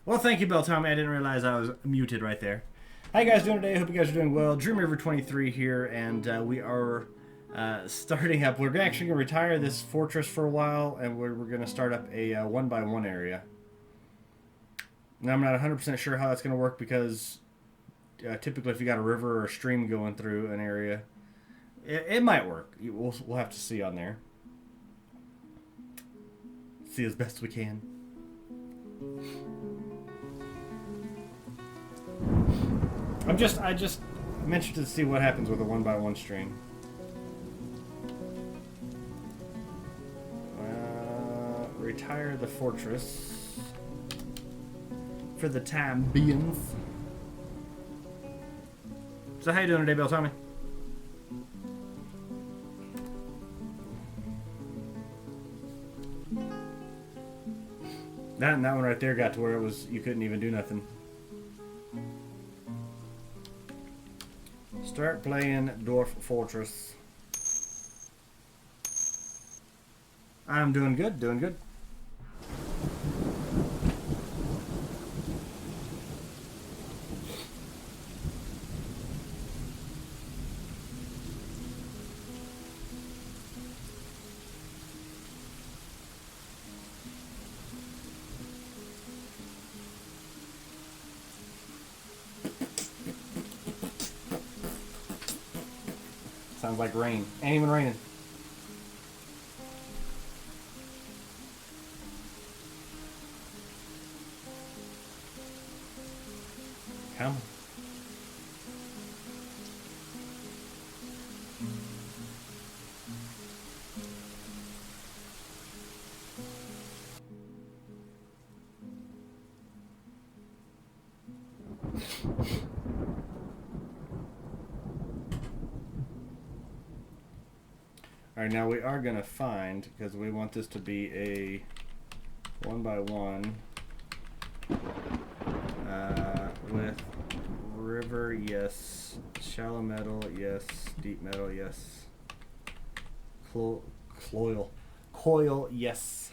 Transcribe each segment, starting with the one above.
Well, thank you, Bell Tommy. I didn't realize I was muted right there. How you guys doing today? I hope you guys are doing well. Dream River 23 here, and we are starting up. We're actually going to retire this fortress for a while, and we're going to start up a 1x1 area. Now, I'm not 100% sure how that's going to work because typically if you got a river or a stream going through an area, it might work. We'll have to see on there. See as best we can. I just mentioned to see what happens with a 1x1 stream. Retire the fortress for the time being. So how you doing today, Bill Tommy? That one right there got to where it was you couldn't even do nothing. Start playing Dwarf Fortress. I'm doing good, doing good. Sounds like rain. Ain't even raining. Come on. Alright, now we are going to find, because we want this to be a 1x1 with river, yes, shallow metal, yes, deep metal, yes, coil, yes.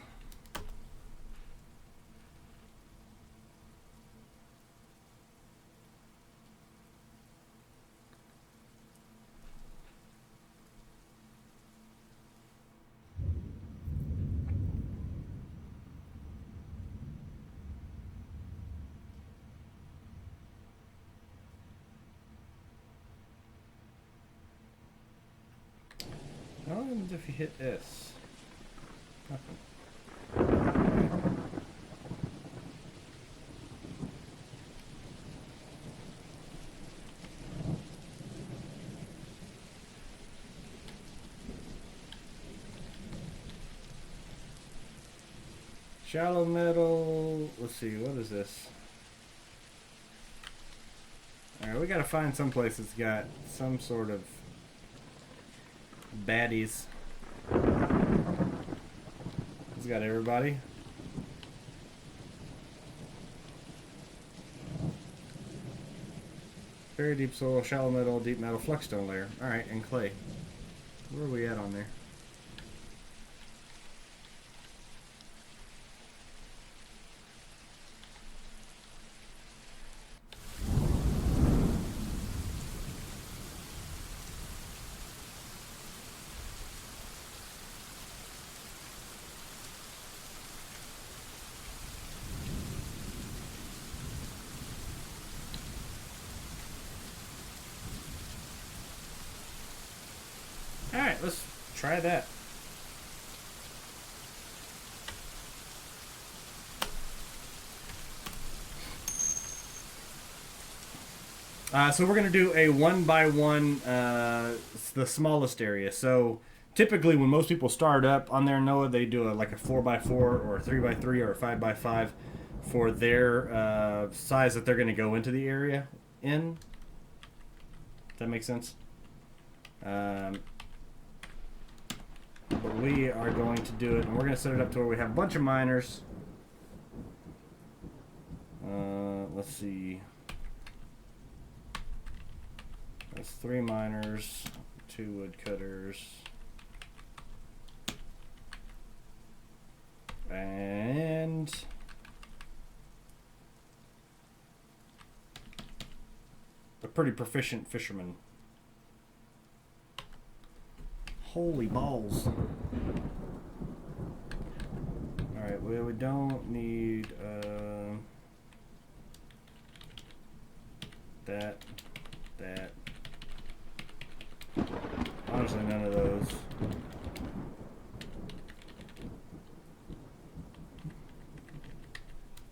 What happens if you hit S? Nothing. Shallow metal. Let's see, what is this? Alright, we gotta find some place that's got some sort of baddies. It's got everybody. Very deep soil, shallow metal, deep metal, flexstone layer. Alright, and clay. Where are we at on there? try that. So we're going to do a 1x1, the smallest area. So typically when most people start up on their Noah, they do like a 4x4 or a 3x3 or a 5x5 for their size that they're going to go into the area in. Does that make sense? But we are going to do it, and we're going to set it up to where we have a bunch of miners. Let's see. That's 3 miners, 2 woodcutters, and a pretty proficient fisherman. Holy balls. Alright, well, we don't need that. Honestly, none of those.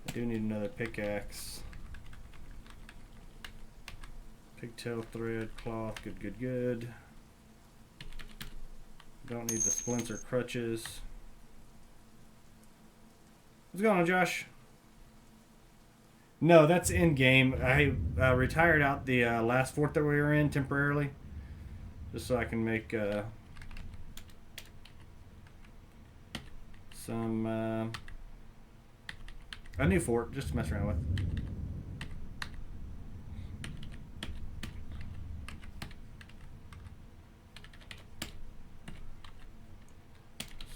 I do need another pickaxe. Pigtail thread, cloth, good. Don't need the splints or crutches. What's going on, Josh? No, that's in game. I retired out the last fort that we were in temporarily, just so I can make some a new fort just to mess around with.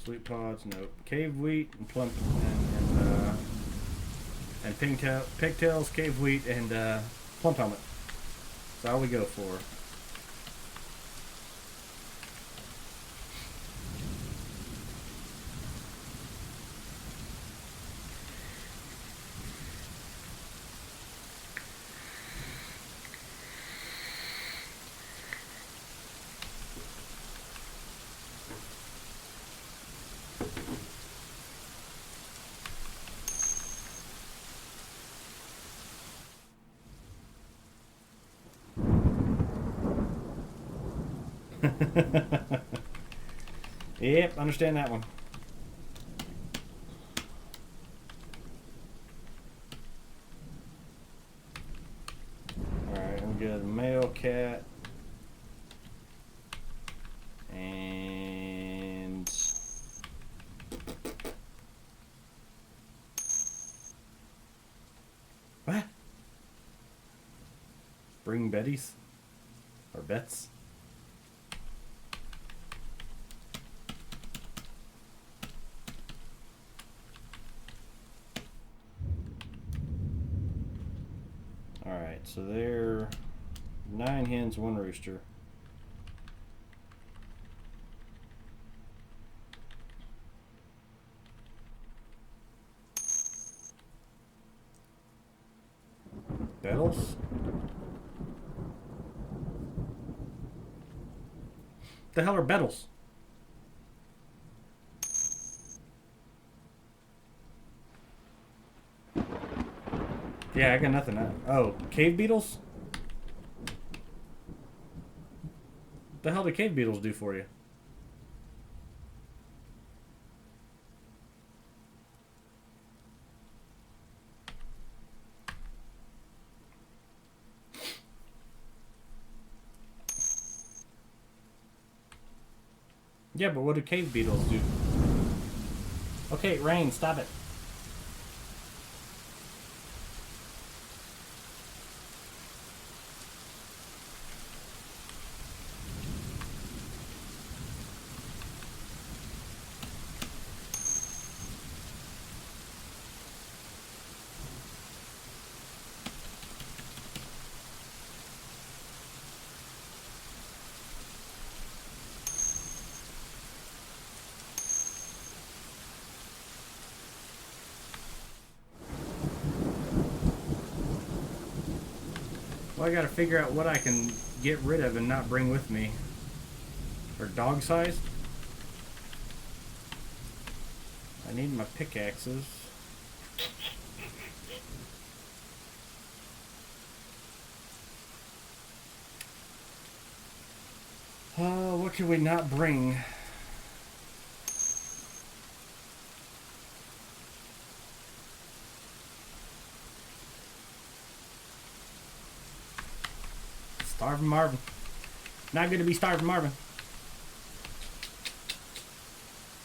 Sleep pods, nope. Cave wheat and plum and pigtails, cave wheat, and plump helmet. That's all we go for. Yep, understand that one. Alright, we got a male cat. And what? Bring Betty's? Or Bets? Alright, so they're 9 hens, 1 rooster. Bettles? The hell are bettles? Yeah, I got nothing. Oh, cave beetles? What the hell do cave beetles do for you? Yeah, but what do cave beetles do? Okay, Rain, stop it. Well, I gotta figure out what I can get rid of and not bring with me. Or dog sized? I need my pickaxes. What can we not bring? Starving Marvin. Not good to be starving Marvin.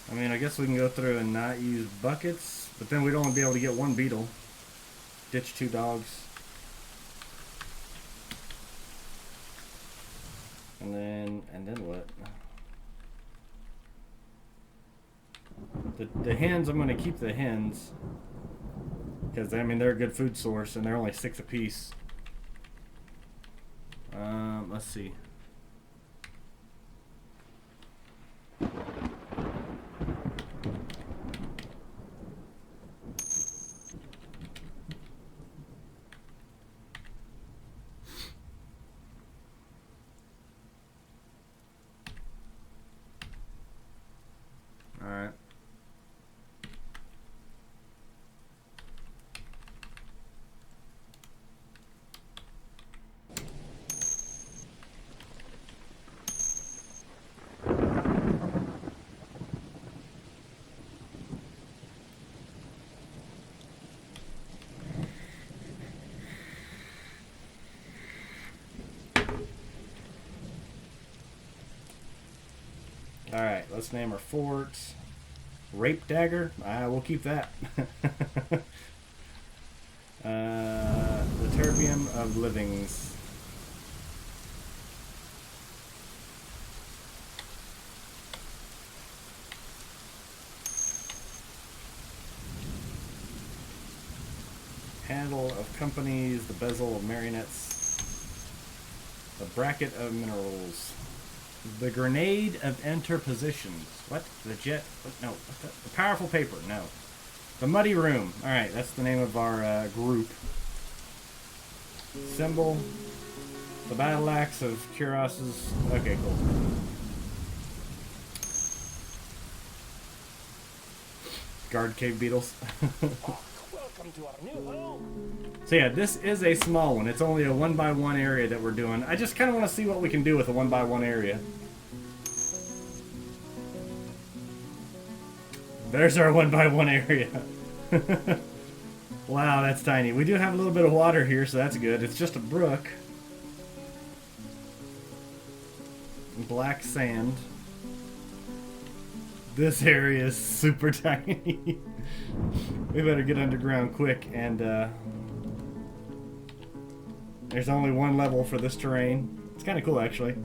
I mean, I guess we can go through and not use buckets, but then we'd only be able to get one beetle. Ditch 2 dogs. And then what? The hens, I'm going to keep the hens. Because, I mean, they're a good food source, and they're only 6 apiece. Let's see. Alright. Alright, let's name our forts. Rape Dagger? We'll keep that. The Terbium of Livings. Handle of Companies, the Bezel of Marionettes, the Bracket of Minerals. The Grenade of Interpositions. What? The Jet? What? No. What the Powerful Paper. No. The Muddy Room. Alright, that's the name of our group. Symbol. The Battle Axe of Kuros's. Okay, cool. Guard Cave Beetles. Welcome to our new home. So yeah, this is a small one. It's only a 1x1 area that we're doing. I just kind of want to see what we can do with a 1x1 area. There's our 1x1 area. Wow, that's tiny. We do have a little bit of water here, so that's good. It's just a brook. Black sand. This area is super tiny. We better get underground quick, and there's only one level for this terrain. It's kind of cool, actually.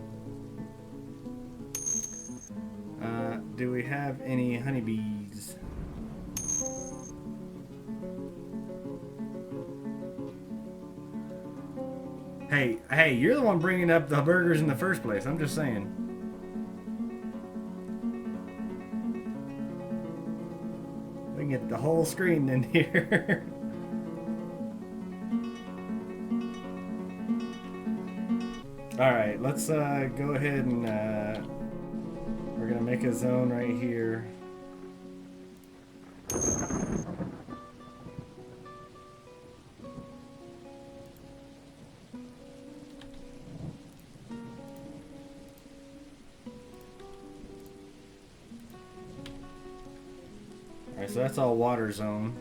Do we have any honeybees? Hey, you're the one bringing up the burgers in the first place. I'm just saying. We can get the whole screen in here. Alright, let's go ahead and we're gonna make a zone right here. Alright, so that's all water zone.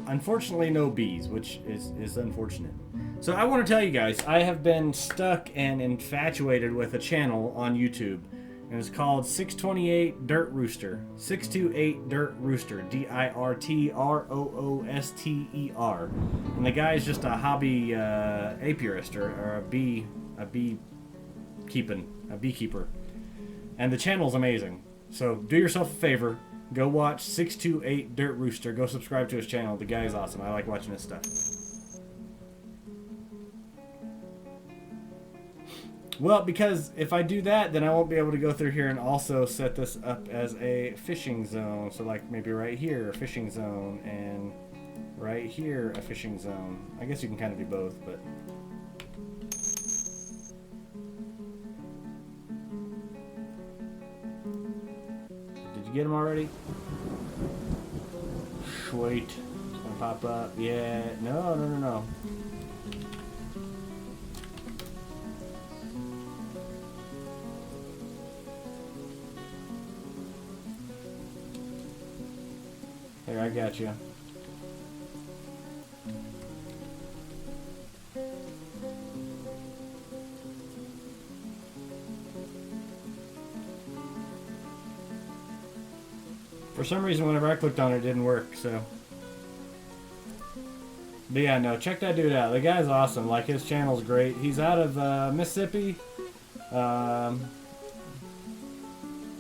Unfortunately, no bees, which is unfortunate. So I want to tell you guys, I have been stuck and infatuated with a channel on YouTube, and it's called 628 Dirt Rooster. 628 Dirt Rooster. DIRTROOSTER. And the guy is just a hobby apiarist or a beekeeper. And the channel's amazing. So do yourself a favor. Go watch 628 Dirt Rooster. Go subscribe to his channel. The guy's awesome. I like watching his stuff. Well, because if I do that, then I won't be able to go through here and also set this up as a fishing zone. So like maybe right here, a fishing zone, and right here, a fishing zone. I guess you can kind of do both, but... get him already? Sweet. It's gonna pop up. Yeah. No, no, no, no. Here, I got you. For some reason, whenever I clicked on it, it didn't work, so. But yeah, no, check that dude out. The guy's awesome. Like, his channel's great. He's out of Mississippi. I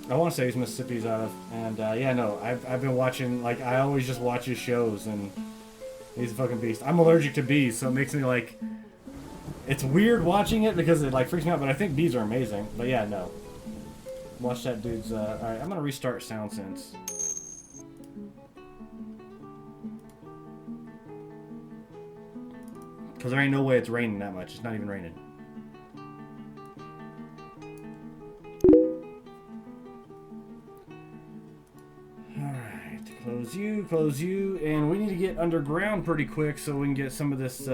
want to say he's Mississippi's out of. And yeah, no, I've been watching, like, I always just watch his shows, and he's a fucking beast. I'm allergic to bees, so it makes me, like, it's weird watching it because it, like, freaks me out, but I think bees are amazing. But yeah, no. Watch that dude's, alright, I'm gonna restart SoundSense. Because there ain't no way it's raining that much. It's not even raining. Alright, close you, and we need to get underground pretty quick so we can get some of this,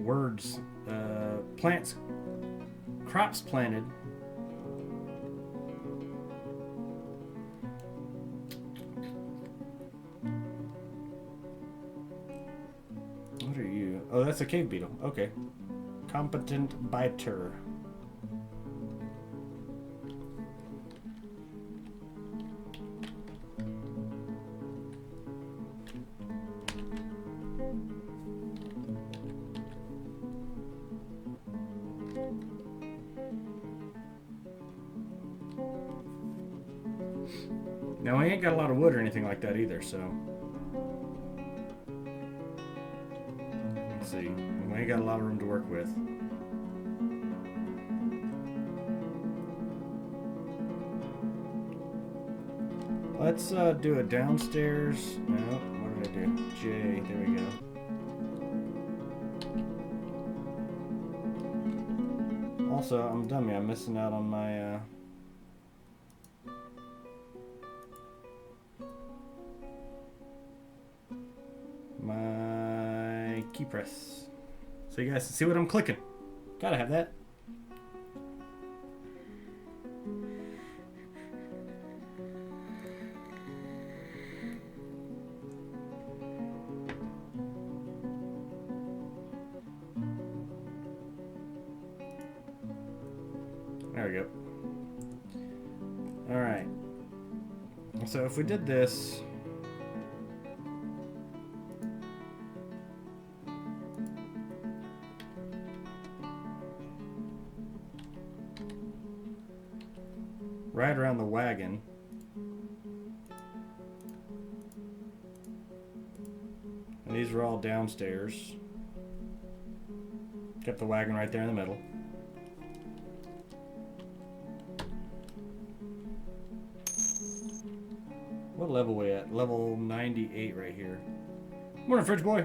words. Plants. Crops planted. What are you? Oh, that's a cave beetle. Okay. Competent biter. Now, I ain't got a lot of wood or anything like that either, so... Let's see. We ain't got a lot of room to work with. Let's do it downstairs. No, what did I do? J, there we go. Also, I'm a dummy. I'm missing out on my... my key press. So you guys can see what I'm clicking. Gotta have that. There we go. Alright. So if we did this... right around the wagon. And these are all downstairs. Kept the wagon right there in the middle. What level we at? Level 98 right here. Morning, fridge boy.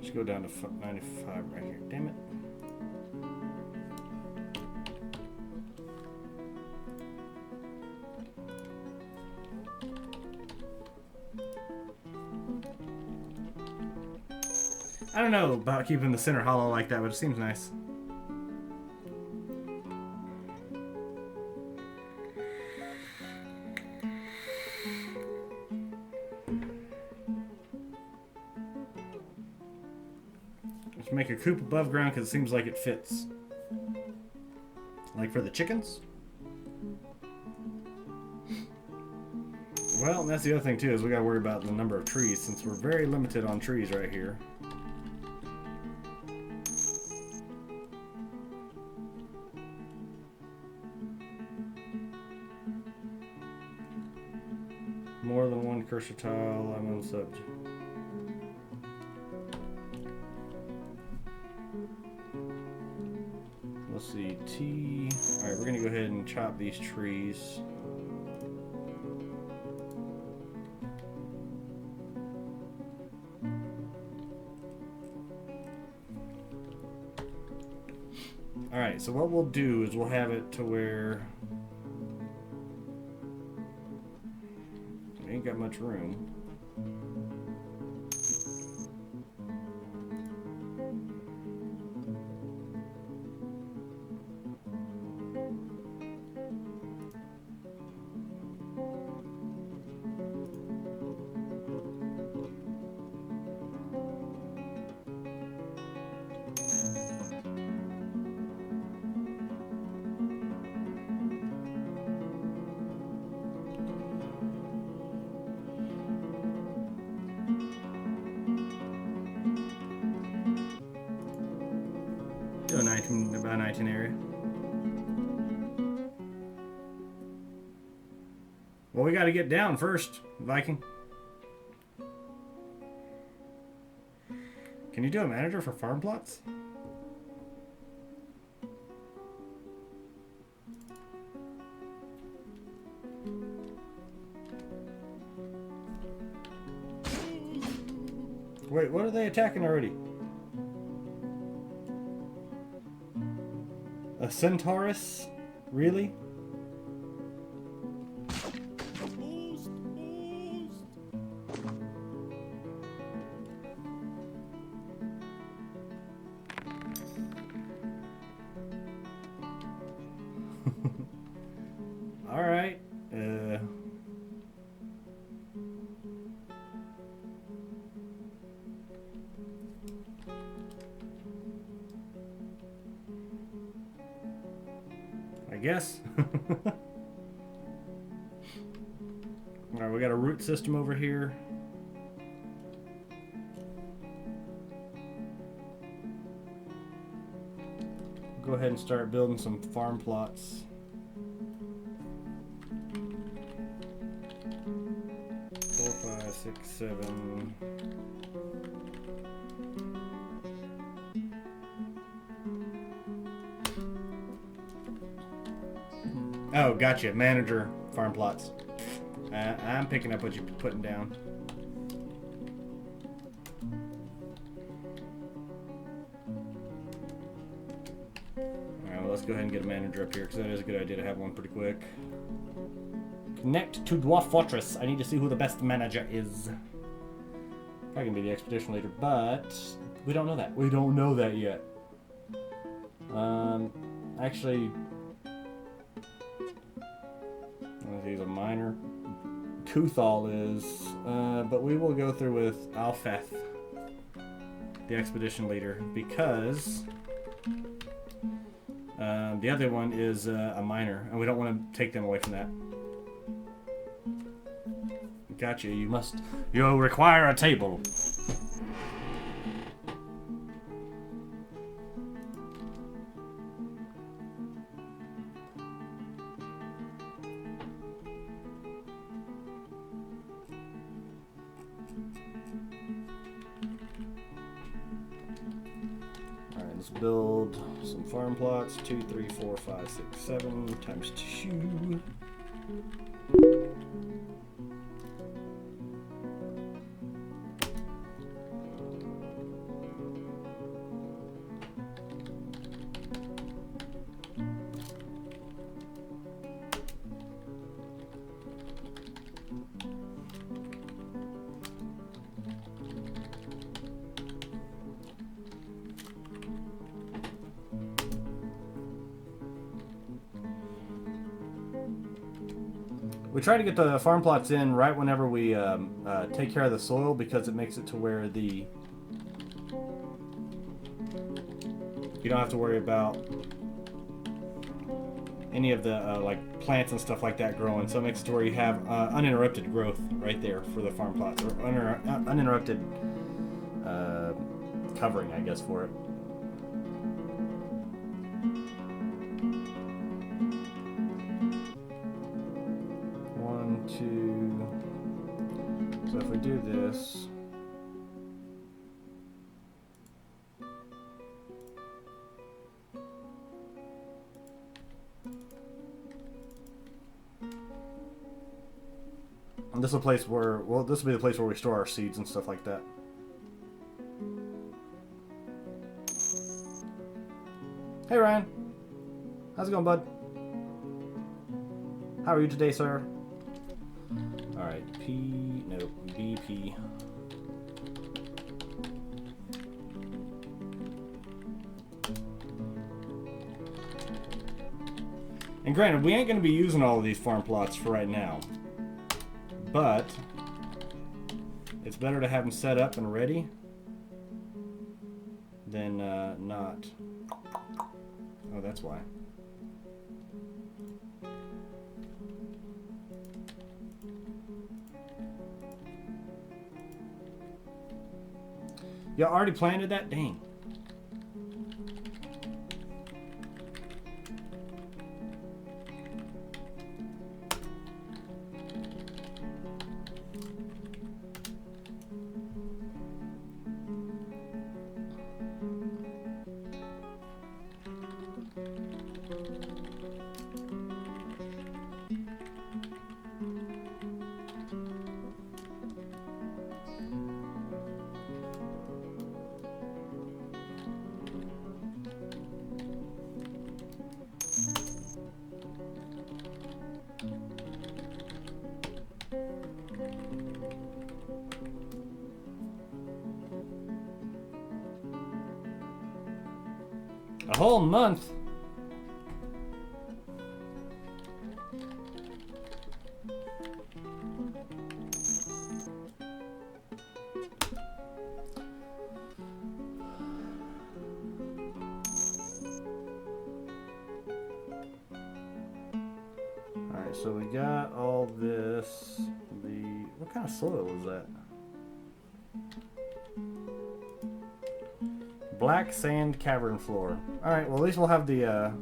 Let's go down to 95 right here. Damn it. I don't know about keeping the center hollow like that, but it seems nice. Let's make a coop above ground because it seems like it fits. Like for the chickens. Well, that's the other thing too, is we gotta worry about the number of trees, since we're very limited on trees right here. More than one cursor tile, I'm on subject. Let's see, T. Alright, we're gonna go ahead and chop these trees. Alright, so what we'll do is we'll have it to where we ain't got much room. Do a 19, about 19 area. Well, we got to get down first, Viking. Can you do a manager for farm plots? Wait, what are they attacking already? A Centaurus? Really? Boost, boost. Alright. I guess. Alright, we got a root system over here. Go ahead and start building some farm plots. Four, 5, 6, 7. Oh, gotcha. Manager farm plots. I'm picking up what you're putting down. Alright, well, let's go ahead and get a manager up here, because that is a good idea to have one pretty quick. Connect to Dwarf Fortress. I need to see who the best manager is. Probably gonna be the expedition leader, but we don't know that. We don't know that yet. Actually, he's a minor. Kuthal is, but we will go through with Alfeth, the expedition leader, because the other one is a minor, and we don't want to take them away from that. Gotcha. You'll require a table. Let's build some farm plots. 2, 3, 4, 5, 6, 7 times 2. We try to get the farm plots in right whenever we take care of the soil, because it makes it to where you don't have to worry about any of the like plants and stuff like that growing. So it makes it to where you have uninterrupted growth right there for the farm plots, or uninterrupted covering, I guess, for it. One, two. So if we do this. And this is a place where, well, this will be the place where we store our seeds and stuff like that. Hey Ryan, how's it going, bud? How are you today, sir? Alright, BP. And granted, we ain't going to be using all of these farm plots for right now. But it's better to have them set up and ready than not. Oh, that's why. You already planted that? Dang. A whole month? Alright, so we got all this. What kind of soil is that? Black sand cavern floor. Alright, well at least we'll have the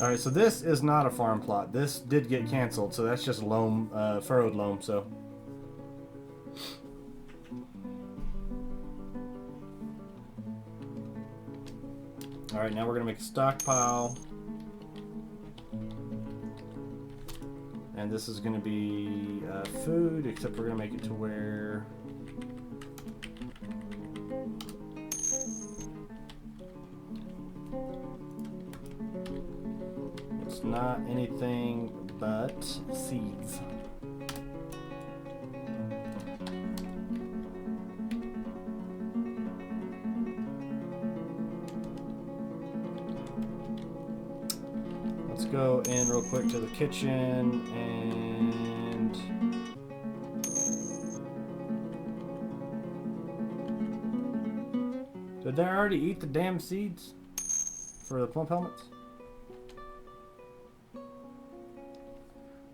Alright, so this is not a farm plot. This did get canceled, so that's just loam, furrowed loam, so. Alright, now we're gonna make a stockpile. And this is gonna be food, except we're gonna make it to where not anything but seeds. Let's go in real quick to the kitchen and did they already eat the damn seeds for the plump helmets?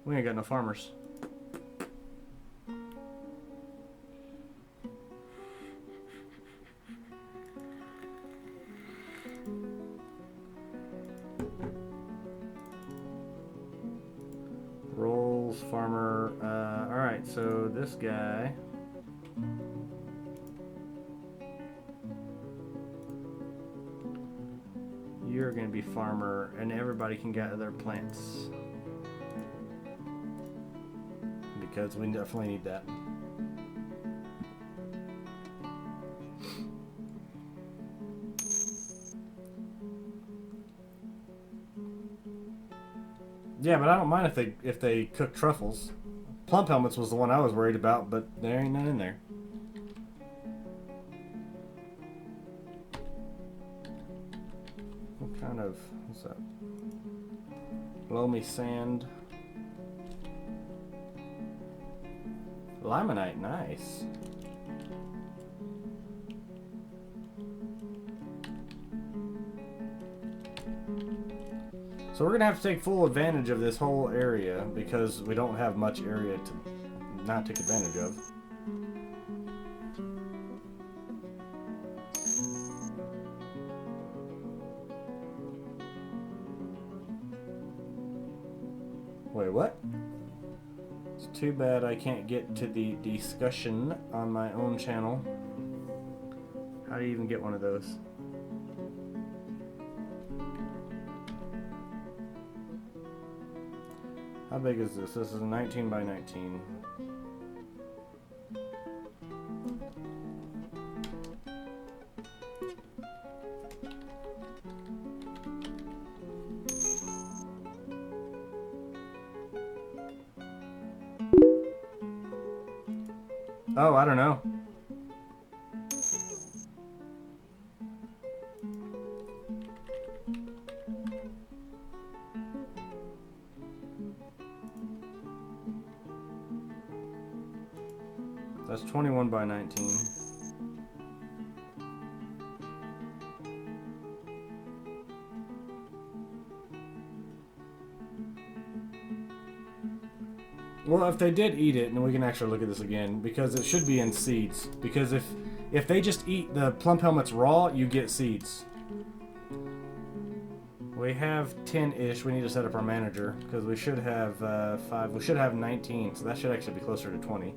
We ain't got no farmers. Rolls, farmer. Alright, so this guy. You're gonna be farmer, and everybody can gather their plants. Because we definitely need that. Yeah, but I don't mind if they cook truffles. Plump helmets was the one I was worried about, but there ain't none in there. What kind of, what's that? Loamy sand. Limonite, nice. So we're gonna have to take full advantage of this whole area because we don't have much area to not take advantage of. Wait, what? It's too bad I can't get to the discussion on my own channel. How do you even get one of those? How big is this? This is a 19 by 19. Oh, I don't know. That's 21 by 19. Well, if they did eat it, and we can actually look at this again, because it should be in seeds. Because if they just eat the plump helmets raw, you get seeds. We have 10-ish. We need to set up our manager, because we should have 5. We should have 19, so that should actually be closer to 20.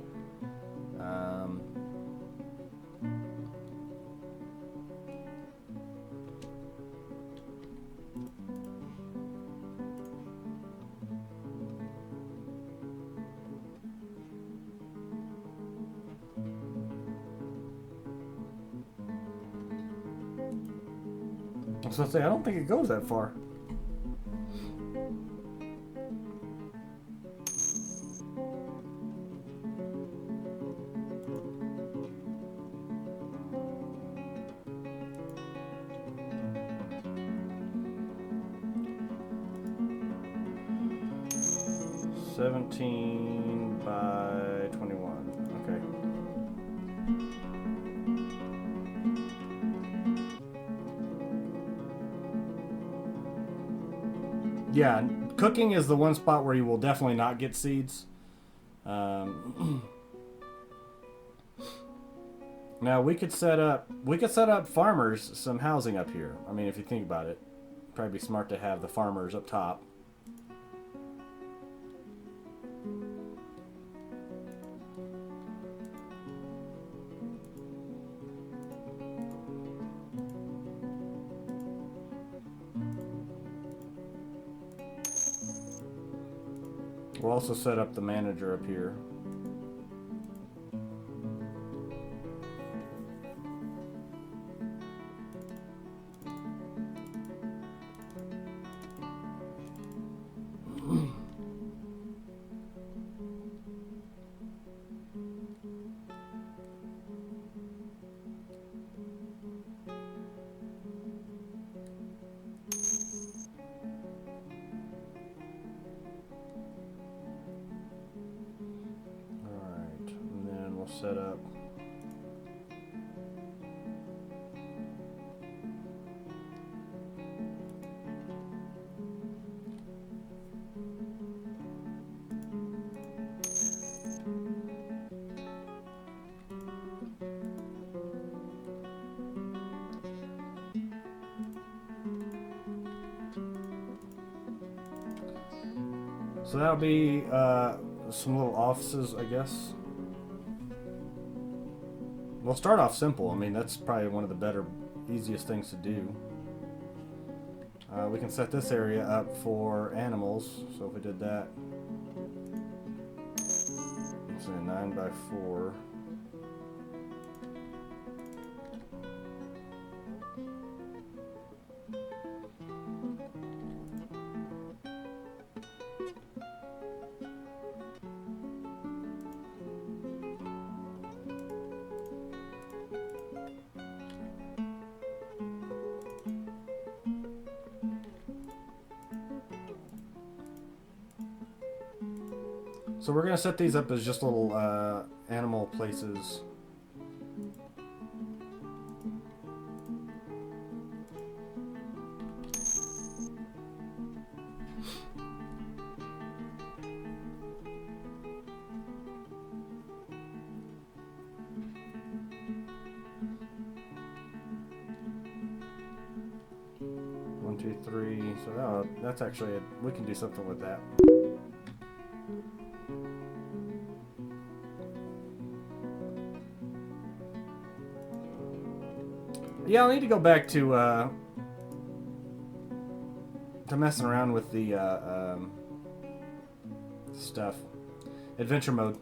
So I say, I don't think it goes that far. $17 by 21. Okay. Yeah, cooking is the one spot where you will definitely not get seeds. Now we could set up farmers some housing up here. I mean, if you think about it, probably be smart to have the farmers up top. We'll also set up the manager up here. Set up. So that'll be some little offices, I guess. We'll start off simple. I mean, that's probably one of the better, easiest things to do. We can set this area up for animals. So if we did that, let's say 9 by 4. So we're gonna set these up as just little animal places. One, two, three. So that's actually we can do something with that. Yeah, I'll need to go back to messing around with the stuff. Adventure mode.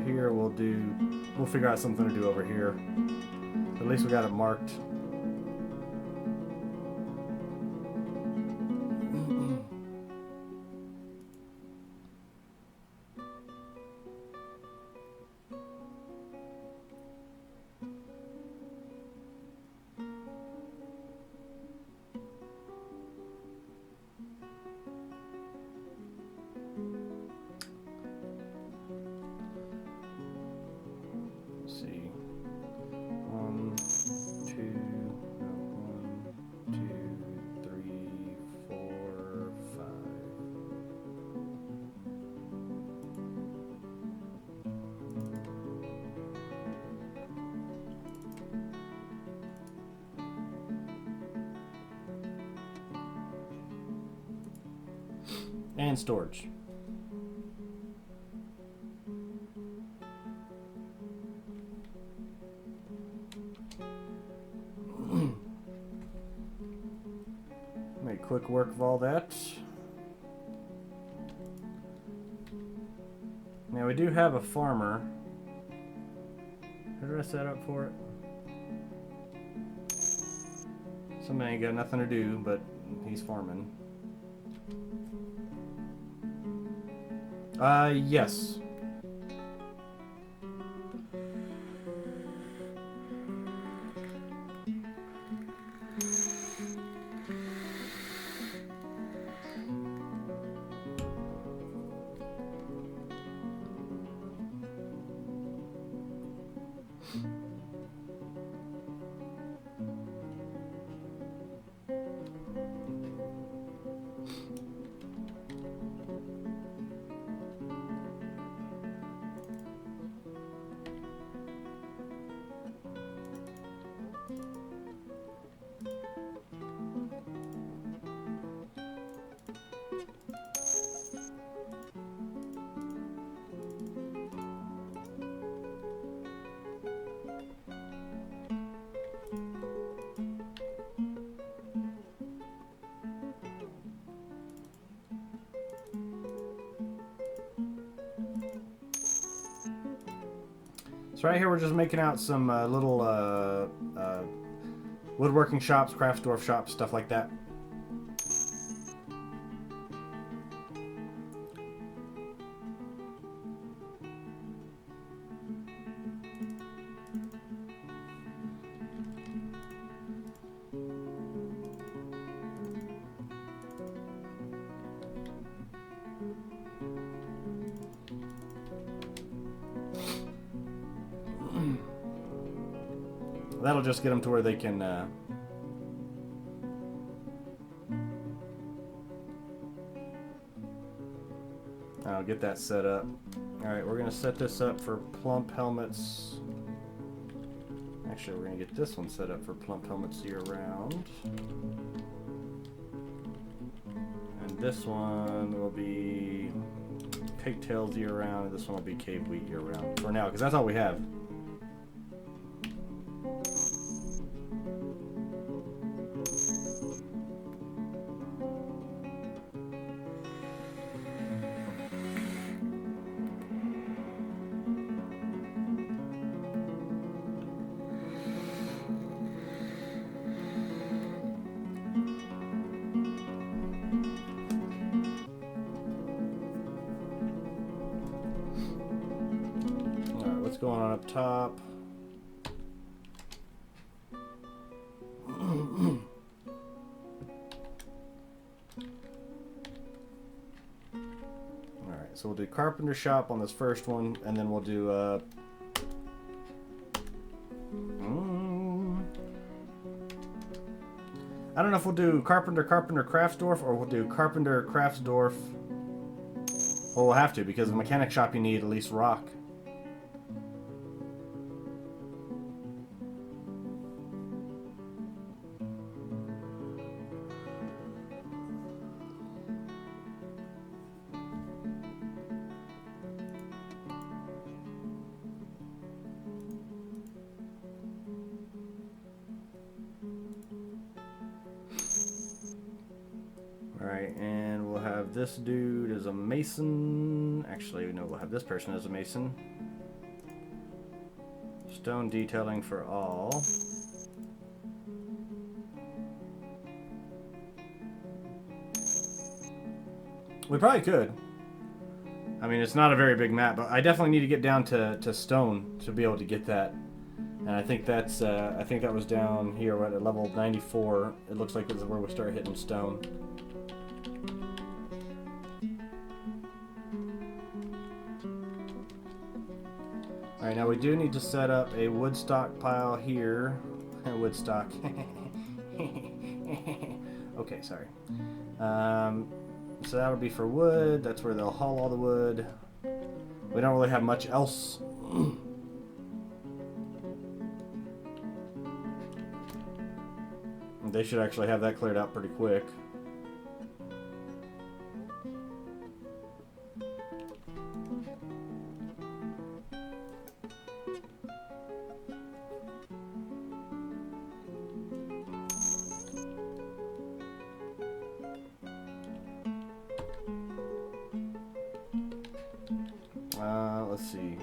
Here we'll figure out something to do over here. At least we got it marked. And storage. Make quick work of all that. Now we do have a farmer. How did I set up for it? Somebody ain't got nothing to do, but he's farming. Yes. So right here we're just making out some little woodworking shops, craft dwarf shops, stuff like that. That'll just get them to where they can I'll get that set up. Alright, we're going to set this up for plump helmets. Actually, we're going to get this one set up for plump helmets year round. And this one will be pigtails year round, and this one will be cave wheat year round. For now, because that's all we have. going on up top? Alright, so we'll do carpenter shop on this first one, and then we'll do I don't know if we'll do carpenter craftsdwarf, or we'll do carpenter craftsdwarf. Well, we'll have to, because the mechanic shop you need at least rock. Alright, and we'll have this dude as a mason. Actually, no, we'll have this person as a mason. Stone detailing for all. We probably could. I mean, it's not a very big map, but I definitely need to get down to stone to be able to get that. And I think that's, I think that was down here, right at level 94. It looks like this is where we start hitting stone. Alright, now we do need to set up a wood stockpile here. Wood stock. Okay, sorry. So that would be for wood. That's where they'll haul all the wood. We don't really have much else. They should actually have that cleared out pretty quick. Let's see.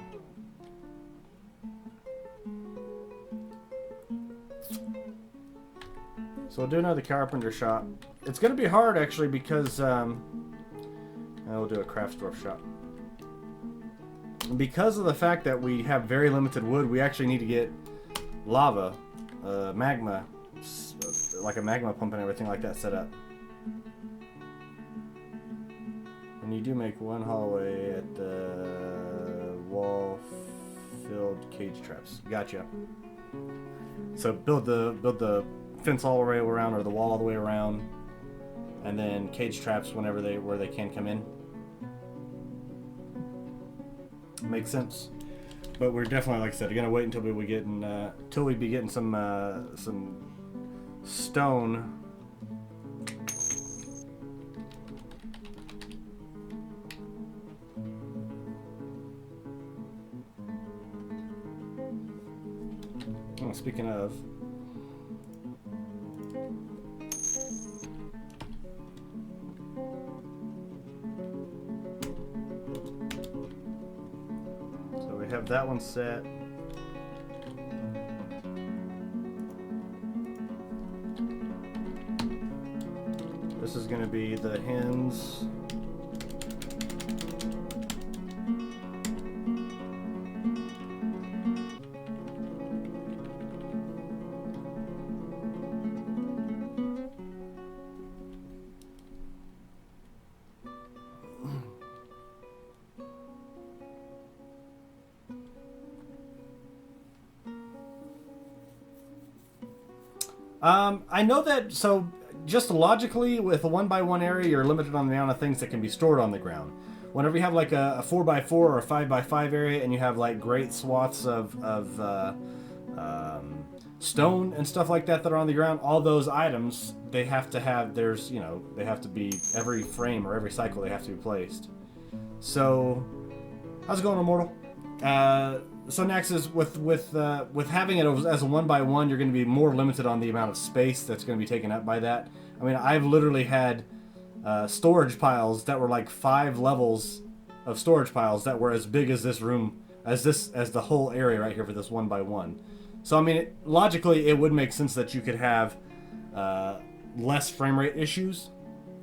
So we'll do another carpenter shop. It's going to be hard, actually, because we'll do a craftsdwarf shop. Because of the fact that we have very limited wood, we actually need to get lava, magma, like a magma pump and everything like that set up. And you do make one hallway at the wall-filled cage traps. Gotcha. So build the fence all the way around, or the wall all the way around, and then cage traps where they can come in. Makes sense. But we're definitely, like I said, gonna wait until we be getting some stone. Oh, speaking of. So we have that one set. This is going to be the hens. I know that, so just logically, with a 1x1 area, you're limited on the amount of things that can be stored on the ground. Whenever you have like a 4x4 or a 5x5 area, and you have like great swaths of stone and stuff like that are on the ground, all those items, they have to have, they have to be, every frame or every cycle, they have to be placed. So, how's it going, Immortal? So next is with having it as a 1x1, you're going to be more limited on the amount of space that's going to be taken up by that. I mean, I've literally had storage piles that were like 5 levels of storage piles that were as big as this room, as the whole area right here for this 1x1. So I mean, logically, it would make sense that you could have less frame rate issues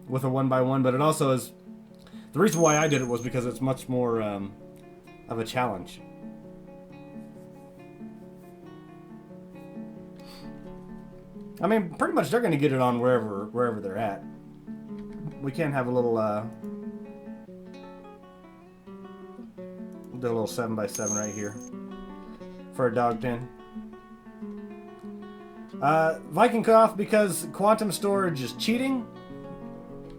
with a 1x1, but it also is. The reason why I did it was because it's much more of a challenge. I mean, pretty much they're going to get it on wherever they're at. We can have a little, do a little 7x7 right here for a dog pen. Viking cutoff because quantum storage is cheating.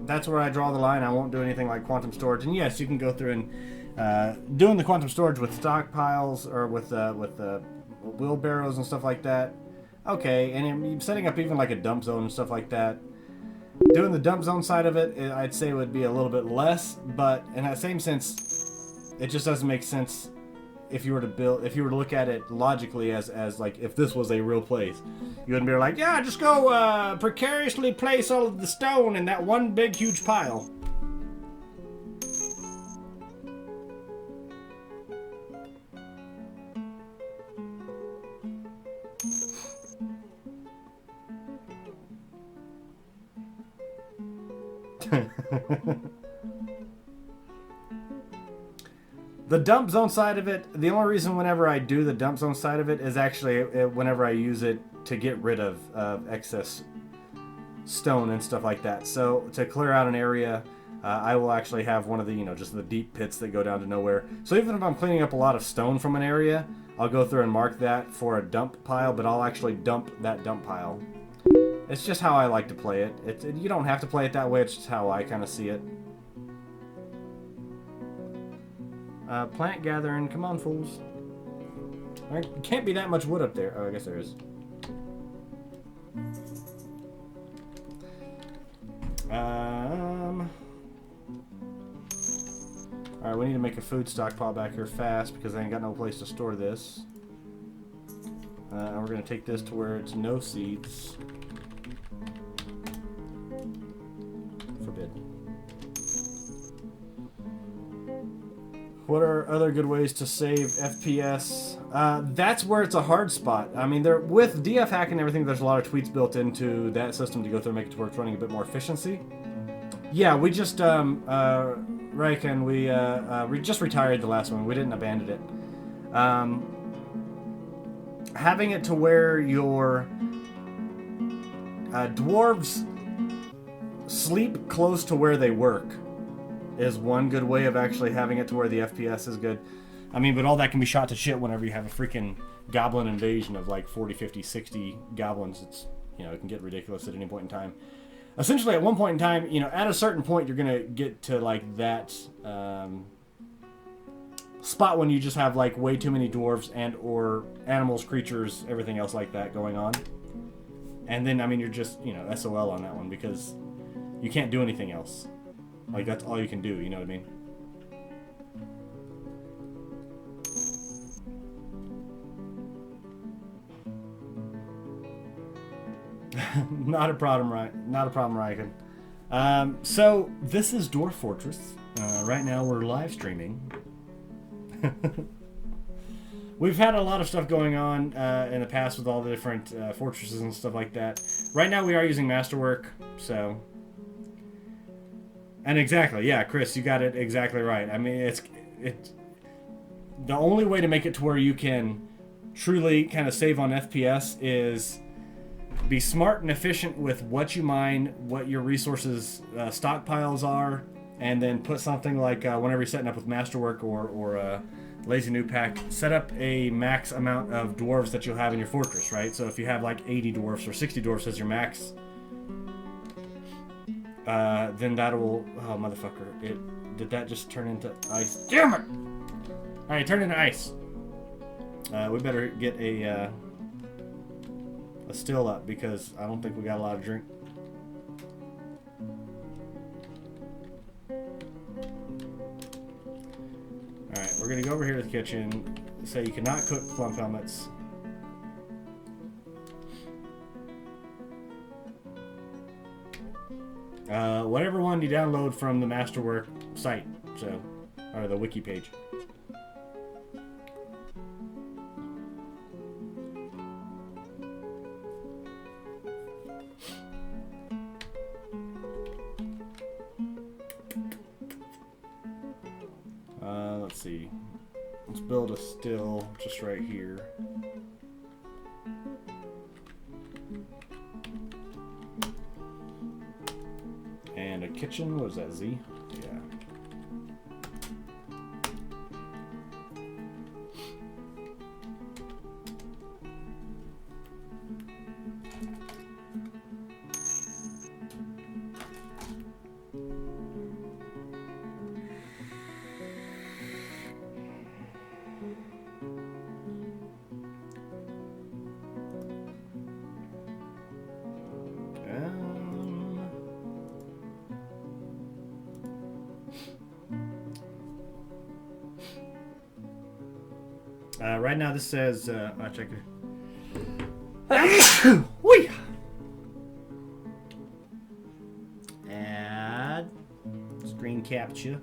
That's where I draw the line. I won't do anything like quantum storage. And yes, you can go through and doing the quantum storage with stockpiles or with wheelbarrows and stuff like that. Okay, and setting up even like a dump zone and stuff like that. Doing the dump zone side of it, I'd say would be a little bit less, but in that same sense, it just doesn't make sense if you were to look at it logically as like if this was a real place. You wouldn't be like, yeah, just go precariously place all of the stone in that one big huge pile. The dump zone side of it, the only reason whenever I do the dump zone side of it is actually whenever I use it to get rid of excess stone and stuff like that. So to clear out an area, I will actually have one of the, just the deep pits that go down to nowhere. So even if I'm cleaning up a lot of stone from an area, I'll go through and mark that for a dump pile, but I'll actually dump that dump pile. It's just how I like to play it. You don't have to play it that way, it's just how I kind of see it. Plant gathering, come on, fools. There can't be that much wood up there. Oh, I guess there is. Alright, we need to make a food stockpile back here fast because I ain't got no place to store this. And we're going to take this to where it's no seeds. Forbid. What are other good ways to save FPS? That's where it's a hard spot. I mean, with DF hack and everything, there's a lot of tweaks built into that system to go through and make it to where it's running a bit more efficiency. Yeah, we just, Raiken, we just retired the last one. We didn't abandon it. Having it to where your dwarves sleep close to where they work is one good way of actually having it to where the FPS is good. I mean, but all that can be shot to shit whenever you have a freaking goblin invasion of like 40, 50, 60 goblins. It's, it can get ridiculous at any point in time. Essentially, at one point in time, at a certain point, you're going to get to like that spot when you just have like way too many dwarves and or animals, creatures, everything else like that going on. And then, I mean, you're just, SOL on that one because you can't do anything else. Like, that's all you can do, you know what I mean? Not a problem, right? Not a problem, Raiken. So, this is Dwarf Fortress. Right now, we're live streaming. We've had a lot of stuff going on in the past with all the different fortresses and stuff like that. Right now, we are using Masterwork, so... And exactly, yeah, Chris, you got it exactly right. I mean, it's the only way to make it to where you can truly kind of save on FPS is be smart and efficient with what you mine, what your resources stockpiles are, and then put something like whenever you're setting up with Masterwork or Lazy New Pack, set up a max amount of dwarves that you'll have in your fortress, right? So if you have like 80 dwarves or 60 dwarves as your max, then that will... Oh, motherfucker. Did that just turn into ice? Damn it! Alright, it turned into ice. We better get a still up because I don't think we got a lot of drink. Alright, we're going to go over here to the kitchen. Say you cannot cook plump helmets. Whatever one you download from the Masterwork site, so, or the wiki page. Let's see. Let's build a still just right here. kitchen. What was that, Z? Yeah. Right now this says, I'll check it. Whee! Add screen capture.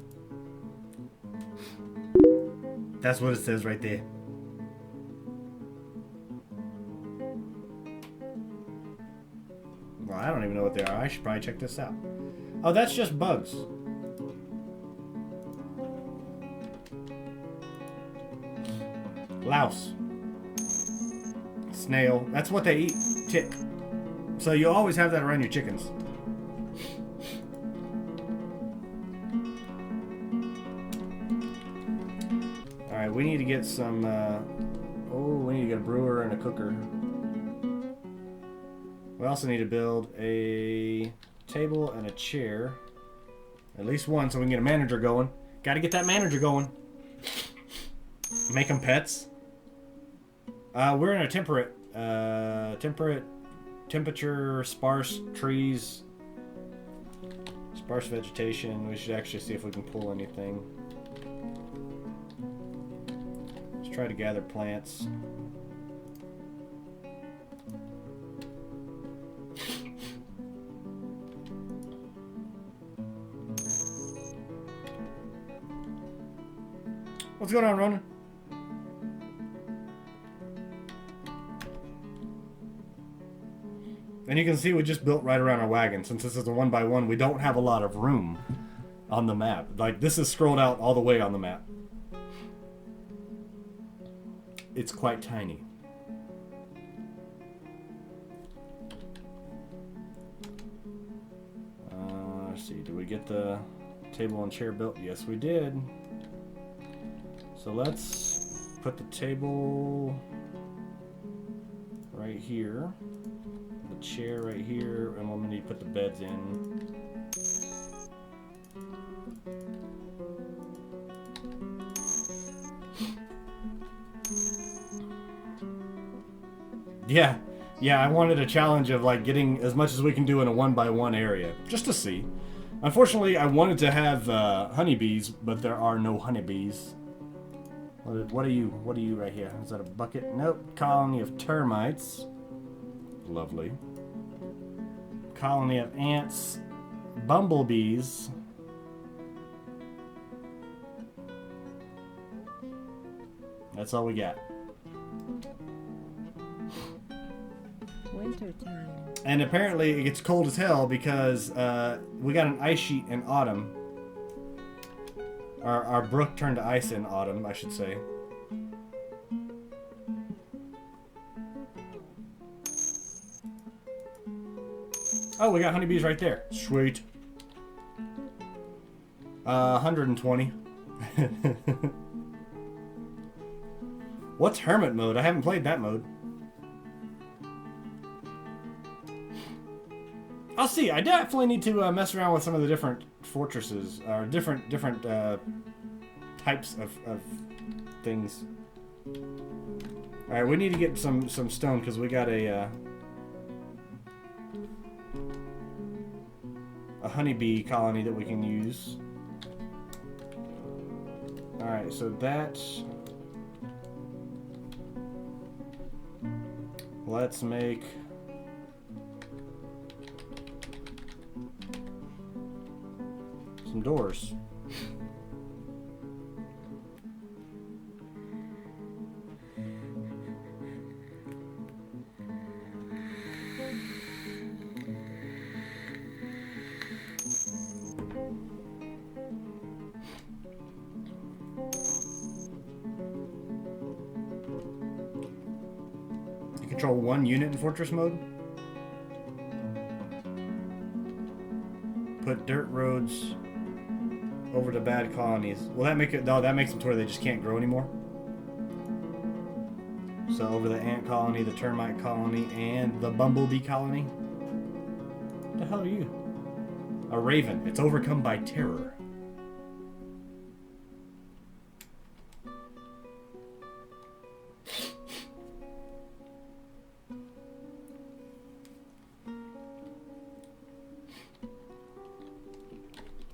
That's what it says right there. Well, I don't even know what they are. I should probably check this out. Oh, that's just bugs. Louse. Snail. That's what they eat. Tick. So you always have that around your chickens. Alright, we need to get some... we need to get a brewer and a cooker. We also need to build a table and a chair. At least one so we can get a manager going. Gotta get that manager going. Make them pets. We're in a temperate temperature, sparse trees, sparse vegetation. We should actually see if we can pull anything. Let's try to gather plants. What's going on, Ronan? And you can see we just built right around our wagon. Since this is a 1x1, we don't have a lot of room on the map. Like, this is scrolled out all the way on the map. It's quite tiny. Let's see, did we get the table and chair built? Yes, we did. So let's put the table right here. Chair right here, and we'll need to put the beds in. Yeah, I wanted a challenge of like getting as much as we can do in a 1x1 area, just to see. Unfortunately, I wanted to have honeybees, but there are no honeybees. What are you right here? Is that a bucket? Nope. Colony of termites. Lovely. Colony of ants, bumblebees. That's all we got. Winter time. And apparently it gets cold as hell because we got an ice sheet in autumn. Our brook turned to ice in autumn, I should say. Oh, we got honeybees right there. Sweet. 120. What's hermit mode? I haven't played that mode. I'll see. I definitely need to mess around with some of the different fortresses, or different types of things. All right, we need to get some stone because we got a honeybee colony that we can use. Alright, so that... Let's make... some doors. Control one unit in fortress mode. Put dirt roads over to bad colonies. Will that make it? No, that makes them to where they just can't grow anymore. So over the ant colony, the termite colony, and the bumblebee colony. What the hell are you? A raven. It's overcome by terror.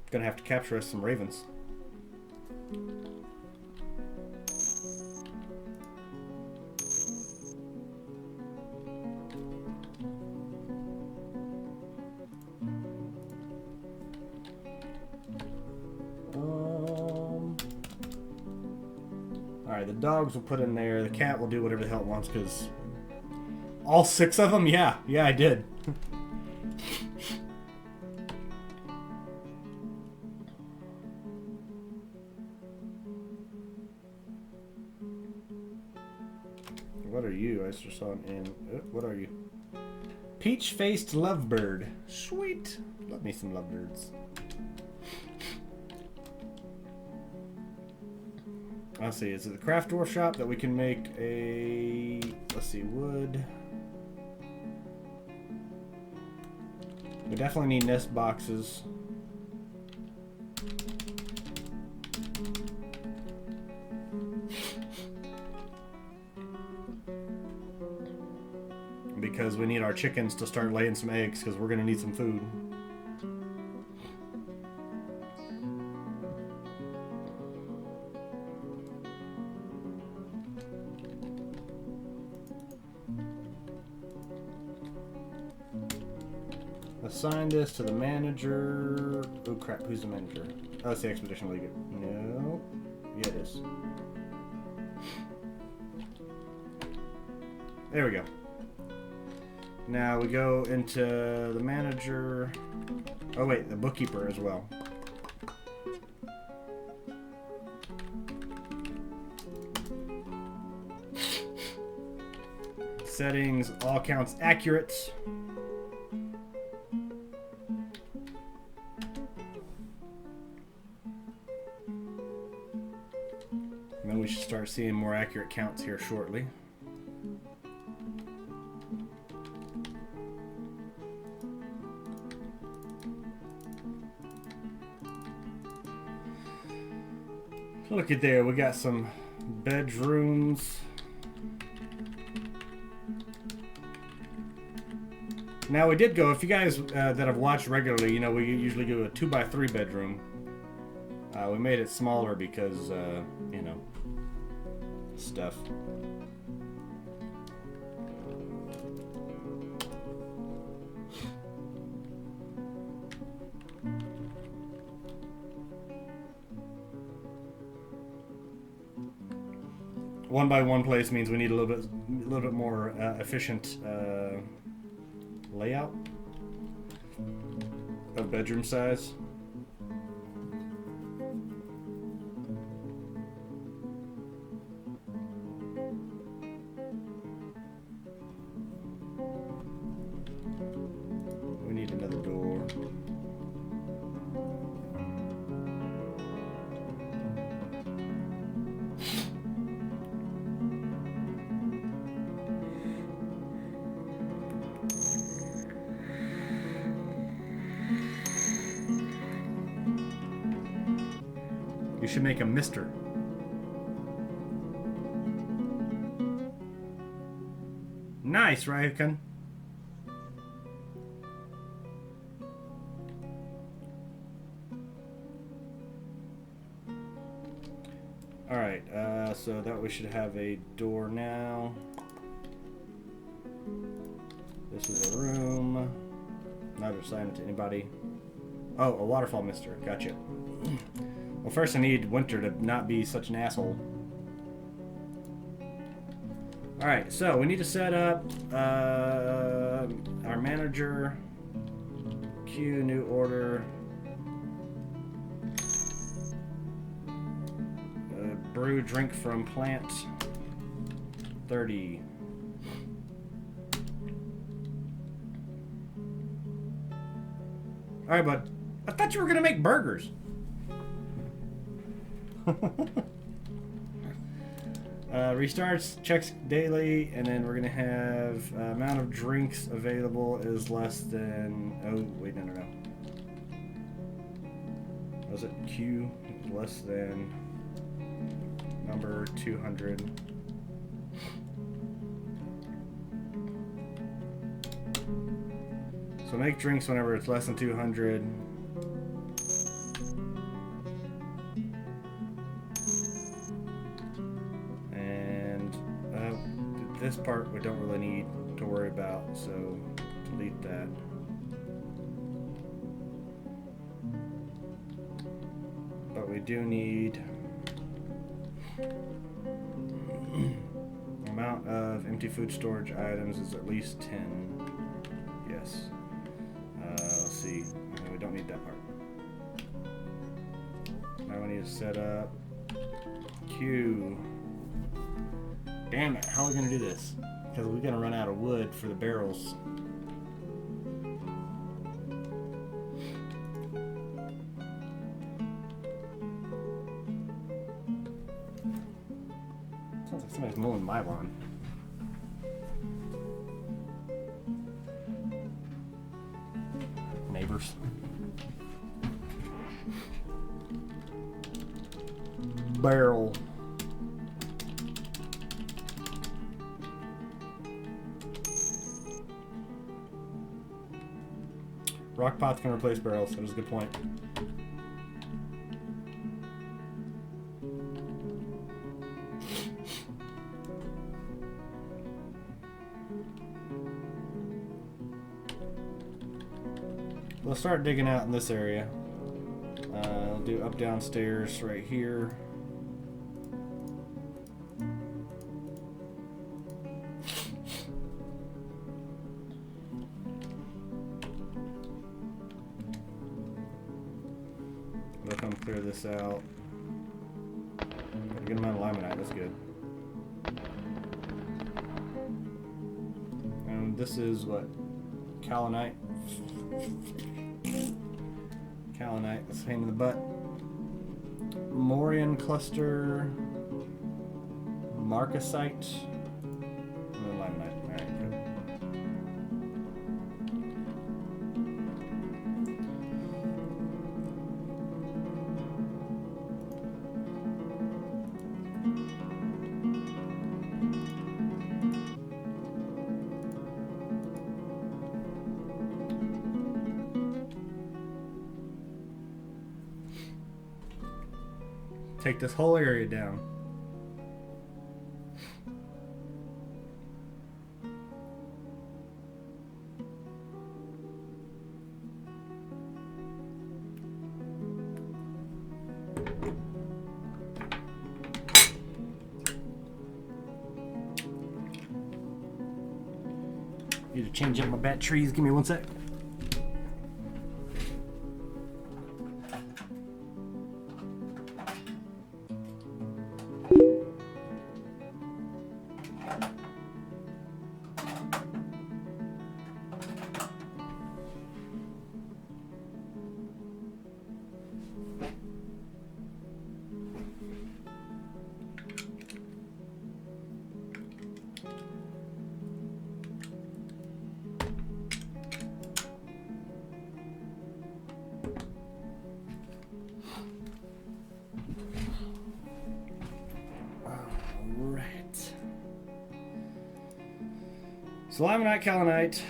Gonna have to capture us some ravens. Alright, the dogs will put in there. The cat will do whatever the hell it wants, because all 6 of them? Yeah, I did. What are you? I just saw in. What are you? Peach-faced lovebird. Sweet. Love me some lovebirds. Let's see. Is it the craft dwarf shop that we can make a? Let's see. Wood. We definitely need nest boxes. Because we need our chickens to start laying some eggs, because we're going to need some food. Assign this to the manager. Oh crap, who's the manager? Oh, it's the Expedition League. No. Yeah, it is. There we go. Now we go into the manager. Oh wait, the bookkeeper as well. Settings, all counts accurate. And then we should start seeing more accurate counts here shortly. Look at there, we got some bedrooms. Now we did go, if you guys that have watched regularly, you know we usually do a 2x3 bedroom. We made it smaller because, you know, stuff. One by one place means we need a little bit more efficient layout of bedroom size. We need another door. You should make a Mr. Nice, Ryukin. Alright, so that we should have a door now. This is a room. Not assigned to anybody. Oh, a waterfall mister. Gotcha. Well, first I need Winter to not be such an asshole. Alright, so we need to set up our manager. Queue, new order. Brew drink from plant. 30. Alright, bud. I thought you were gonna make burgers. Restarts, checks daily, and then we're gonna have amount of drinks available is less than. Oh wait, no. Was it Q less than number 200? So make drinks whenever it's less than 200. This part we don't really need to worry about, so delete that. But we do need amount of empty food storage items is at least 10. Yes. Let's see. No, we don't need that part. Now we need to set up Q. Damn it, how are we gonna do this? Because we're gonna run out of wood for the barrels. Sounds like somebody's mowing my lawn. Neighbors. Barrel. Rock pots can replace barrels. That was a good point. Let's start digging out in this area. I'll do up downstairs right here. Let them clear this out. Got a good amount of limonite, that's good. And this is what? Kaolinite. Kaolinite, that's a pain in the butt. Morian cluster. Marcasite. And then limonite. Alright, good. Take this whole area down. Need to change up my batteries. Give me one sec. So limonite, kaolinite.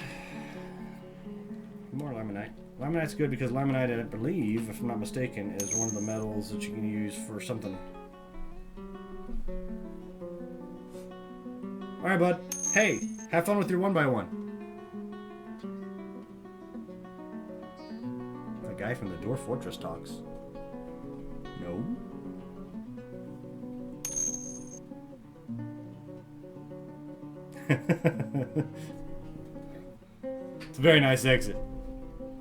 More limonite. Limonite's good because limonite, I believe, if I'm not mistaken, is one of the metals that you can use for something. Alright, bud. Hey, have fun with your 1x1. The guy from the Dwarf Fortress talks. No. It's a very nice exit.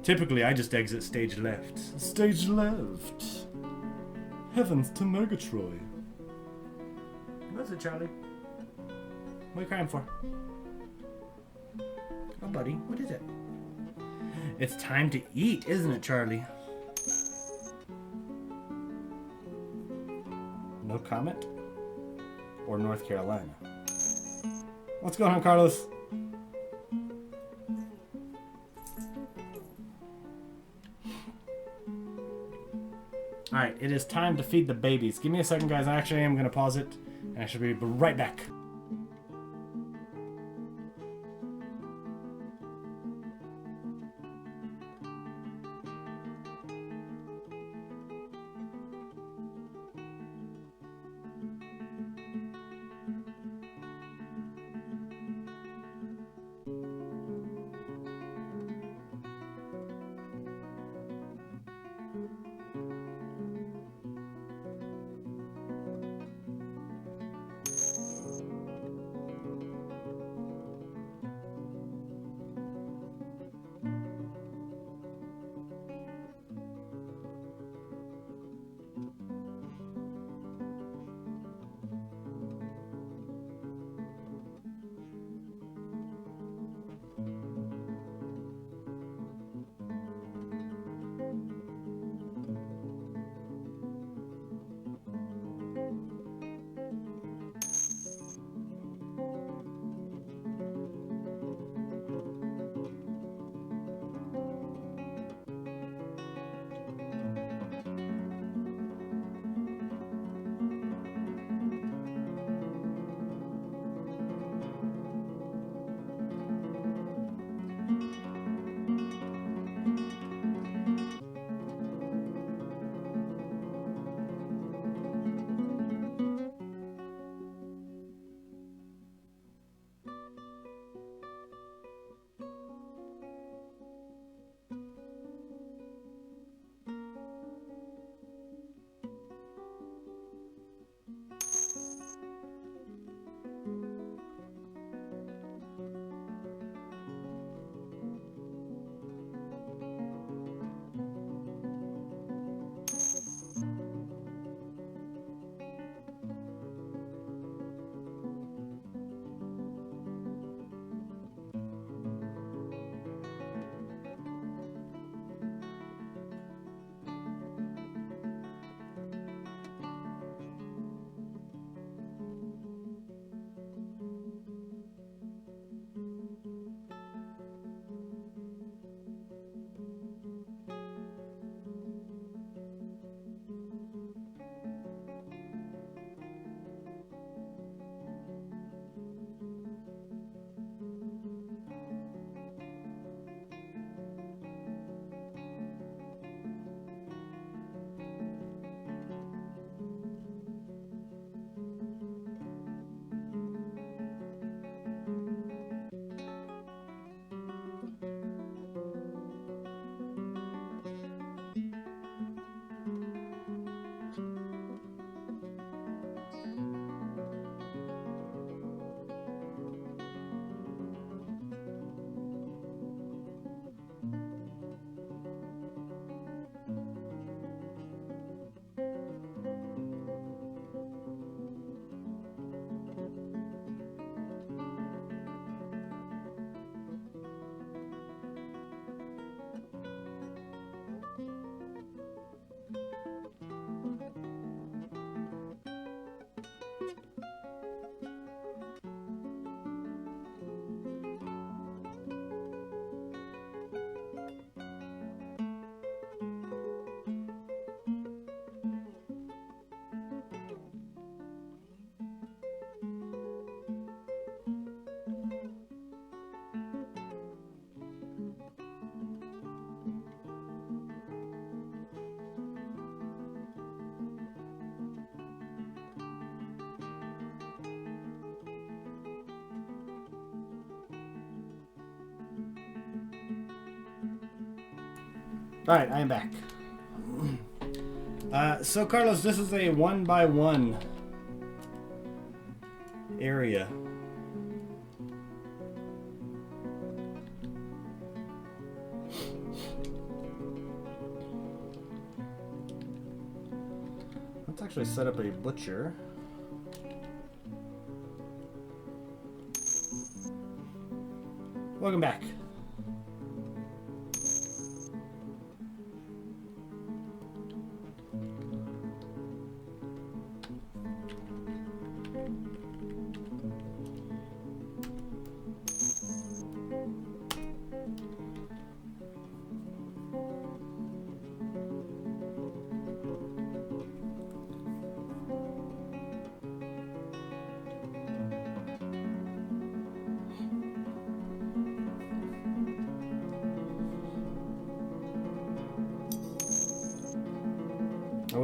Typically, I just exit stage left. Stage left. Heavens to Murgatroyd. What's it, Charlie? What are you crying for? Oh, buddy, what is it? It's time to eat, isn't it, Charlie? No comment? Or North Carolina? What's going on, Carlos? Alright, it is time to feed the babies. Give me a second, guys. I actually am going to pause it, and I should be right back. Alright, I am back. So Carlos, this is a 1x1 area. Let's actually set up a butcher. Welcome back.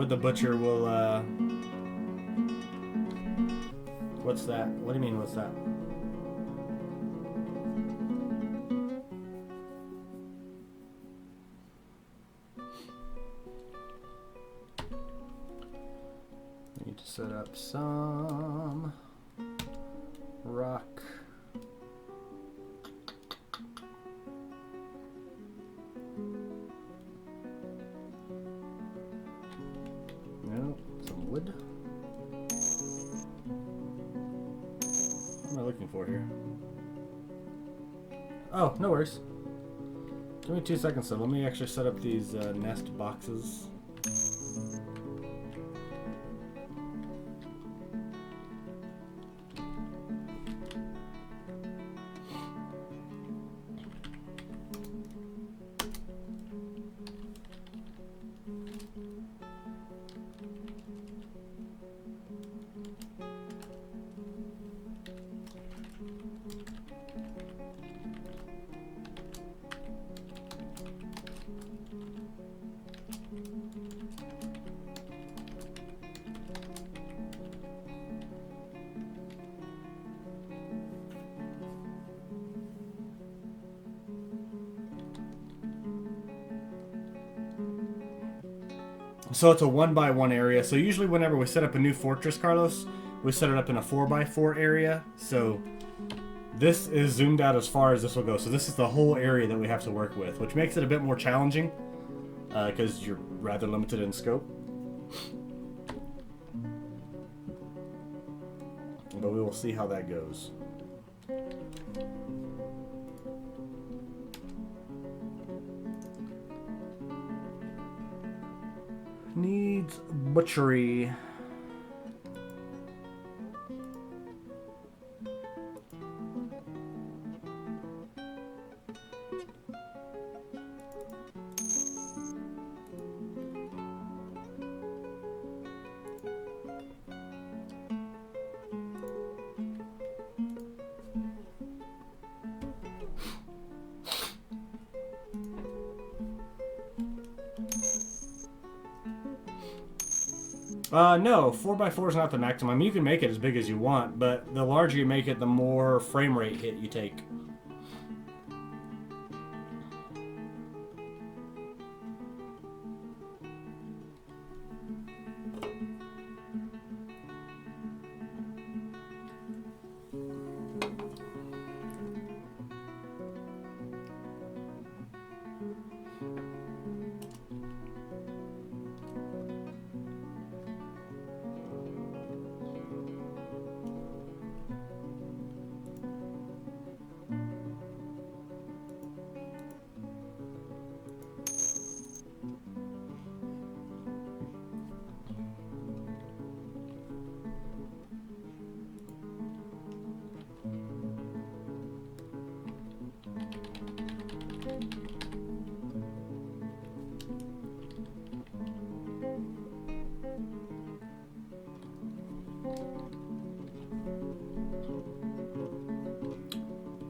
with the butcher, we'll, what's that? What do you mean, what's that? Need to set up some rock. No, some wood. What am I looking for here? Oh, no worries. Give me 2 seconds though. Let me actually set up these nest boxes. So it's a 1x1 area. So usually whenever we set up a new fortress, Carlos, we set it up in a 4x4 area. So this is zoomed out as far as this will go. So this is the whole area that we have to work with, which makes it a bit more challenging because you're rather limited in scope. But we will see how that goes. Needs butchery. No, 4x4 is not the maximum. You can make it as big as you want, but the larger you make it, the more frame rate hit you take.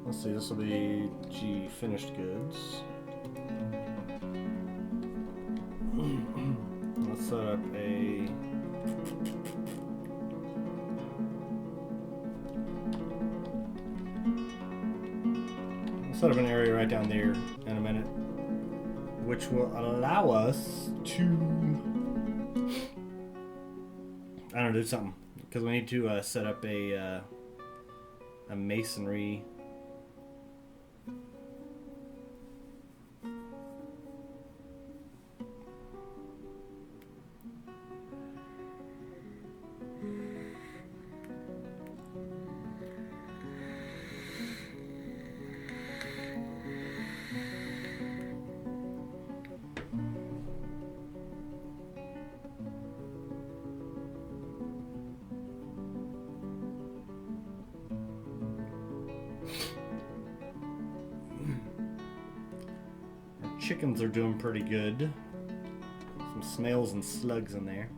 Let's see, this will be finished goods. Let's set up a... I'll set up an area right down there in a minute, which will allow us to... I don't know, do something. Because we need to set up a masonry... Chickens are doing pretty good. Some snails and slugs in there.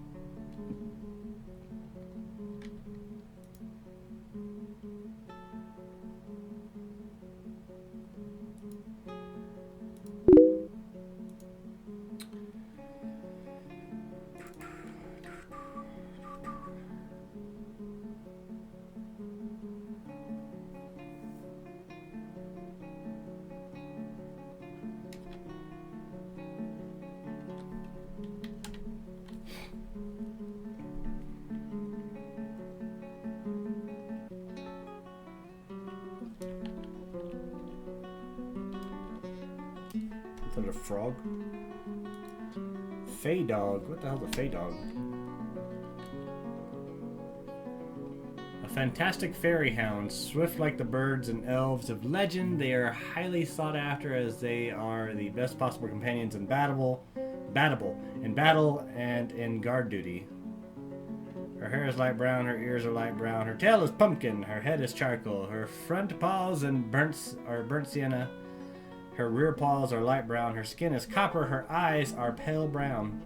frog? Fey dog. What the hell's a fey dog? A fantastic fairy hound, swift like the birds and elves of legend. They are highly sought after as they are the best possible companions in battle and in guard duty. Her hair is light brown, her ears are light brown, her tail is pumpkin, her head is charcoal, her front paws and burnt sienna, her rear paws are light brown, her skin is copper, her eyes are pale brown.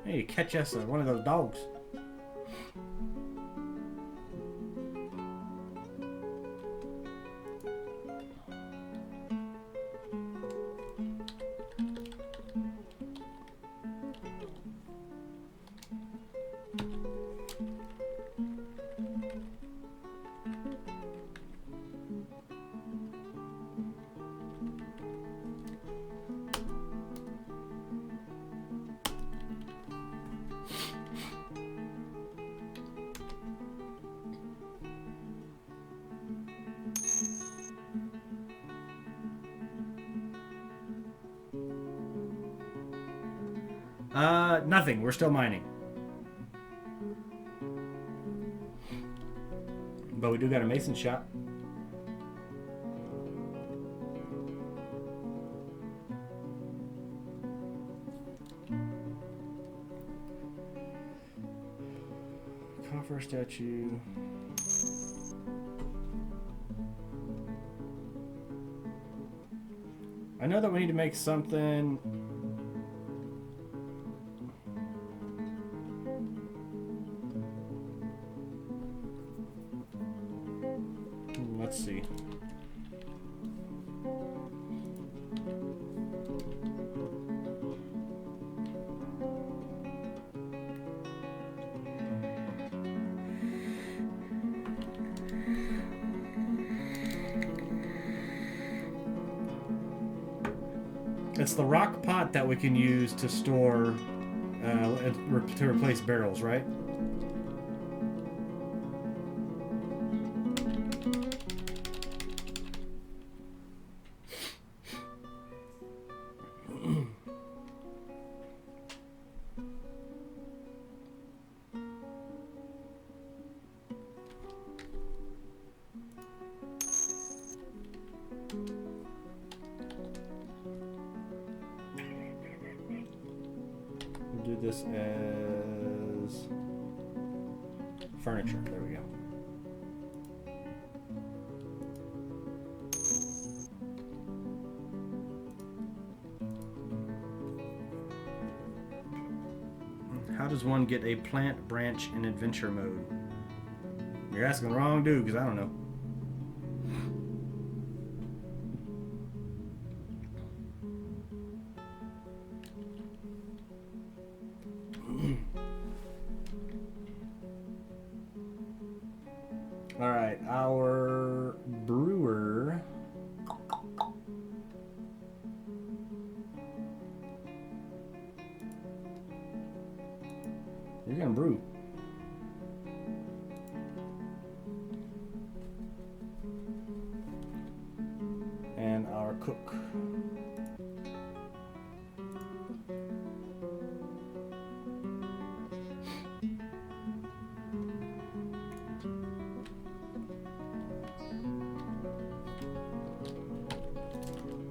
Hey, catch us one of those dogs. Nothing. We're still mining. But we do got a mason shop. Coffer statue. I know that we need to make something. Let's see. It's the rock pot that we can use to store, to replace barrels, right? Do this as furniture. There we go. How does one get a plant branch in adventure mode? You're asking the wrong dude, because I don't know. All right, our brewer. You're gonna brew. And our cook.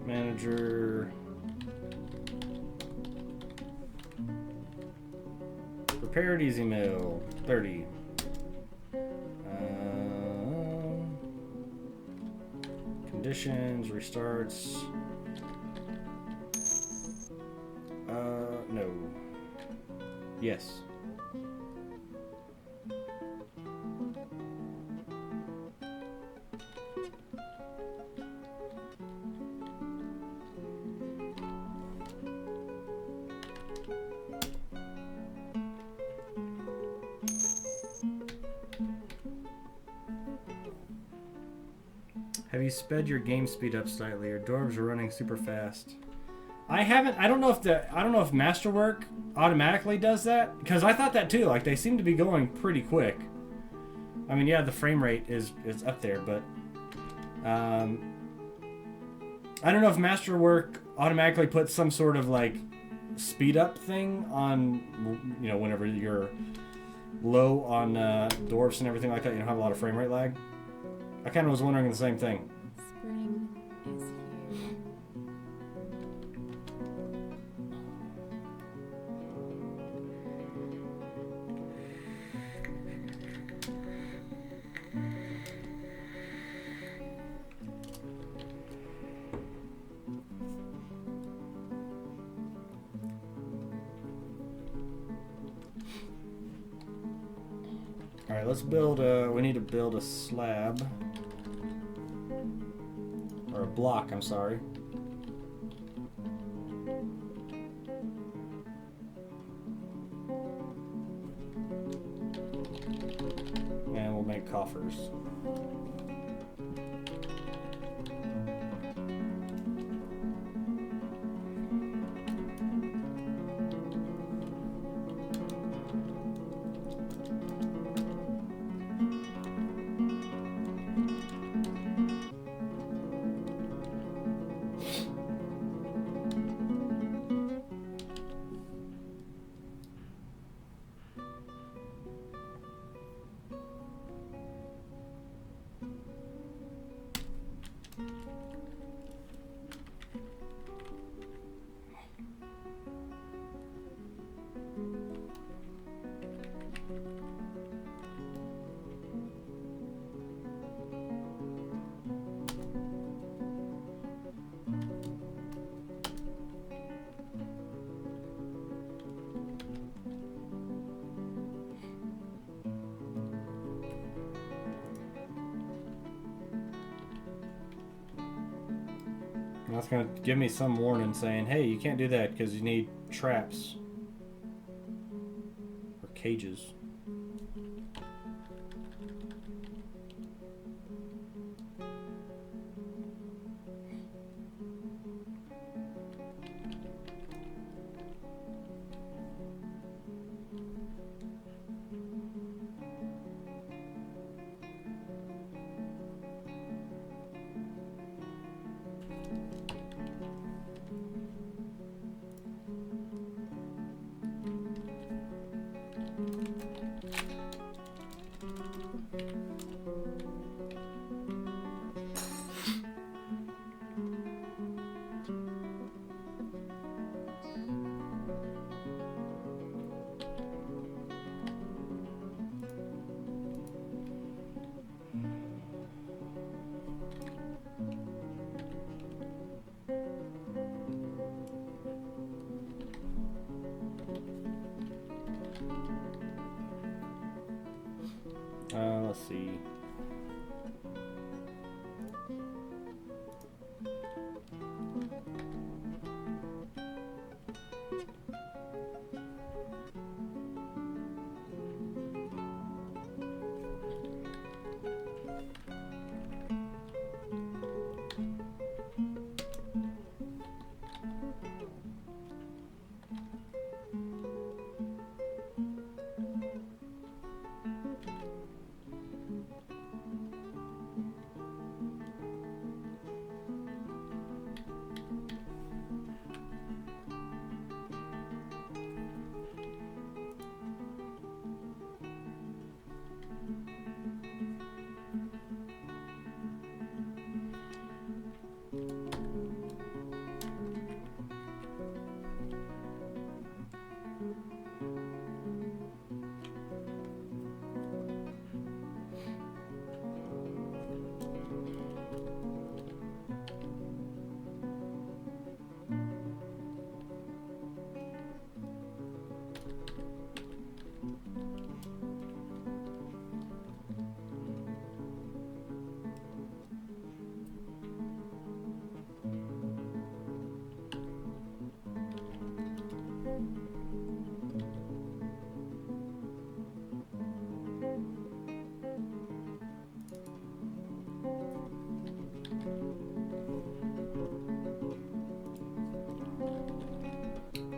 Manager. Prepared easy meal, 30. Conditions, restarts. No. Yes. Have you sped your game speed up slightly? Your dwarves are running super fast. I haven't. I don't know if Masterwork automatically does that, because I thought that too. Like, they seem to be going pretty quick. I mean, yeah, the frame rate is up there, but I don't know if Masterwork automatically puts some sort of like speed up thing on, you know, whenever you're low on dwarfs and everything like that. You don't have a lot of frame rate lag. I kind of was wondering the same thing. Spring is here. All right, let's build we need to build a slab. Or a block, I'm sorry. And we'll make coffers. That's going to give me some warning saying, hey, you can't do that because you need traps. Or cages. Let's see.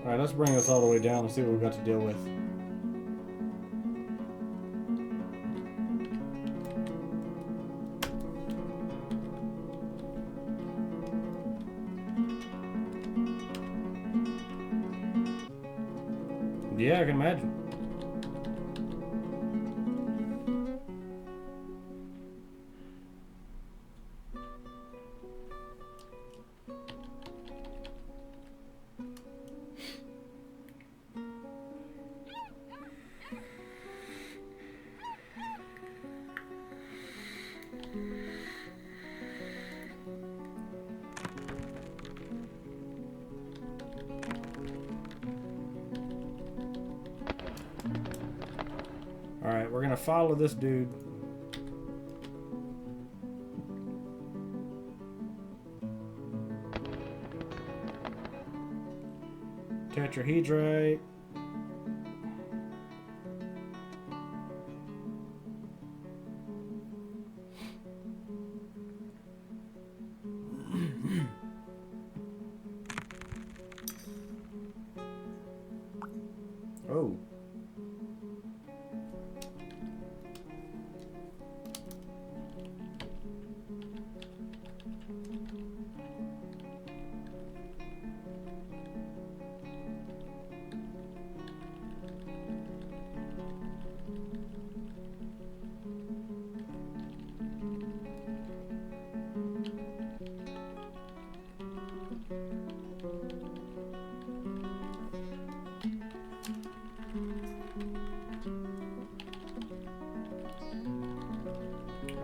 Alright, let's bring this all the way down and see what we've got to deal with. Yeah, I can imagine. Alright, we're gonna follow this dude. Tetrahedrite. Oh.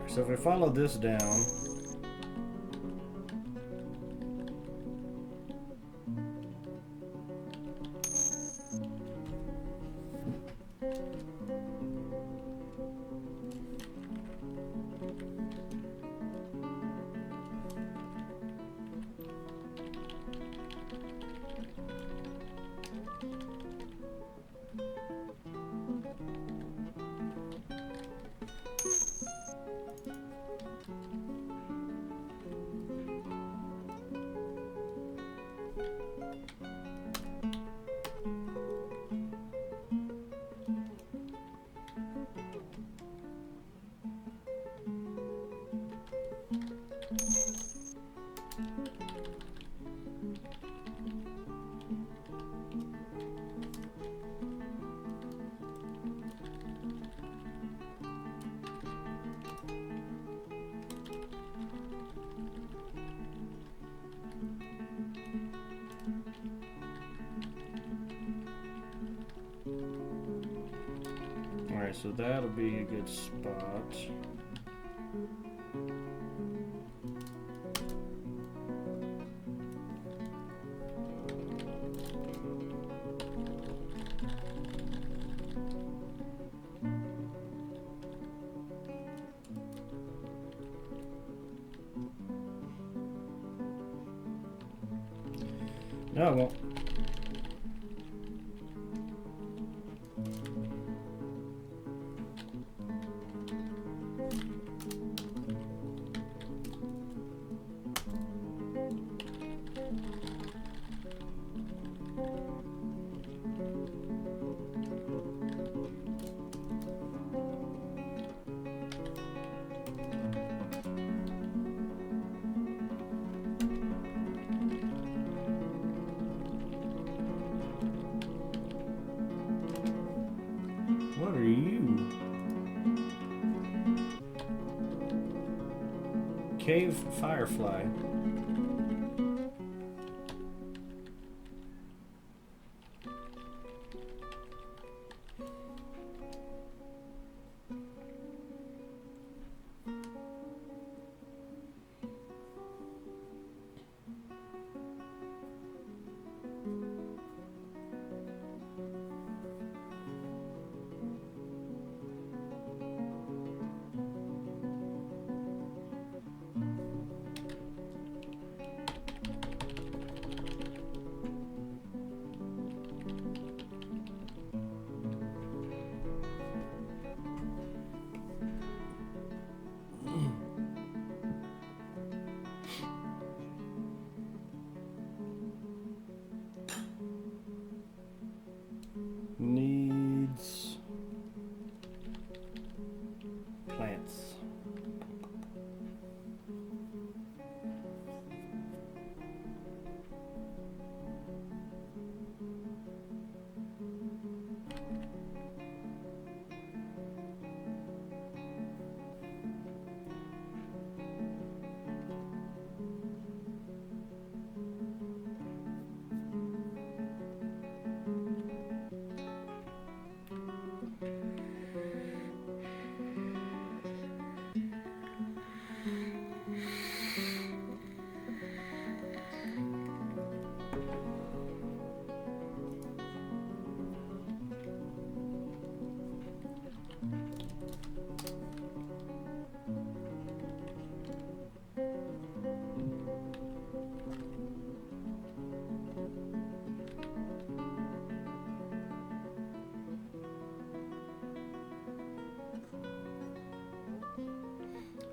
So if we follow this down, alright, so that'll be a good spot. No, it won't. What are you? Cave Firefly.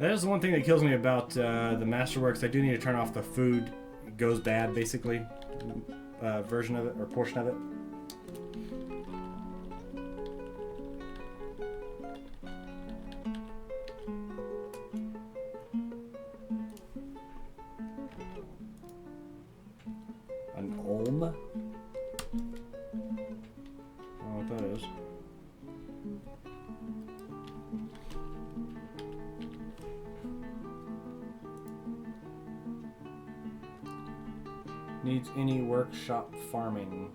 That is the one thing that kills me about the Masterworks. I do need to turn off the food goes bad, basically, version of it, or portion of it. An Olm? I don't know what that is. Needs any workshop farming.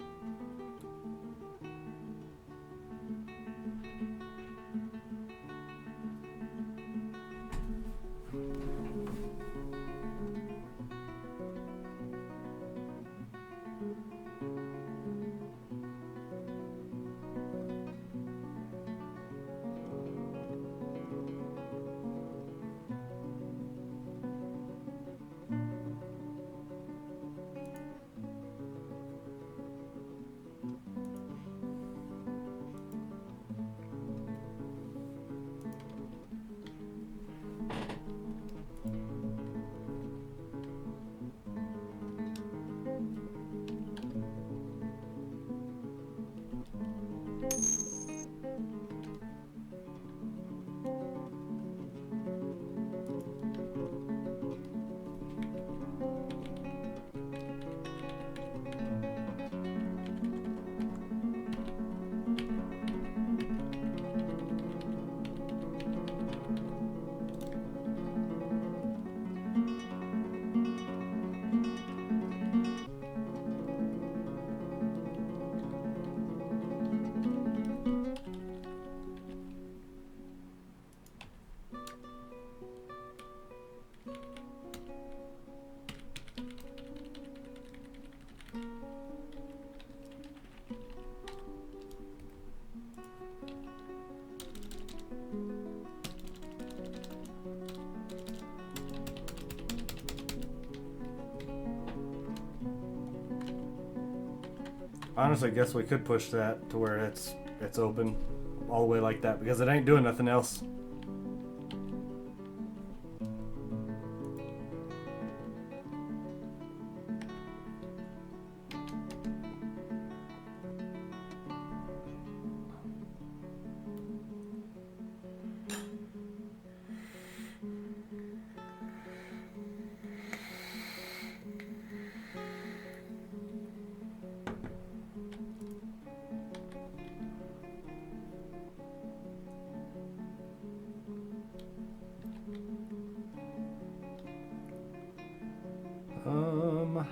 Honestly, I guess we could push that to where it's open all the way like that, because it ain't doing nothing else.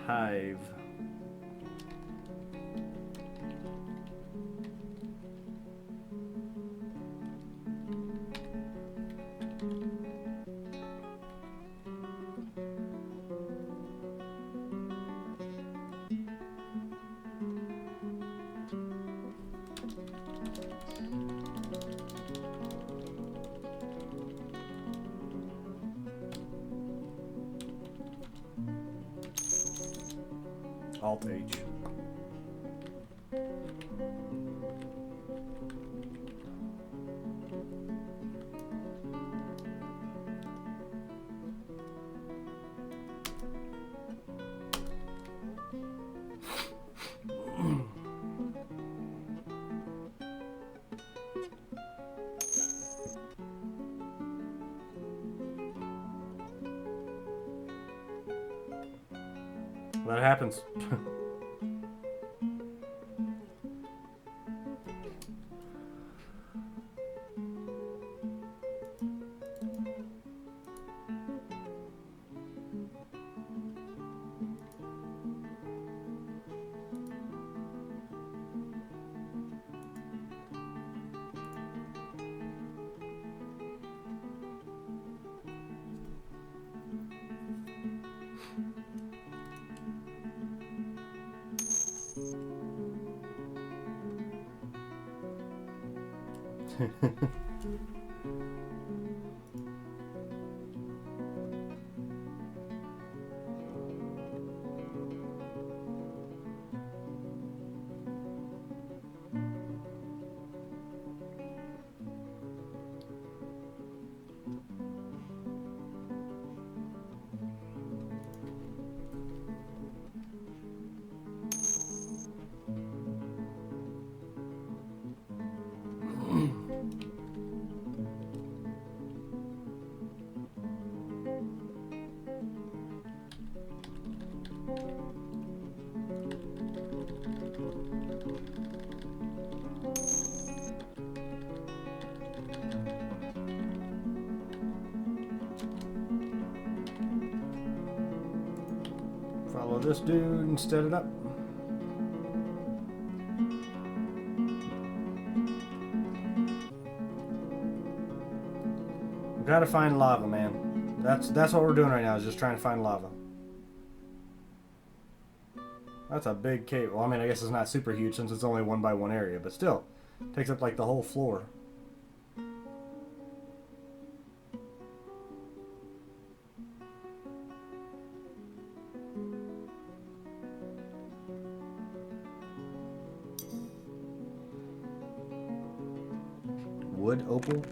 Hive. Alt H. That happens. follow this dude and set it up. We gotta find lava, man. That's what we're doing right now, is just trying to find lava. That's a big cave. Well, I mean, I guess it's not super huge since it's only 1 by 1 area, but still, takes up like the whole floor. Wood opal.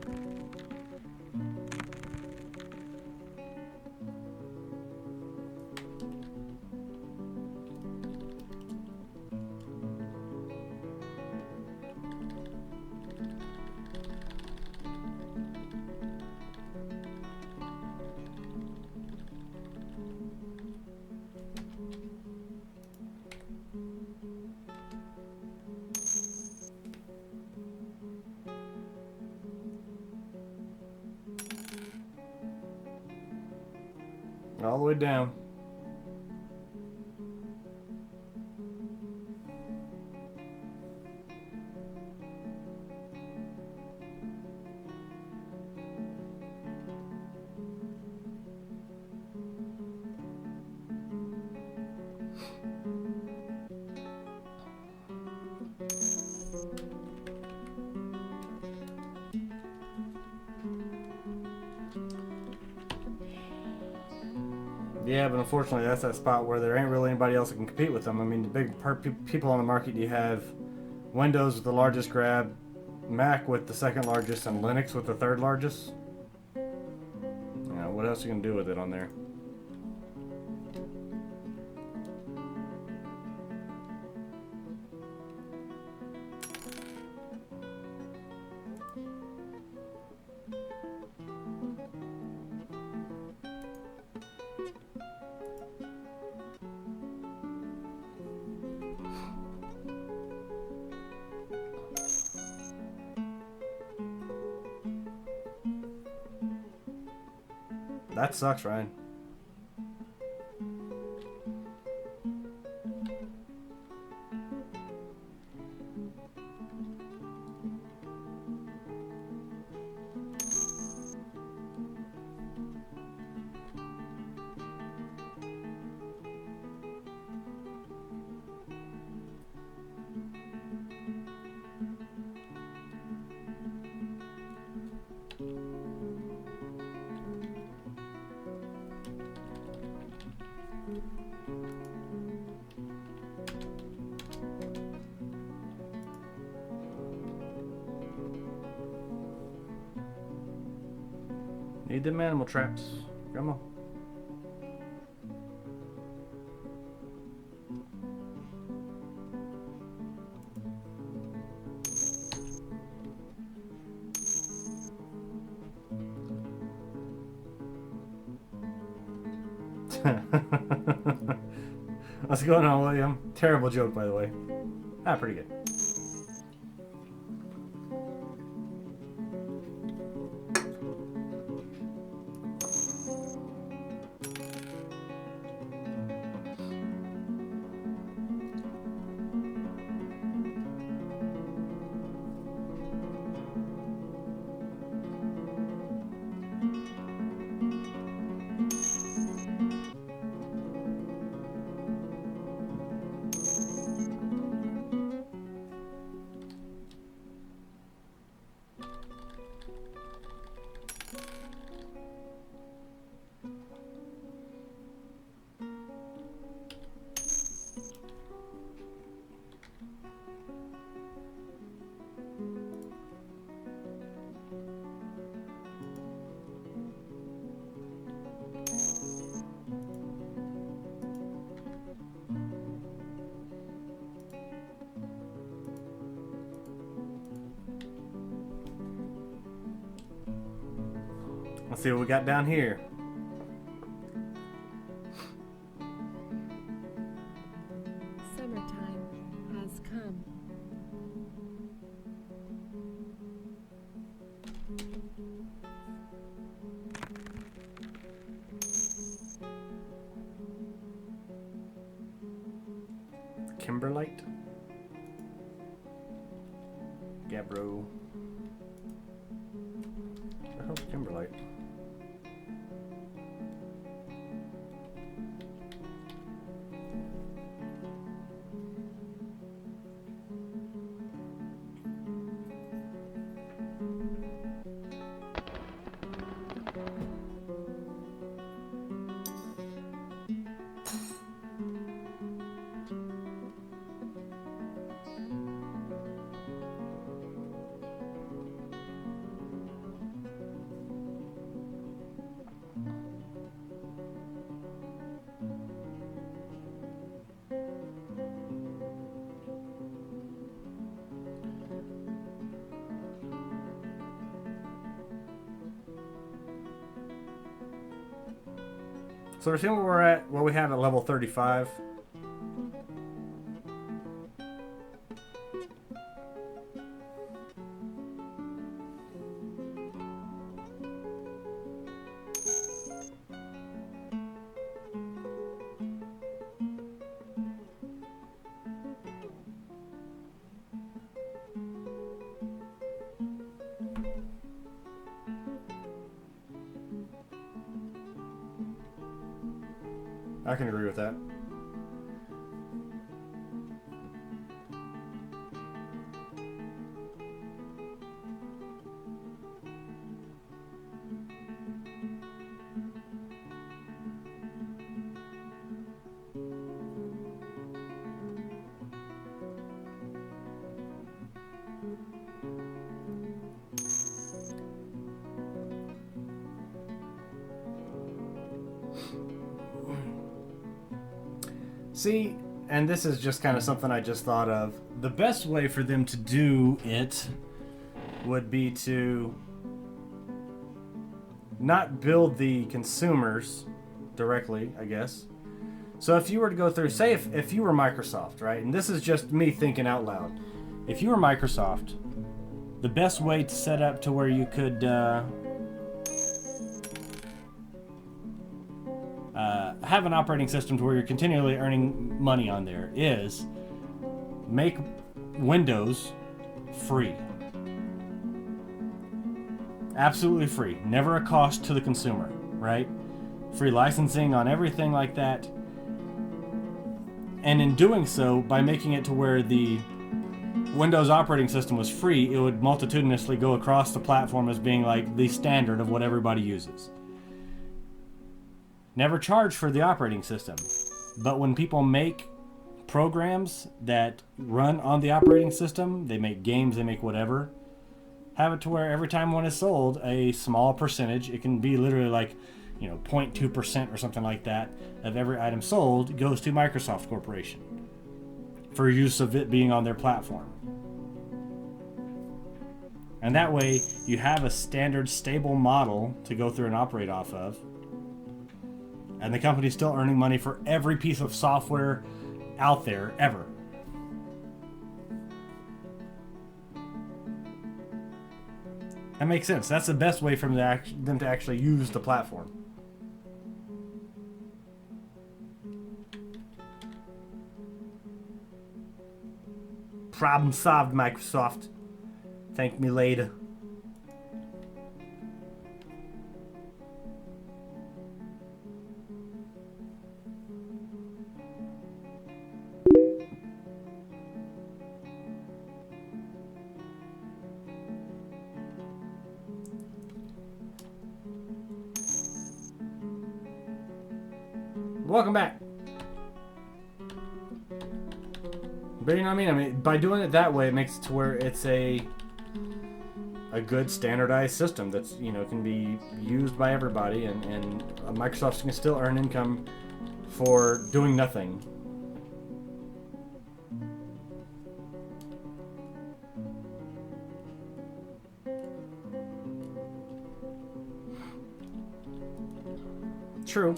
All the way down. Yeah, but unfortunately that's that spot where there ain't really anybody else that can compete with them. I mean, the big people on the market, you have Windows with the largest grab, Mac with the second largest, and Linux with the third largest. Yeah, what else are you going to do with it on there? That sucks, Ryan. Need them animal traps. Come on. What's going on, William? Terrible joke, by the way. Ah, pretty good. Let's see what we got down here. Summertime has come. So we're seeing where we're at, what we have at level 35. I can agree with that. See, and this is just kind of something I just thought of. The best way for them to do it would be to not build the consumers directly, I guess. So if you were to go through, say if you were Microsoft, right? And this is just me thinking out loud. If you were Microsoft, the best way to set up to where you could have an operating system to where you're continually earning money on there is make Windows free. Absolutely free. Never a cost to the consumer, right? Free licensing on everything like that. And in doing so, by making it to where the Windows operating system was free, it would multitudinously go across the platform as being like the standard of what everybody uses. Never charge for the operating system. But when people make programs that run on the operating system, they make games, they make whatever, have it to where every time one is sold, a small percentage, it can be literally like, 0.2% or something like that, of every item sold goes to Microsoft Corporation for use of it being on their platform. And that way, you have a standard, stable model to go through and operate off of. And the company's still earning money for every piece of software out there, ever. That makes sense. That's the best way for them to actually use the platform. Problem solved, Microsoft. Thank me later. Welcome back. But you know what I mean? By doing it that way, it makes it to where it's a good standardized system that's, can be used by everybody, and Microsoft can still earn income for doing nothing. True.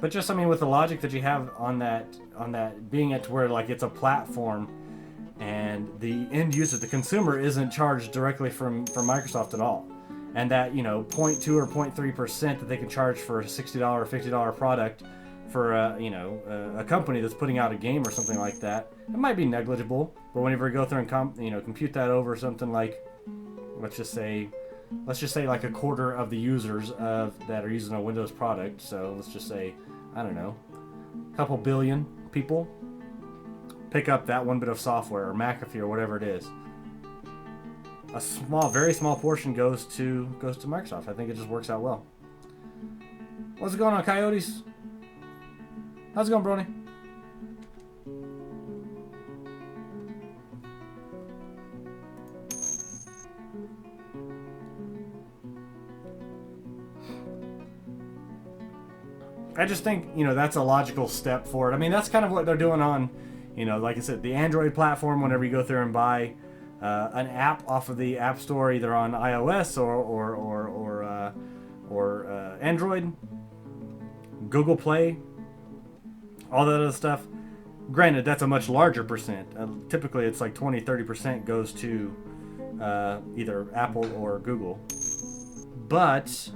But just, with the logic that you have on that being it to where like it's a platform, and the end user, the consumer, isn't charged directly from Microsoft at all, and that 0.2 or 0.3% that they can charge for a $60 or $50 product for a company that's putting out a game or something like that, it might be negligible. But whenever you go through and compute that over something like, let's just say like a quarter of the users that are using a Windows product. So let's just say, I don't know, a couple billion people pick up that one bit of software or McAfee or whatever it is. A very small portion goes to Microsoft. I think it just works out well. What's going on, Coyotes? How's it going, Brony? I just think, that's a logical step forward. That's kind of what they're doing on, like I said, the Android platform. Whenever you go through and buy an app off of the App Store, either on iOS or Android, Google Play, all that other stuff. Granted, that's a much larger percent. Typically, it's like 20-30% goes to either Apple or Google. But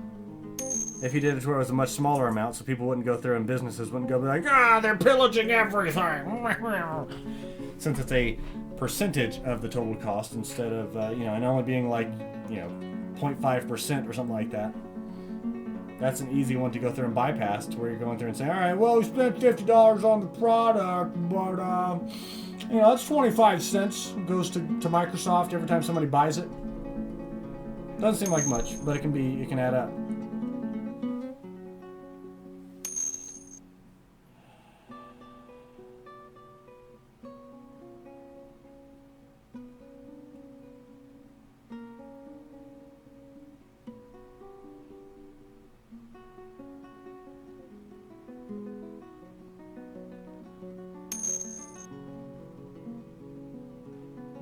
if you did it to where it was a much smaller amount, so people wouldn't go through and businesses wouldn't go be like, they're pillaging everything. Since it's a percentage of the total cost instead of, and only being like, 0.5% or something like that. That's an easy one to go through and bypass, to where you're going through and saying, all right, well, we spent $50 on the product, but, that's 25 cents goes to Microsoft every time somebody buys it. Doesn't seem like much, but it can add up.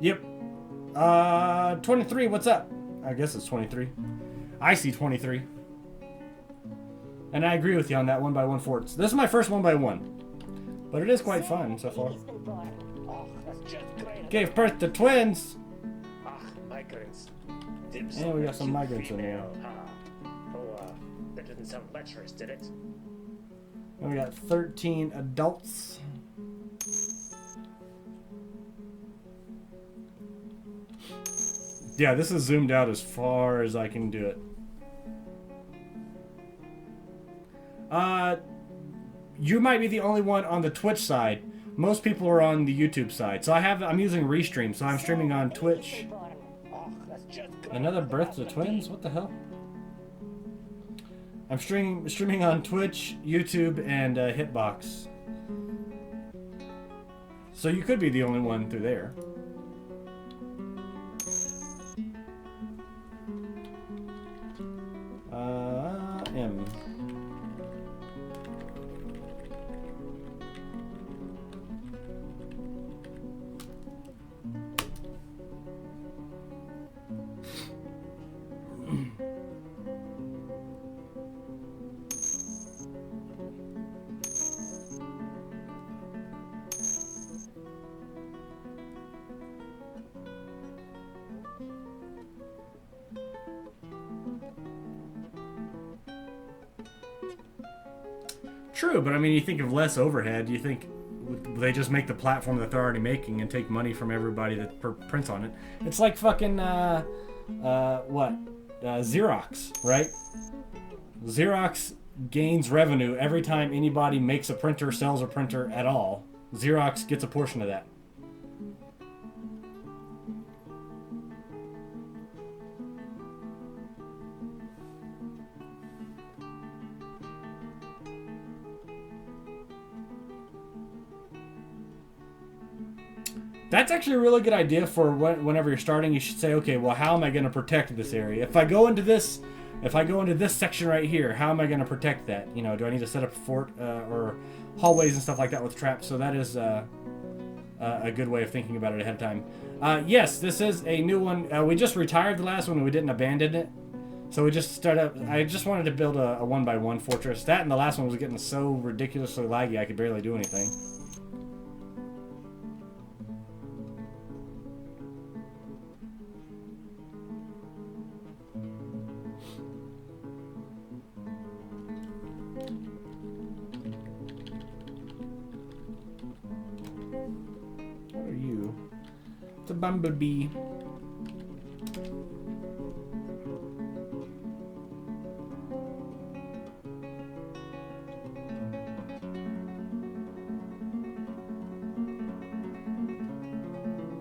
Yep. 23, what's up? I guess it's 23. I see 23. And I agree with you on that 1x1 forts. This is my first 1x1. But it is quite fun so far. Gave birth to twins! Migrants. And we got some migrants in there. That didn't sound lecherous, did it? And we got 13 adults. Yeah, this is zoomed out as far as I can do it. You might be the only one on the Twitch side. Most people are on the YouTube side. So I'm using Restream, so I'm streaming on Twitch. Another birth to twins? What the hell? I'm streaming on Twitch, YouTube, and Hitbox. So you could be the only one through there. M. True, but I mean, you think of less overhead. You think they just make the platform that they're already making and take money from everybody that prints on it. It's like fucking Xerox, right? Xerox gains revenue every time anybody makes a printer, sells a printer at all. Xerox gets a portion of that. That's actually a really good idea for whenever you're starting. You should say, okay, well, how am I going to protect this area? If I go into this section right here, how am I going to protect that? You know, do I need to set up a fort or hallways and stuff like that with traps? So that is a good way of thinking about it ahead of time. Yes, this is a new one. We just retired the last one and we didn't abandon it. So we just started. I just wanted to build a 1x1 fortress. That and the last one was getting so ridiculously laggy I could barely do anything. What are you? It's a bumblebee.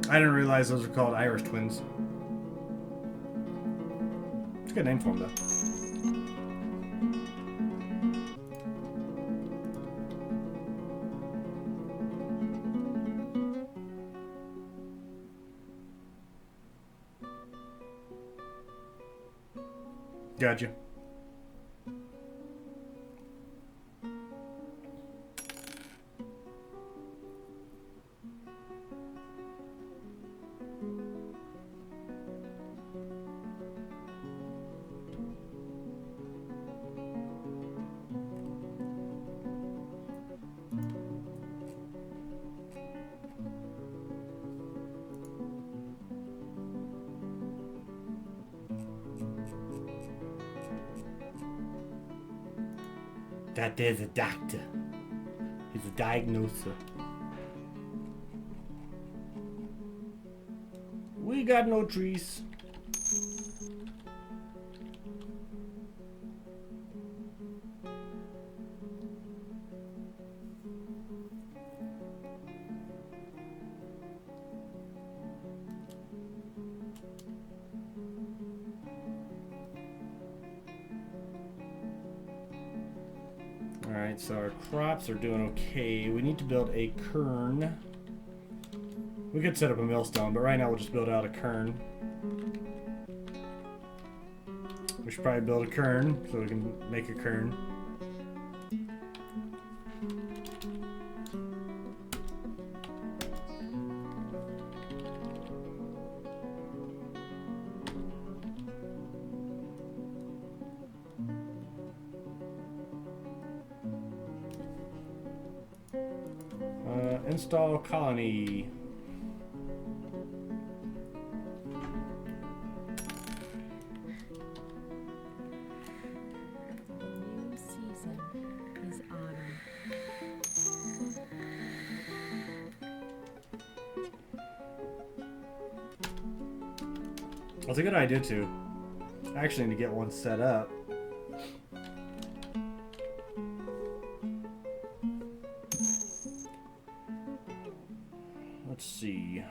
I didn't realize those were called Irish twins. It's a good name for them, though. Gotcha. That there's a doctor. He's a diagnoser. We got no trees. Alright, so our crops are doing okay. We need to build a cairn. We could set up a millstone, but right now we'll just build out a cairn. We should probably build a cairn so we can make a cairn. Install colony. The new season is autumn. That's a good idea too. I actually need to get one set up. Let's see.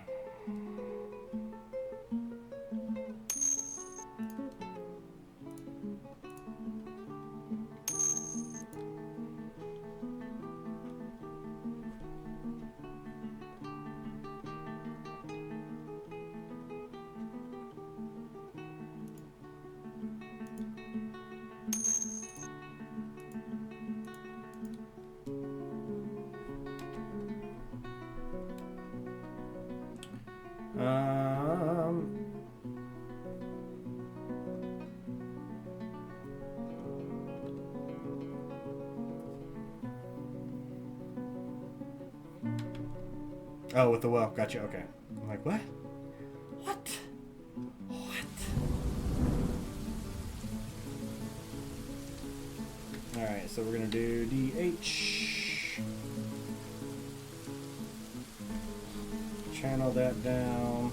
Oh, with the well. Gotcha. Okay. I'm like, what? What? What? Alright, so we're going to do DH. Channel that down.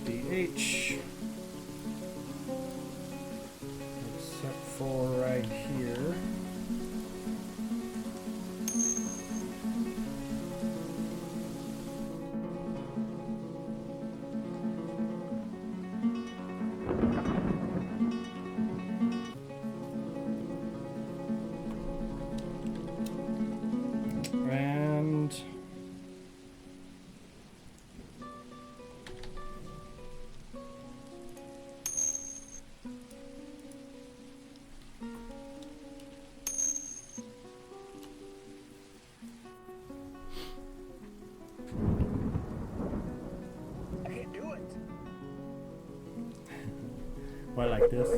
DH. Except for right here. And I can do it. I like this.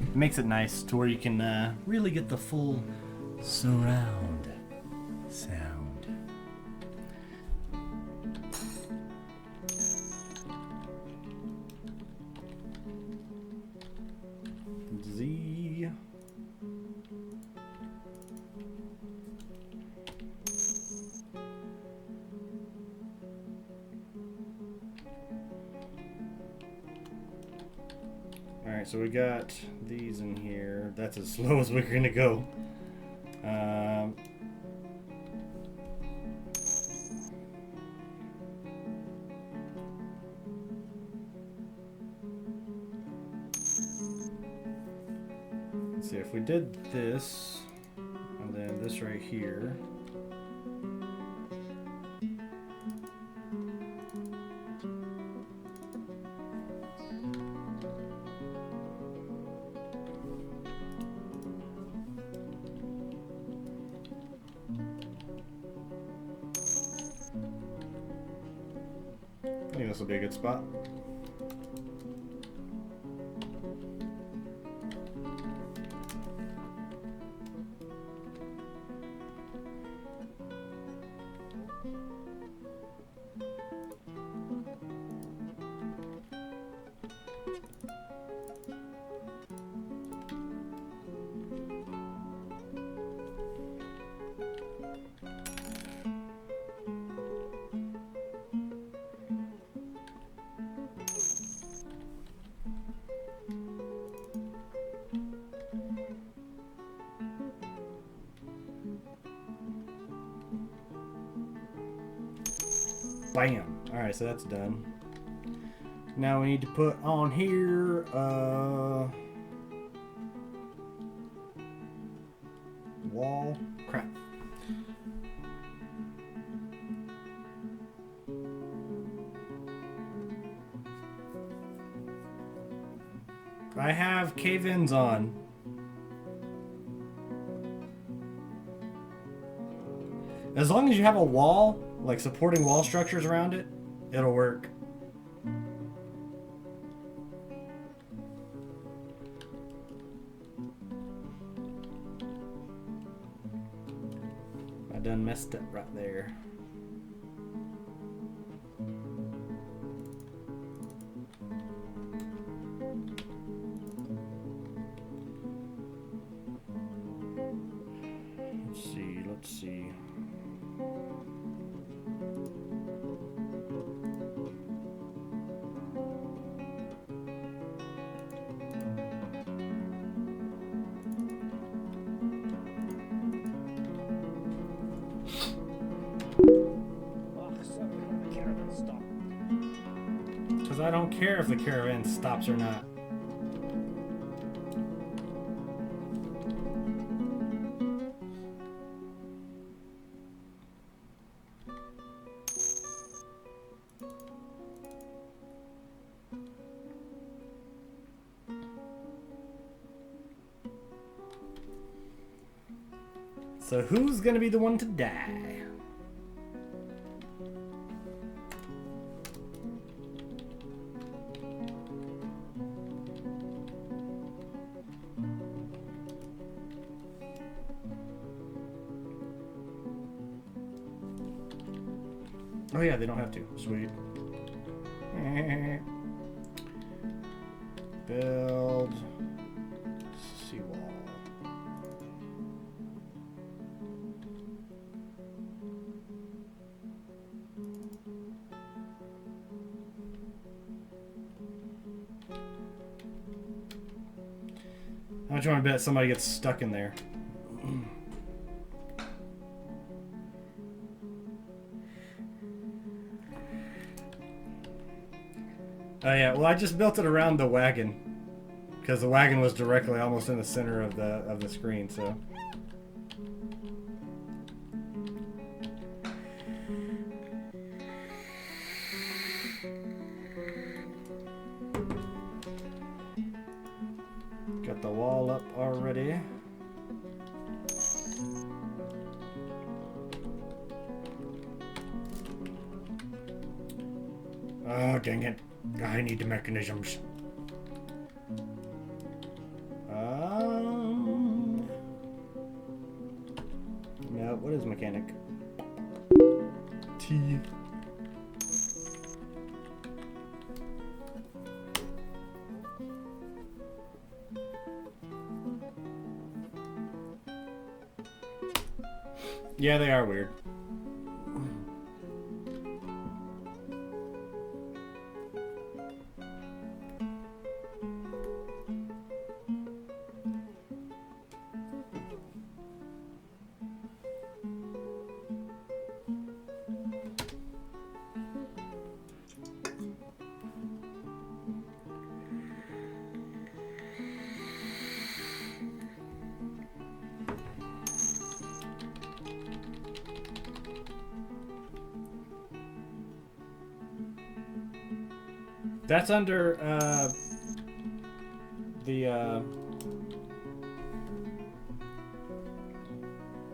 It makes it nice to where you can really get the full surround sound. Z. Alright, so we got these in here. That's as slow as we're gonna go. Let's see, if we did this, and then this right here. I think this will be a good spot. Bam. Alright, so that's done. Now we need to put on here, wall. Crap. I have cave-ins on. As long as you have a wall, like supporting wall structures around it, it'll work. I done messed up right there. Let's see. Because I don't care if the caravan stops or not. So who's gonna be the one to die? Oh yeah, they don't have to. Sweet. Build seawall. How much you want to bet somebody gets stuck in there? Oh yeah, well I just built it around the wagon because the wagon was directly almost in the center of the screen, so. Got the wall up already. Oh, dang it. I need the mechanisms. No, what is mechanic? T. Yeah, they are weird. That's under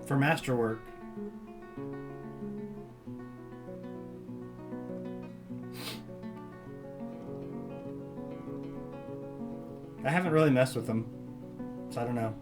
for masterwork. I haven't really messed with them, so I don't know.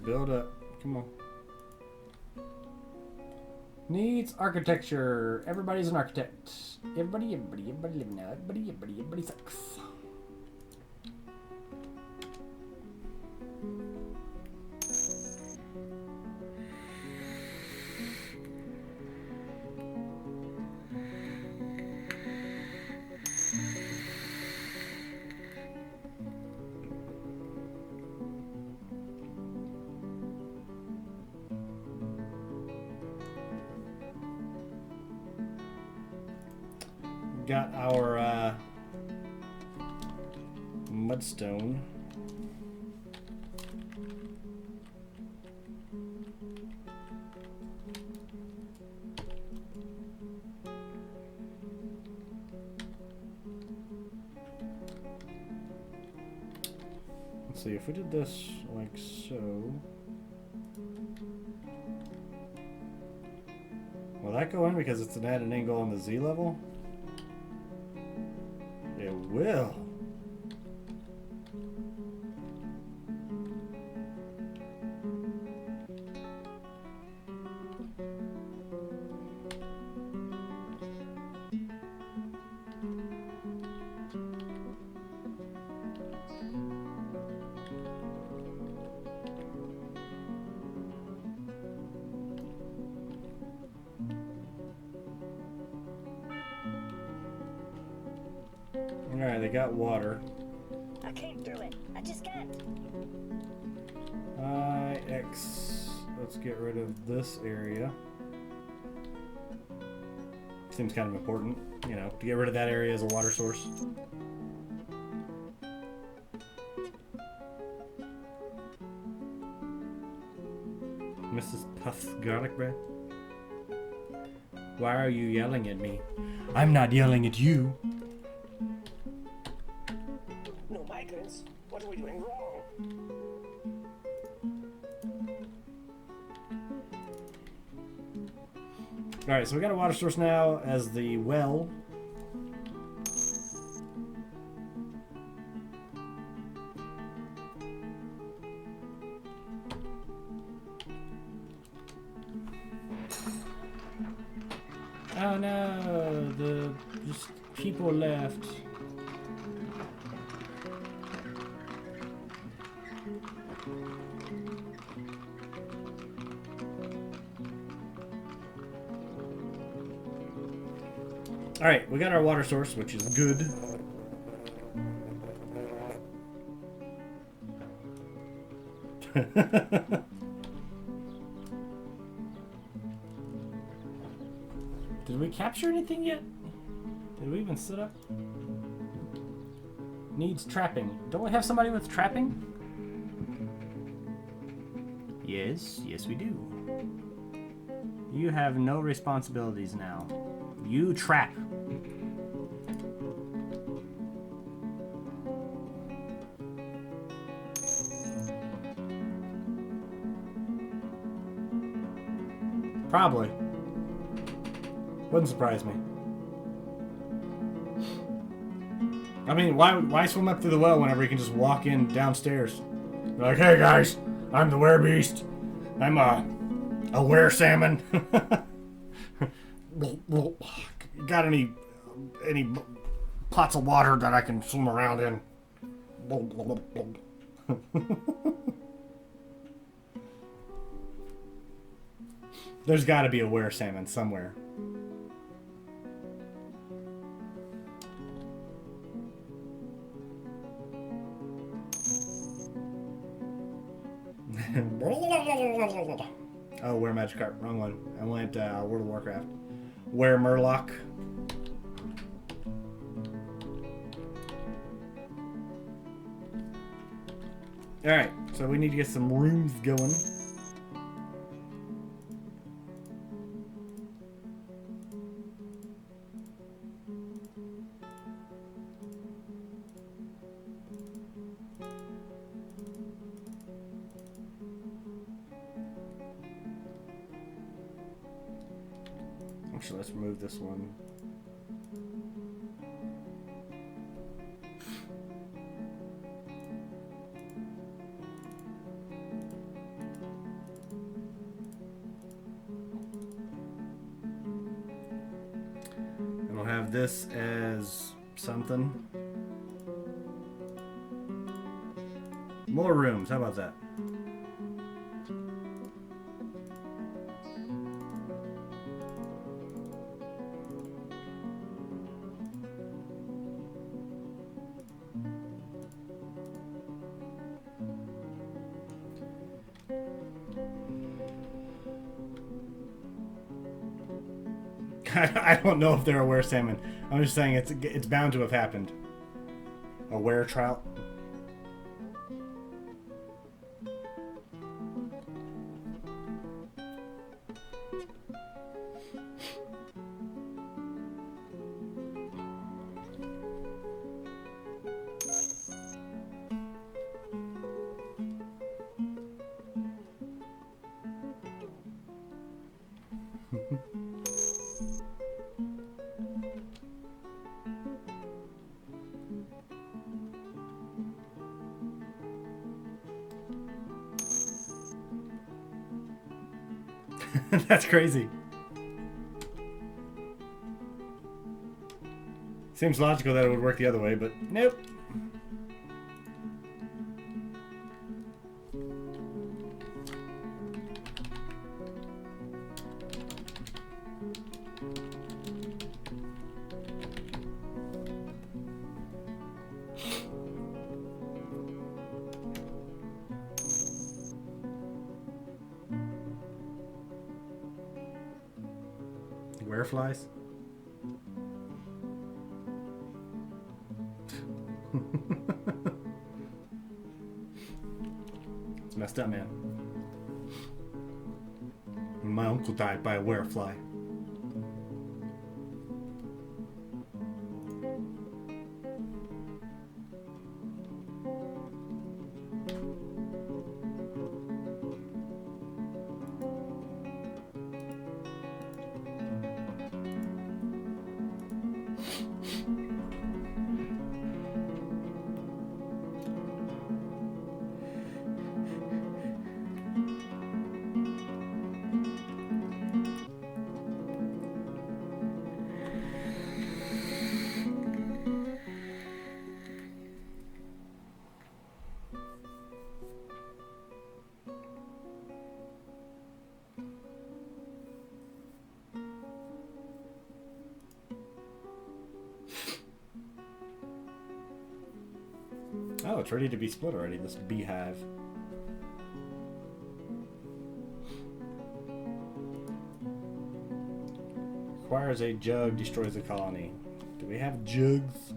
build up. Come on. Needs architecture. Everybody's an architect. Everybody living now. Everybody sucks. Got our mudstone. Let's see if we did this like so. Will that go in because it's at an angle on the Z level? It will. Alright, they got water. I can't do it. I just can't. X. Let's get rid of this area. Seems kind of important, you know, to get rid of that area as a water source. Mrs. Puff's garlic bread? Why are you yelling at me? I'm not yelling at you. No migrants. What are we doing wrong? Alright, so we got a water source now as the well. Oh no, the just people left. Alright, we got our water source, which is good. Did we capture anything yet? Did we even set up? Needs trapping. Don't we have somebody with trapping? Yes, yes we do. You have no responsibilities now. You trap. Probably. Wouldn't surprise me. I mean, why swim up through the well whenever you can just walk in downstairs? You're like, hey guys, I'm the werebeast. I'm a were-salmon. Got any pots of water that I can swim around in? There's got to be a were-salmon somewhere. Oh, where Magikarp? Wrong one. I went World of Warcraft. Where Murloc? Alright, so we need to get some rooms going. Actually, let's remove this one. this as something. More rooms. How about that? I don't know if they're a were salmon. I'm just saying it's bound to have happened. A were trout. That's crazy. Seems logical that it would work the other way, but nope. Flies. It's messed up, man. My uncle died by a werefly. Oh, it's ready to be split already, this beehive. Requires a jug, destroys the colony. Do we have jugs?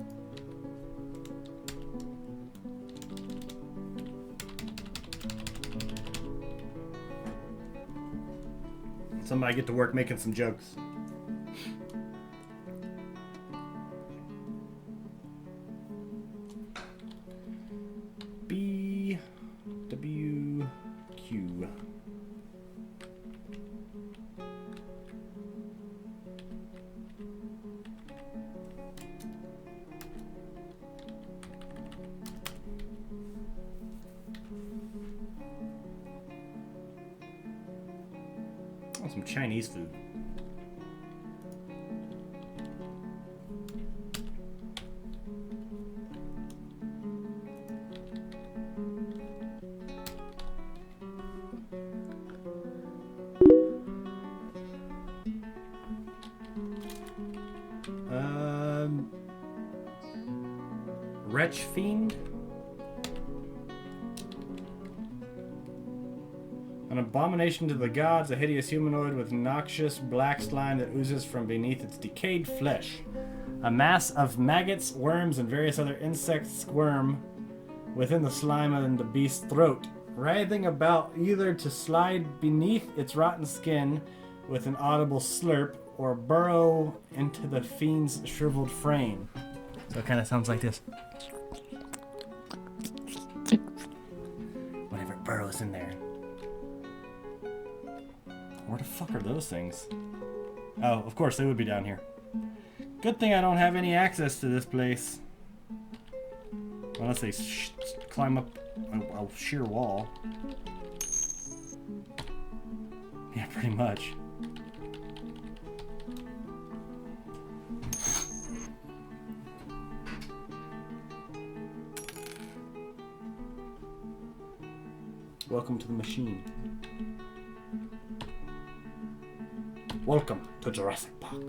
Somebody get to work making some jugs. Some Chinese food. Wretch Fiend? An abomination to the gods, a hideous humanoid with noxious black slime that oozes from beneath its decayed flesh. A mass of maggots, worms, and various other insects squirm within the slime and the beast's throat, writhing about either to slide beneath its rotten skin with an audible slurp or burrow into the fiend's shriveled frame. So it kind of sounds like this. Whenever it burrows in there. Where the fuck are those things? Oh, of course they would be down here. Good thing I don't have any access to this place. Unless they climb up a sheer wall. Yeah, pretty much. Welcome to the machine. Welcome to Jurassic Park.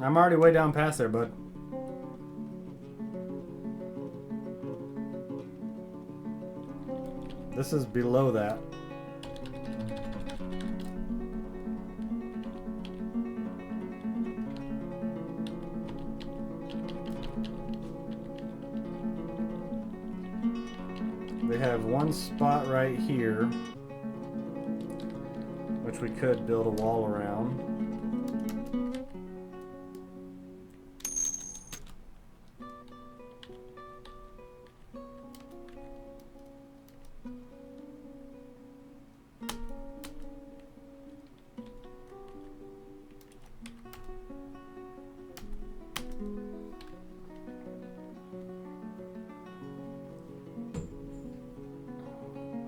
I'm already way down past there, bud. This is below that. We have one spot right here, which we could build a wall around.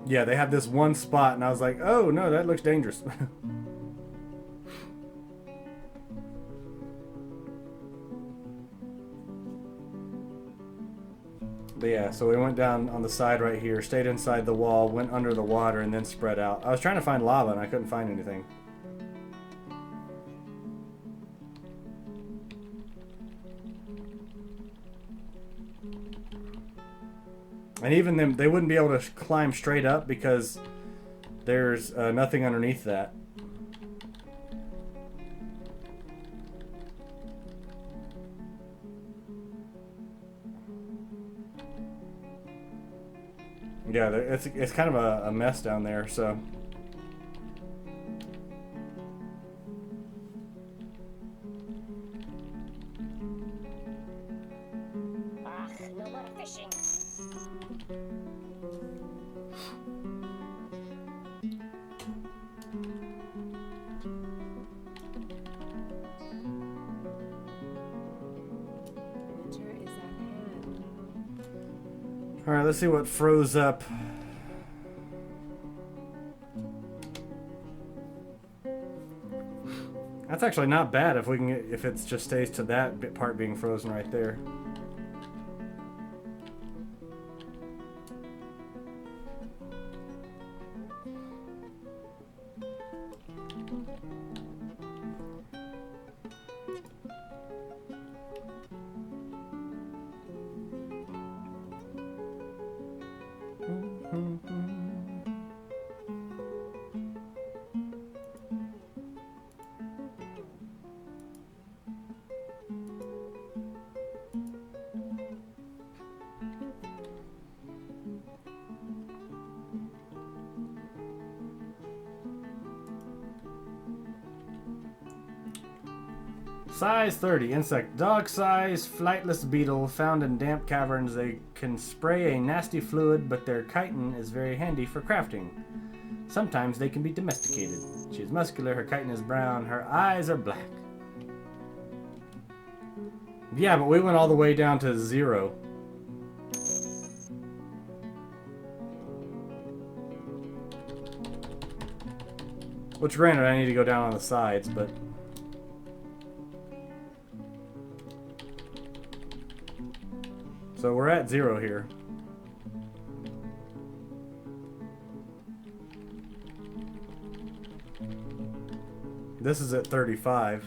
Yeah, they have this one spot, and I was like, oh, no, that looks dangerous. But yeah, so we went down on the side right here, stayed inside the wall, went under the water, and then spread out. I was trying to find lava, and I couldn't find anything. And even them, they wouldn't be able to climb straight up because there's nothing underneath that. Yeah, it's kind of a mess down there, so. No more fishing. Winter is at hand. Alright, let's see what froze up. That's actually not bad if we can get, if it just stays to that part being frozen right there. Size 30. Insect. Dog size, flightless beetle found in damp caverns. They can spray a nasty fluid, but their chitin is very handy for crafting. Sometimes they can be domesticated. She is muscular, her chitin is brown, her eyes are black. Yeah, but we went all the way down to 0. Which granted, I need to go down on the sides, but... So we're at 0 here. This is at 35.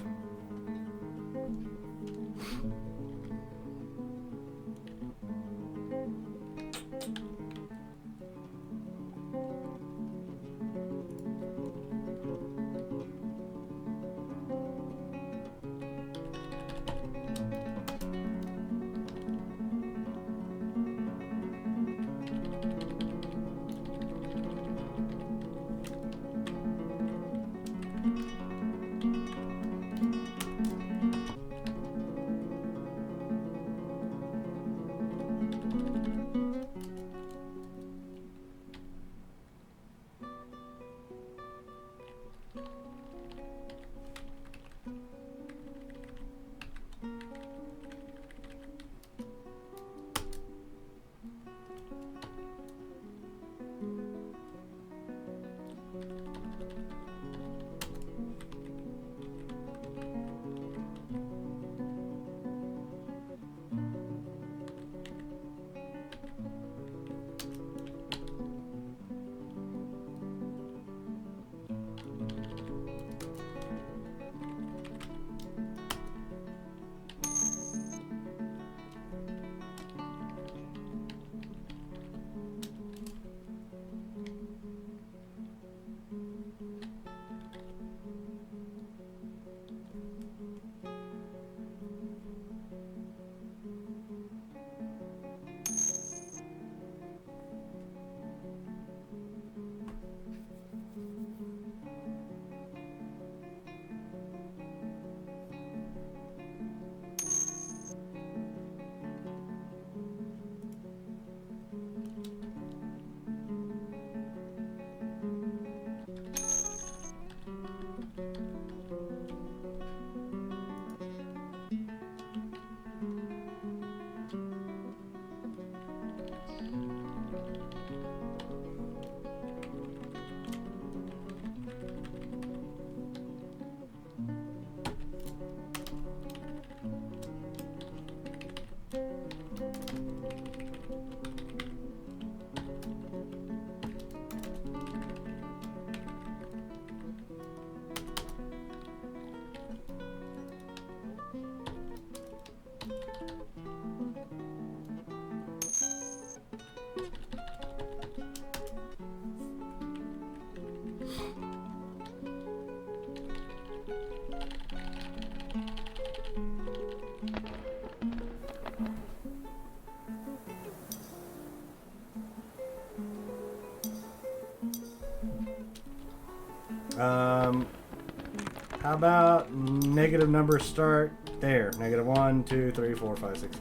How about negative numbers start there? Negative 1, 2, 3, 4, 5, 6.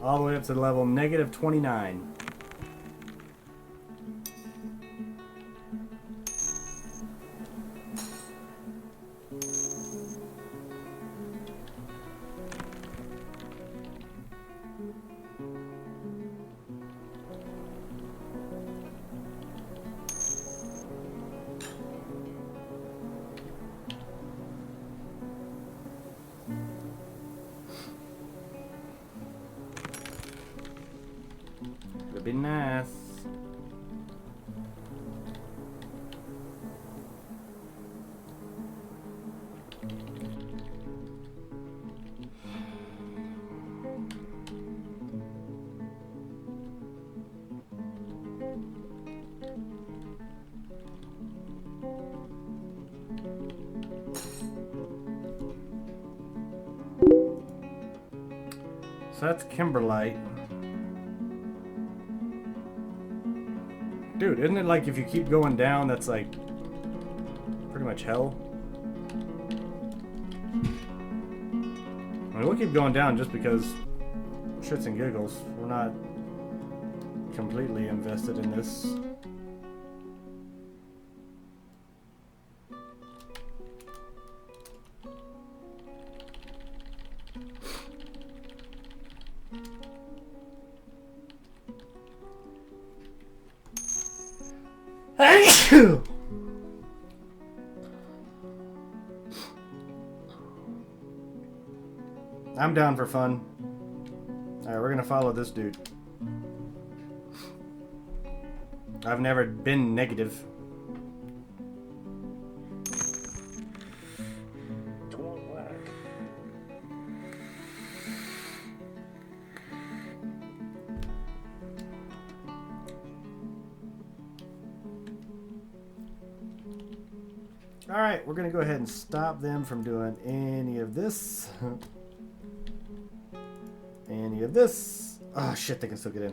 All the way up to level negative 29. Would be nice. So that's Kimberlite. Dude, isn't it like if you keep going down, that's like pretty much hell? I mean, we'll keep going down just because shits and giggles. We're not completely invested in this. I'm down for fun. Alright, we're gonna follow this dude. I've never been negative. It won't work. Alright, we're gonna go ahead and stop them from doing any of this. Any of this. Oh shit, they can still get in.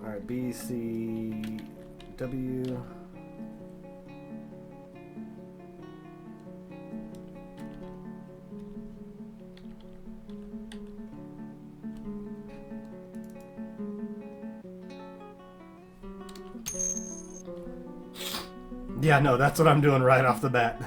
Alright, B, C, W. Yeah, no, that's what I'm doing right off the bat.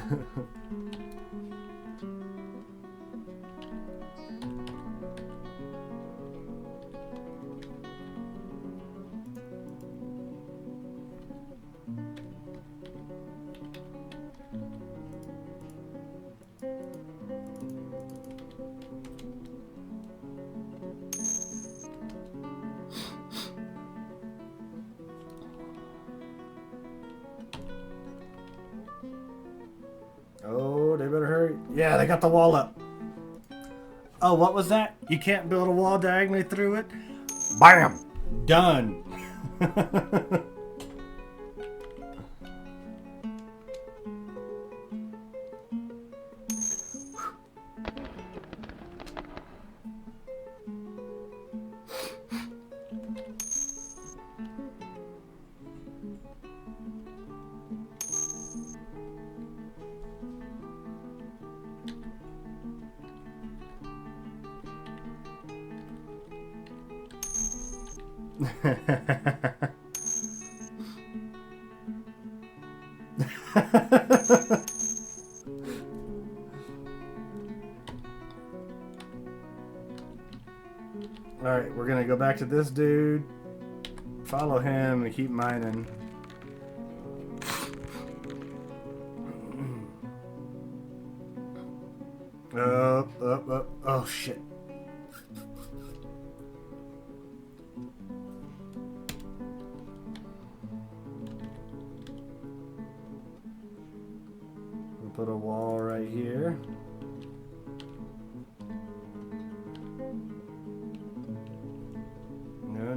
Oh, they better hurry. Yeah, they got the wall up. Oh, what was that? You can't build a wall diagonally through it? Bam! Done. Alright, we're gonna go back to this dude, follow him, and keep mining. Up. Oh, shit. We'll put a wall right here. No.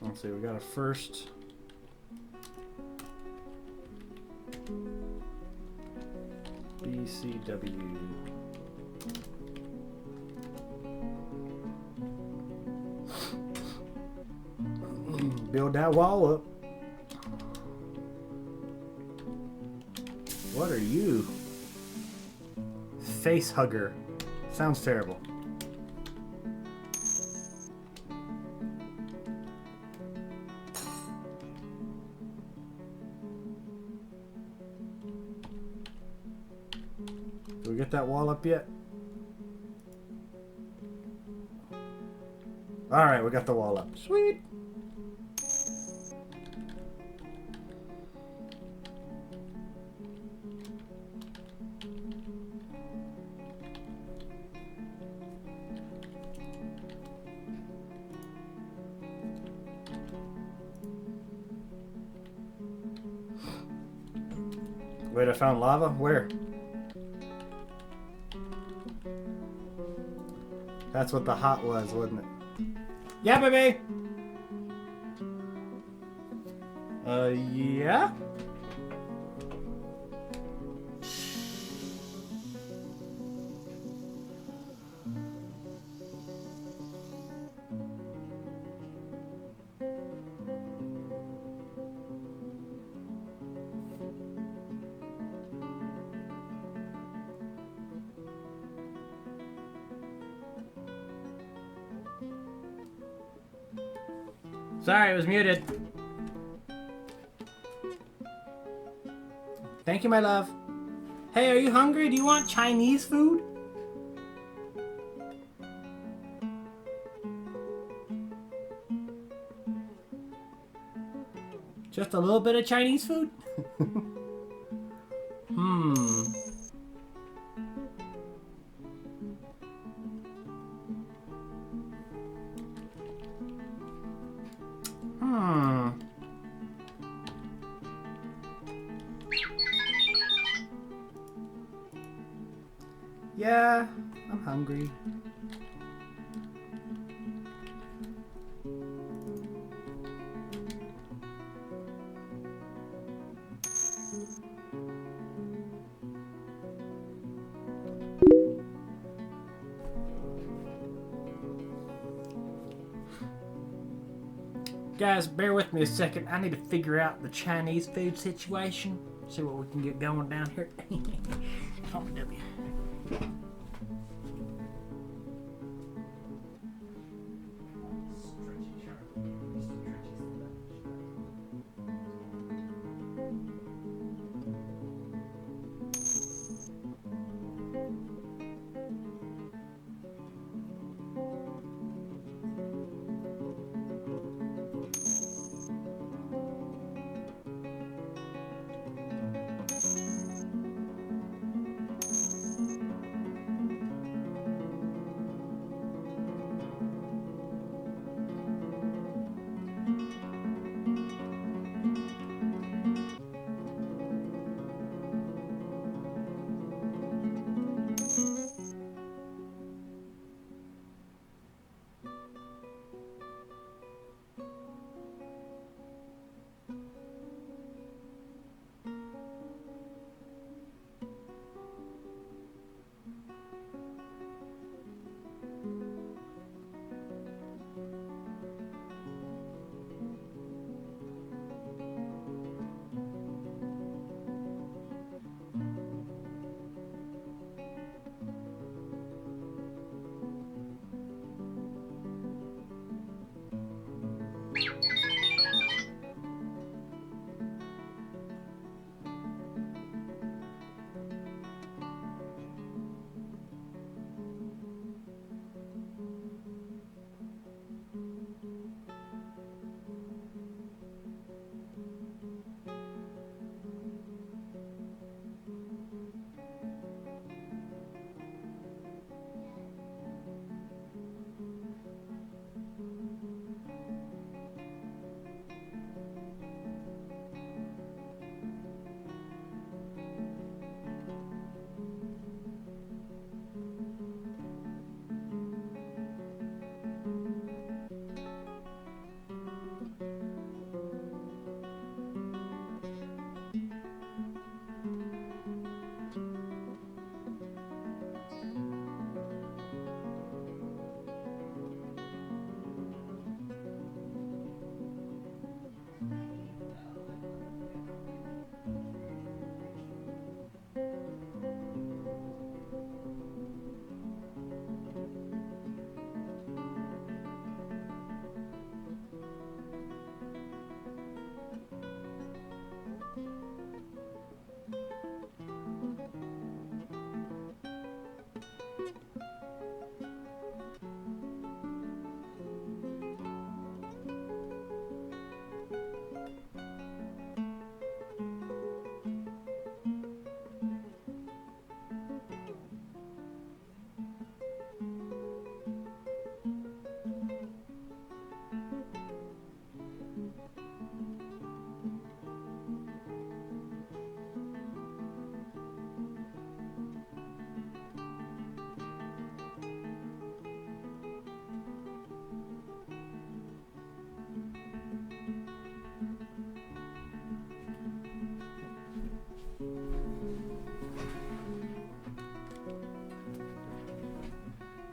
Let's see, we got a first. BCW. Build that wall up. What are you? Face hugger. Sounds terrible. Did we get that wall up yet? Alright, we got the wall up. Sweet! Wait, I found lava? Where? That's what the hot was, wasn't it? Yeah, baby! Yeah? Sorry, it was muted. Thank you, my love. Hey, are you hungry? Do you want Chinese food? Just a little bit of Chinese food? Yeah, I'm hungry. Guys, bear with me a second. I need to figure out the Chinese food situation. See what we can get going down here. Call me W.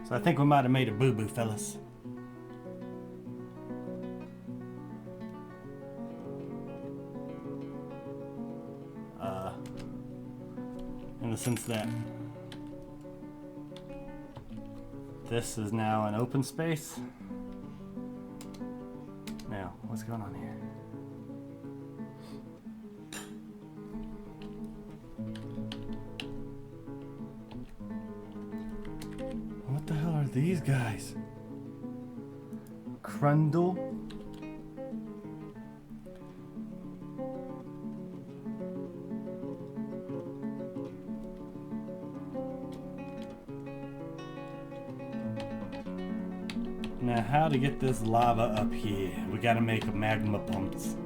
So I think we might have made a boo-boo, fellas. In the sense that this is now an open space. Now, what's going on here? What the hell are these guys? Crundle? Now, how to get this lava up here? We gotta make a magma pumps.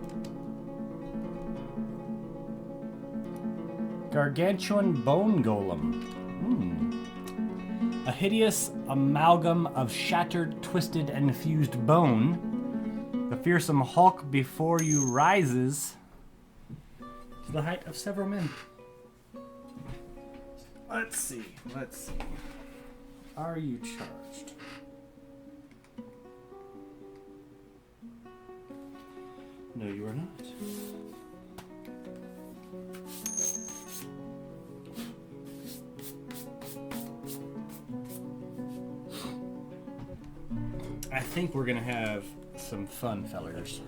Gargantuan bone golem. A hideous amalgam of shattered, twisted, and fused bone. The fearsome Hulk before you rises to the height of several men. Let's see. Are you charged? No, you are not. I think we're gonna have some fun, fellers.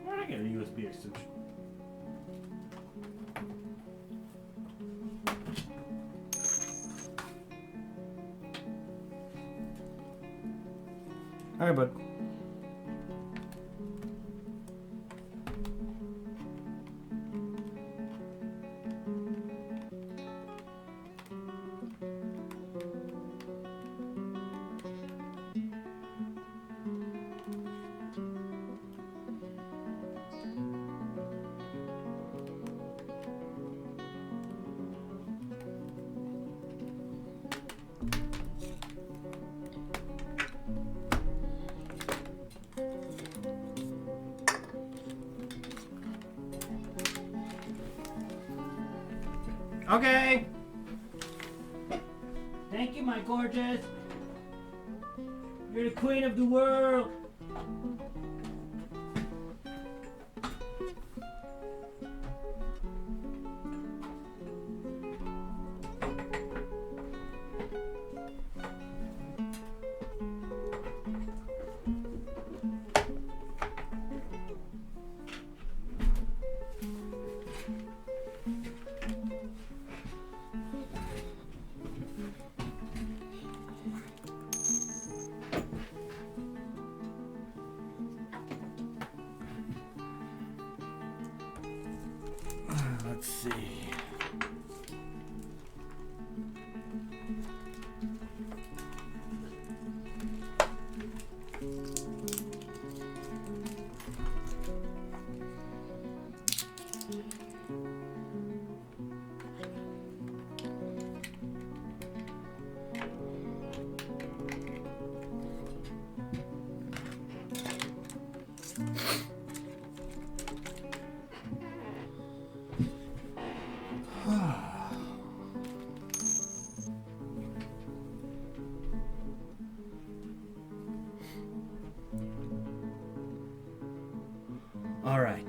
I got a USB extension. All right, bud. Okay. Thank you, my gorgeous. You're the queen of the world. Let's see. All right.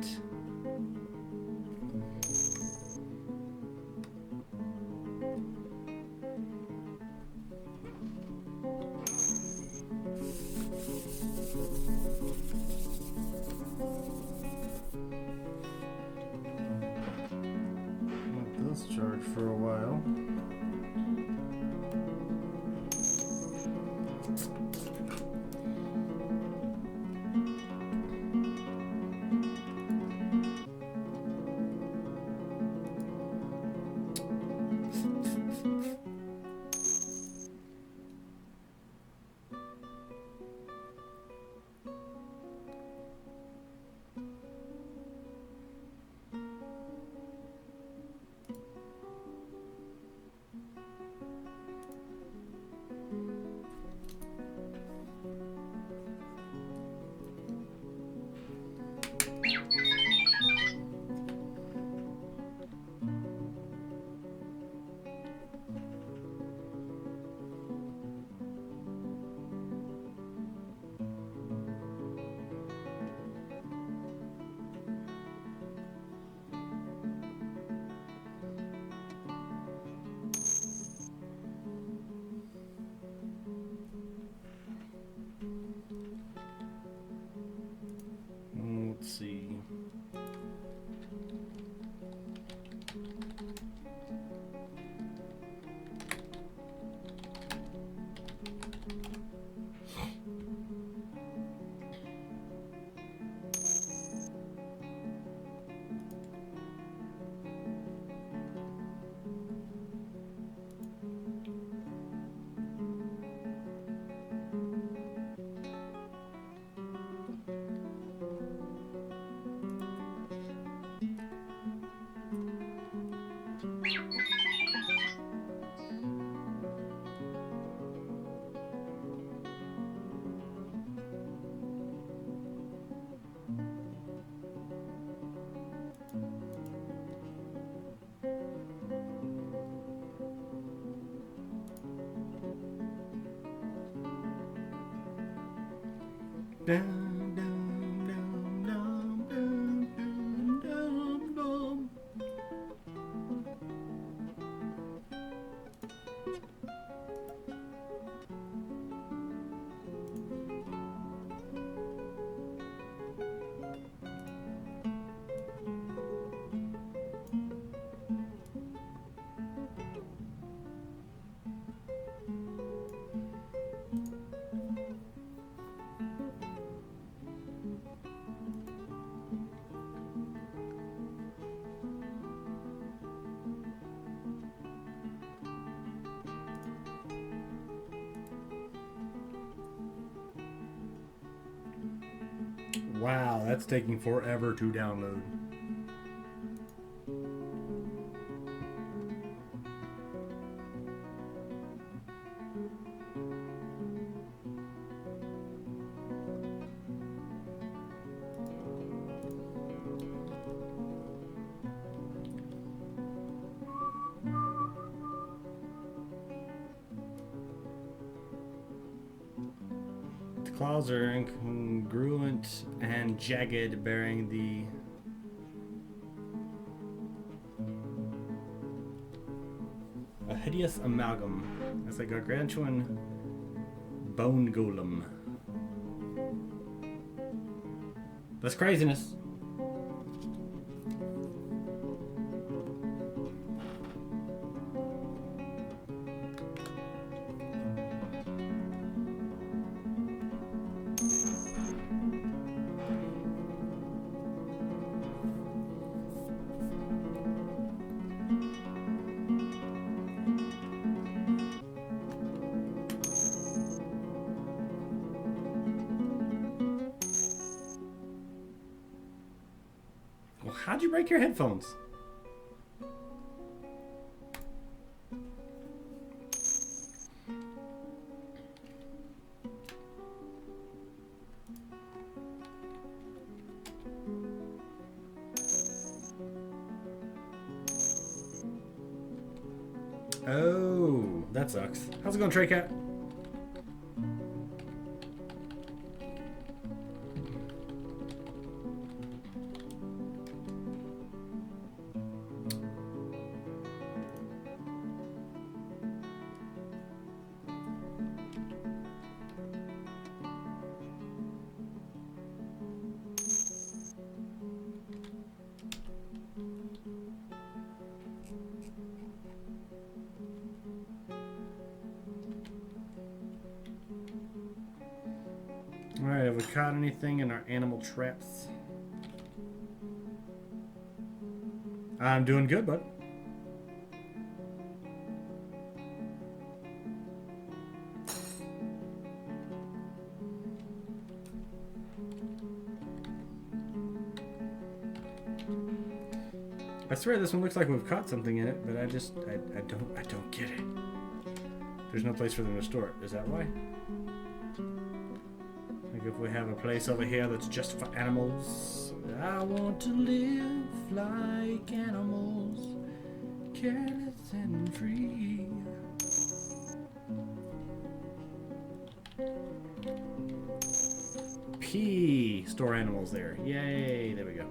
Let this charge for a while. Dum, dum, dum, dum, dum, dum, dum, dum. Wow, that's taking forever to download. The claws are incongruent and jagged, bearing the a hideous amalgam. It's like a gargantuan bone golem. That's craziness. Well, how'd you break your headphones? Oh, that sucks. How's it going, Trey Cat? Alright, have we caught anything in our animal traps? I'm doing good, bud. I swear this one looks like we've caught something in it, but I don't get it. There's no place for them to store it. Is that why? Like if we have a place over here that's just for animals. I want to live like animals, careless and free. P, store animals there. Yay, there we go.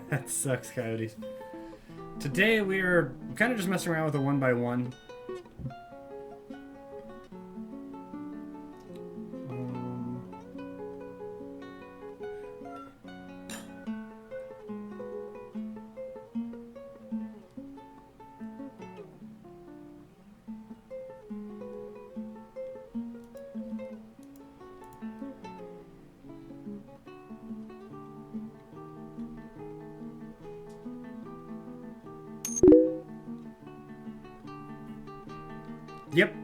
That sucks, coyotes. Today we are kind of just messing around with a 1x1. Yep.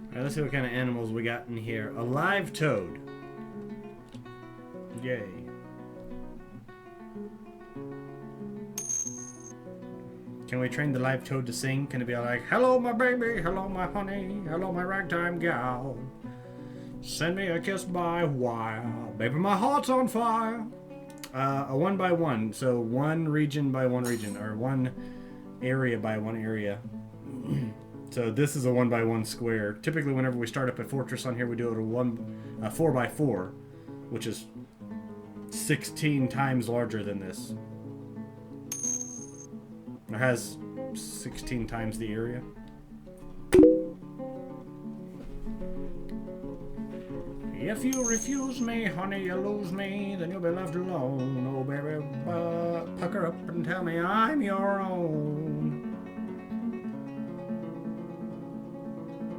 Alright, let's see what kind of animals we got in here. A live toad. Yay. Can we train the live toad to sing? Can it be like, hello my baby, hello my honey, hello my ragtime gal. Send me a kiss by wire. Baby, my heart's on fire. A 1 by 1. So one region by one region. Or one area by one area. So this is a 1 by 1 square. Typically whenever we start up a fortress on here, we do it a 4 by 4. Which is 16 times larger than this. It has 16 times the area. If you refuse me, honey, you lose me, then you'll be left alone. Oh, baby, pucker up and tell me I'm your own.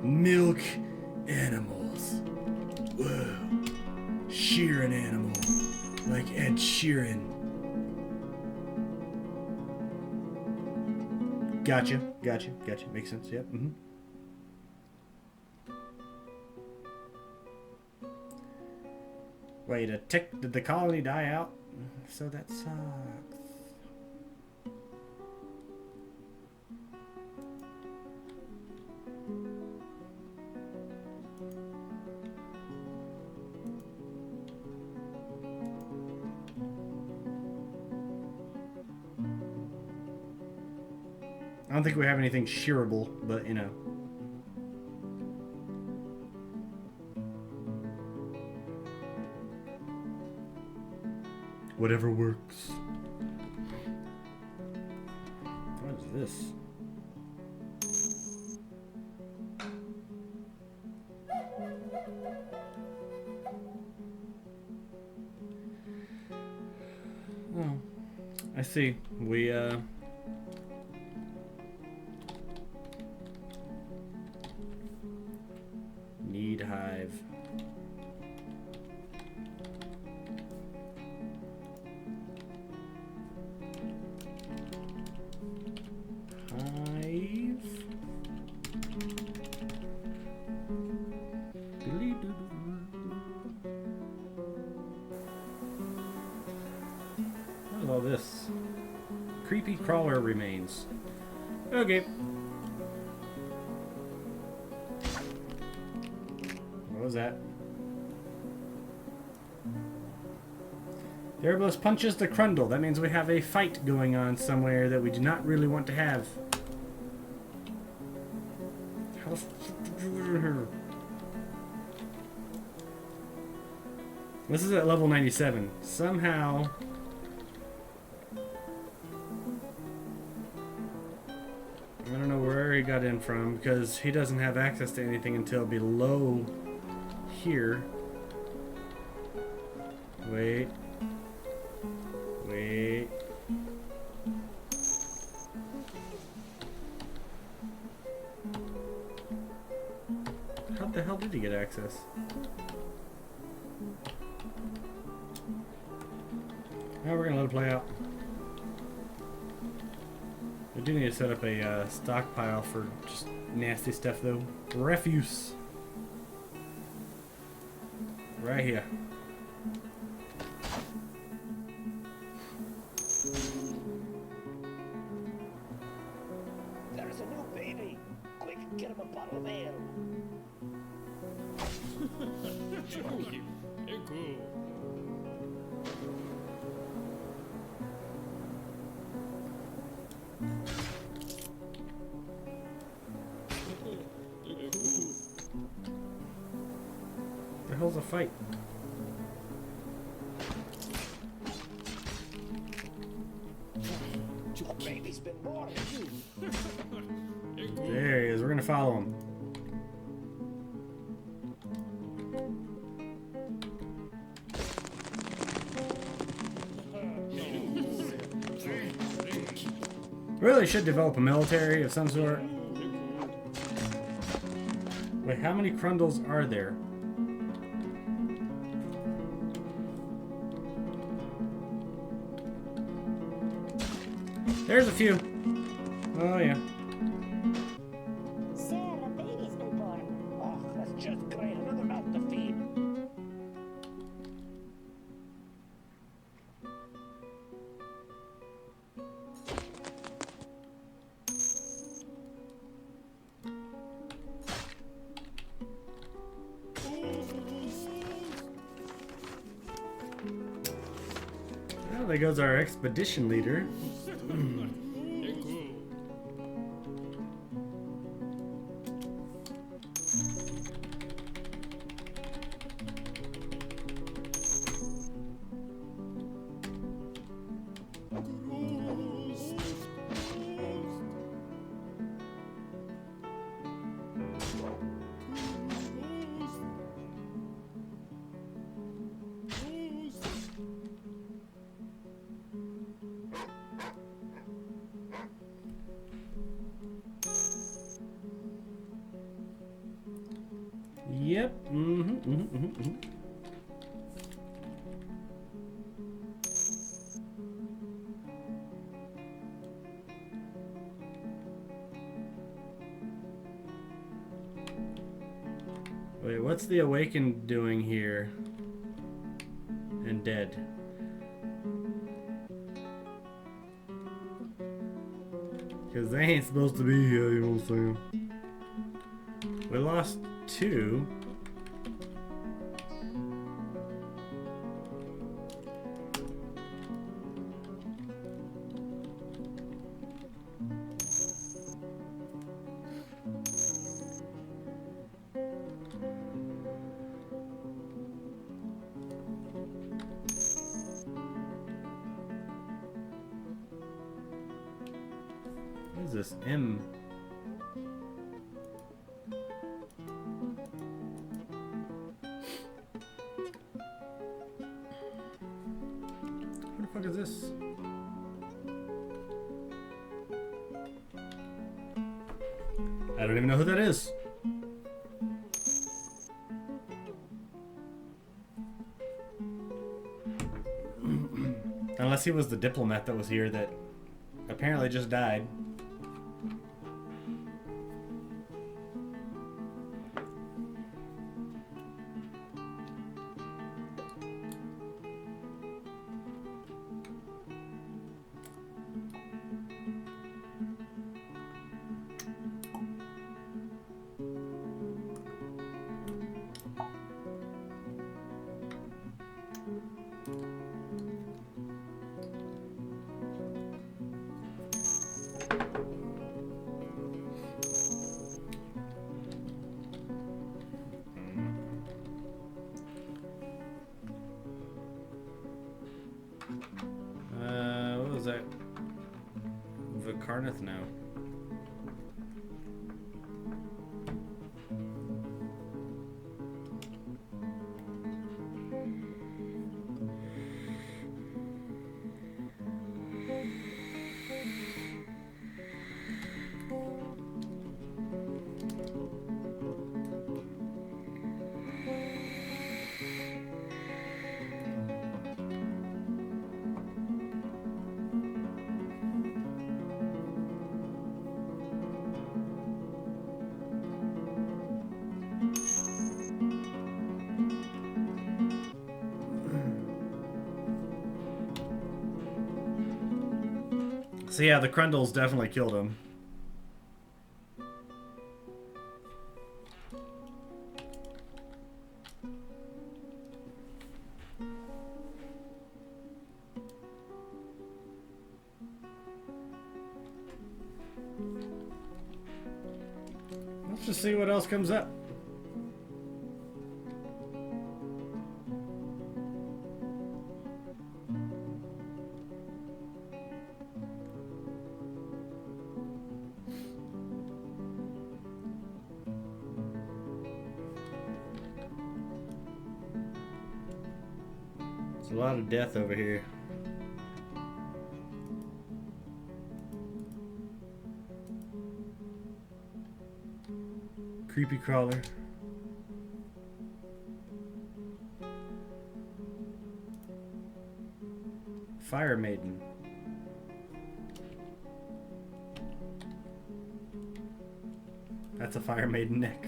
Milk animals. Whoa. Shearing animal. Like Ed Sheeran. Gotcha. Makes sense, yep. Mm-hmm. Wait, did the colony die out? So that sucks. I don't think we have anything shearable, but you know. Whatever works. What is this? Oh, I see. We need hive. What is all this? Creepy crawler remains. Okay. What was that? Erebos punches the Crundle. That means we have a fight going on somewhere that we do not really want to have. How the f- This is at level 97. Somehow... I don't know where he got in from, because he doesn't have access to anything until below here. Wait. How the hell did he get access? Now we're gonna let it play out. We do need to set up a stockpile for just nasty stuff though. Refuse. Right here. There's a new baby. Quick, get him a bottle of ale. The hell's a fight? Your baby's been born. There he is. We're gonna follow him. Really should develop a military of some sort. Wait, how many Crundles are there? There's a few. Oh yeah. Sarah, baby's been born. Oh, that's just great. Another mouth to feed. there goes our expedition leader. Yep. Wait, what's the Awakened doing here? And dead. Because they ain't supposed to be here, you know what I'm saying? We lost 2. What is this? M. What the fuck is this? I don't even know who that is. Unless he was the diplomat that was here that apparently just died. What was that? Vicarnath now. So yeah, the Crundles definitely killed him. Let's just see what else comes up. A lot of death over here. Creepy crawler. Fire maiden. That's a fire maiden neck.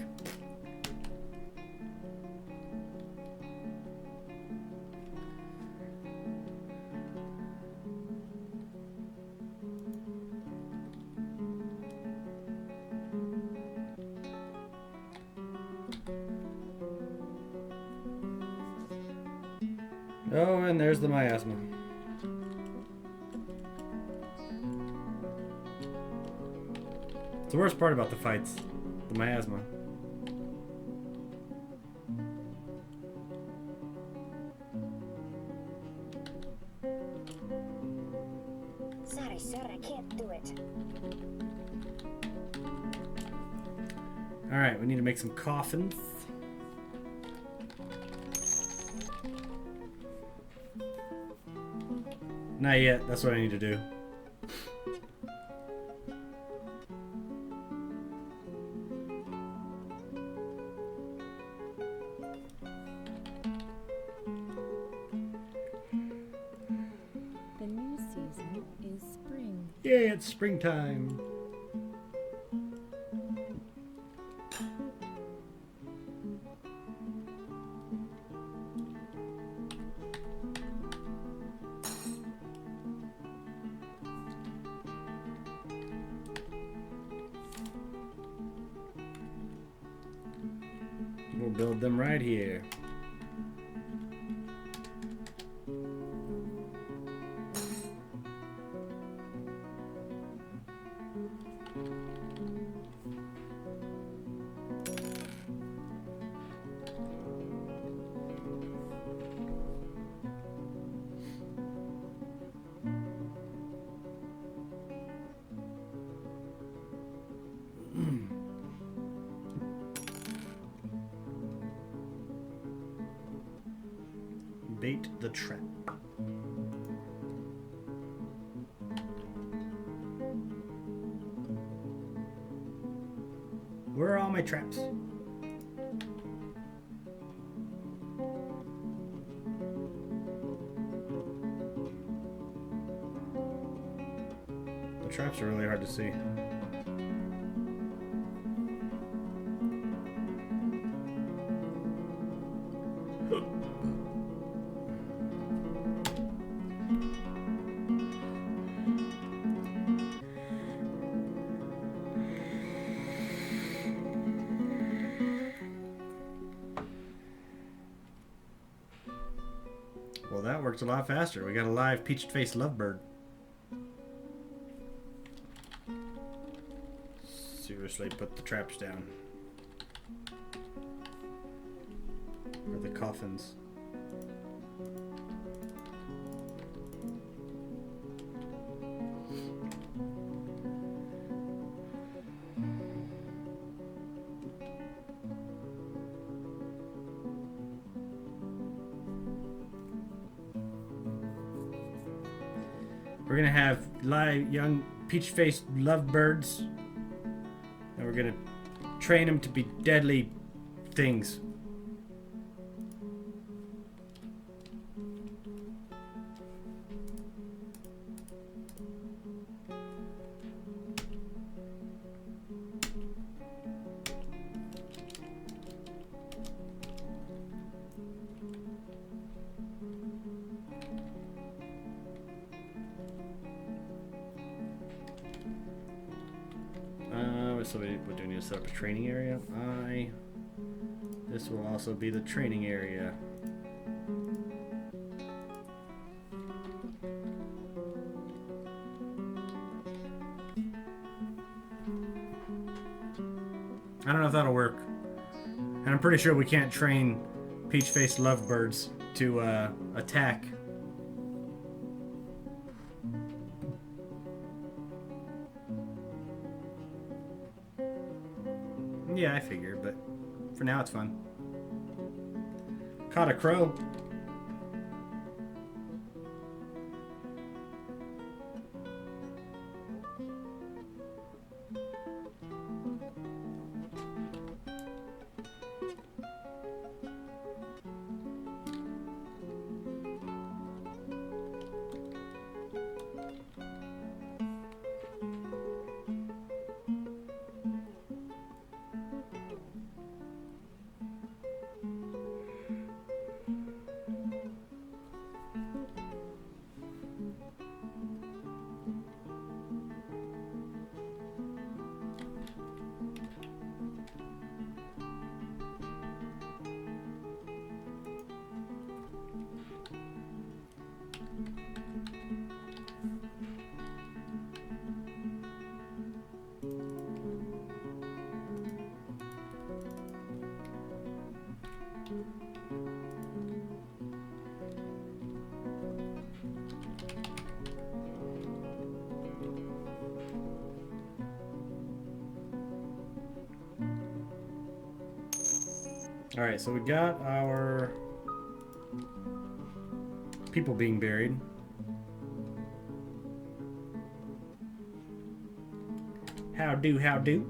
Oh, and there's the miasma. the worst part about the fights. The miasma. Sorry, sir, I can't do it. Alright, we need to make some coffins. Not yet, that's what I need to do. The new season is spring. Yay, it's springtime. We'll build them right here. Bait the trap. Where are all my traps? The traps are really hard to see. Well, that worked a lot faster. We got a live peach-faced lovebird. Seriously, put the traps down. Or the coffins. We're gonna have live young peach-faced lovebirds, and we're gonna train them to be deadly things. So what do we need to set up a training area? This will also be the training area. I don't know if that'll work. And I'm pretty sure we can't train peach-faced lovebirds to attack. Yeah, I figure, but for now it's fun. Caught a crow. Alright, so we got our people being buried. How do, how do?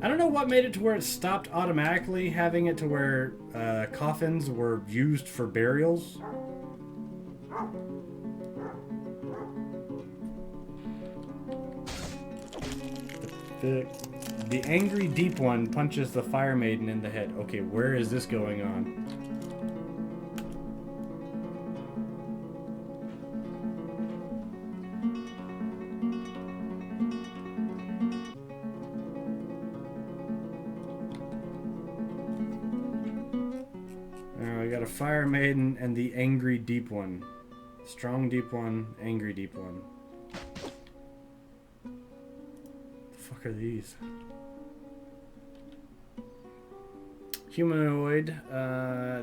I don't know what made it to where it stopped automatically having it to where coffins were used for burials. The angry deep one punches the fire maiden in the head. Okay, where is this going on? We got a fire maiden and the angry deep one. Strong deep one, angry deep one. The fuck are these? Humanoid.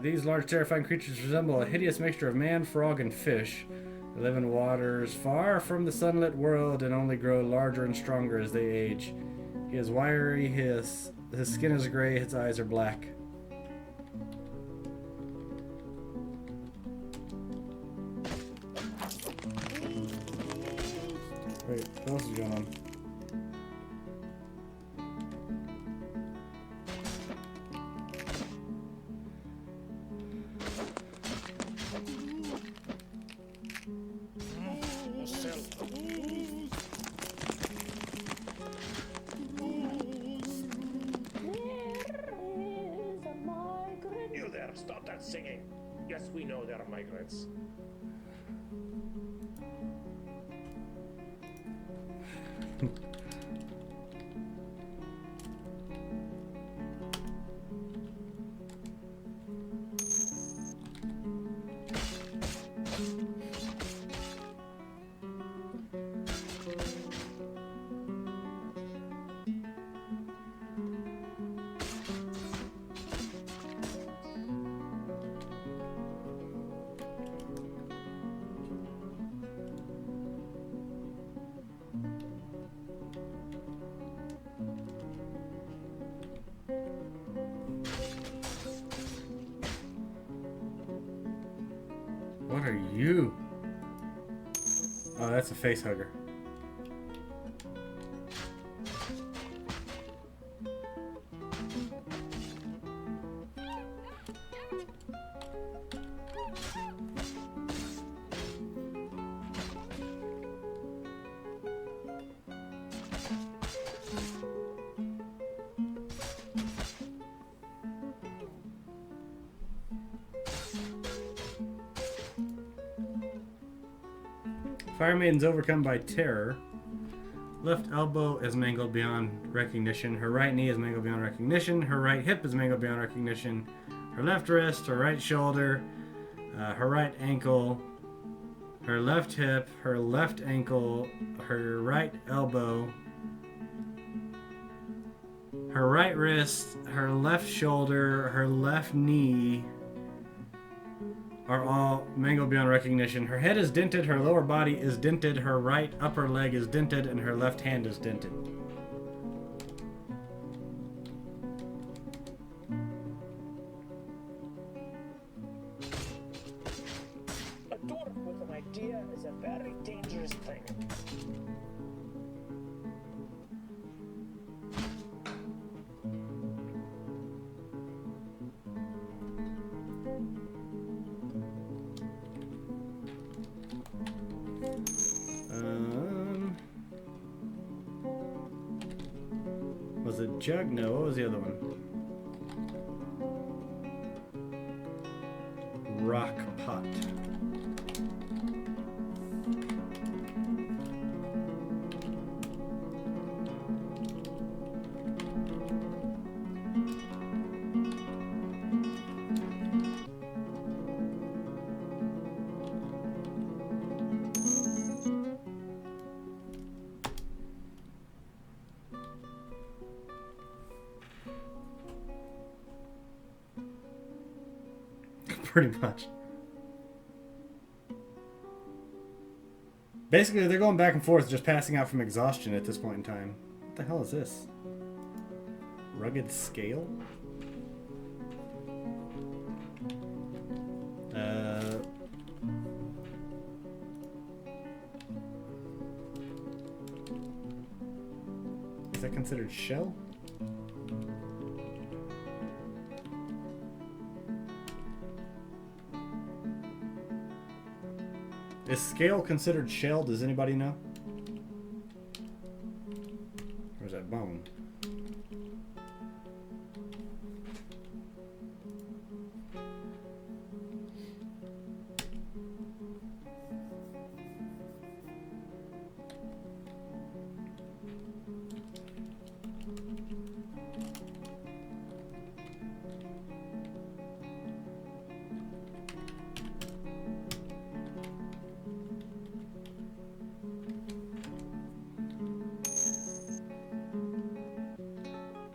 These large terrifying creatures resemble a hideous mixture of man, frog, and fish. They live in waters far from the sunlit world and only grow larger and stronger as they age. He is wiry, his skin is gray, his eyes are black. Wait, what else is going on? You there, stop that singing. Yes, we know they're migrants. What are you? Oh, that's a face hugger. Fire Maiden's overcome by terror. Left elbow is mangled beyond recognition. Her right knee is mangled beyond recognition. Her right hip is mangled beyond recognition. Her left wrist, her right shoulder, her right ankle, her left hip, her left ankle, her right elbow, her right wrist, her left shoulder, her left knee are all mangled beyond recognition. Her head is dented, her lower body is dented, her right upper leg is dented, and her left hand is dented. A dwarf with an idea is a very dangerous thing. Was it jug? No, what was the other one? Rock pot. Pretty much. Basically, they're going back and forth, just passing out from exhaustion at this point in time. What the hell is this? Rugged scale? Is that considered shell? Is scale considered shell? Does anybody know? Or is that bone?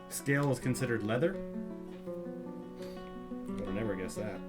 Scale is considered leather? I would never guess that.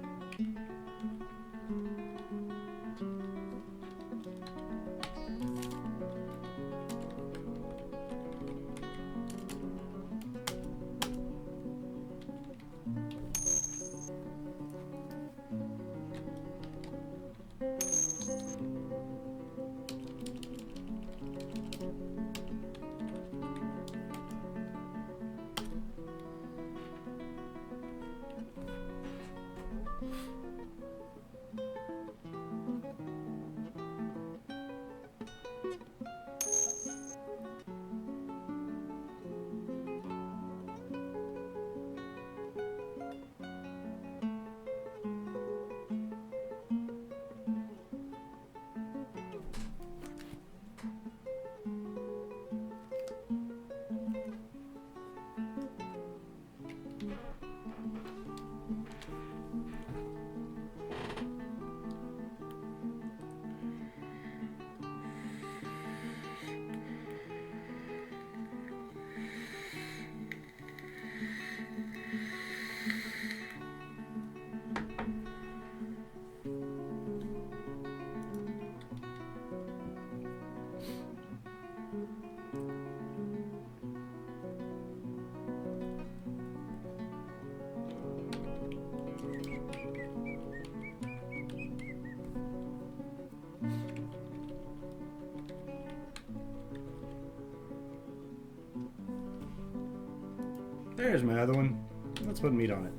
There's my other one. Let's put meat on it.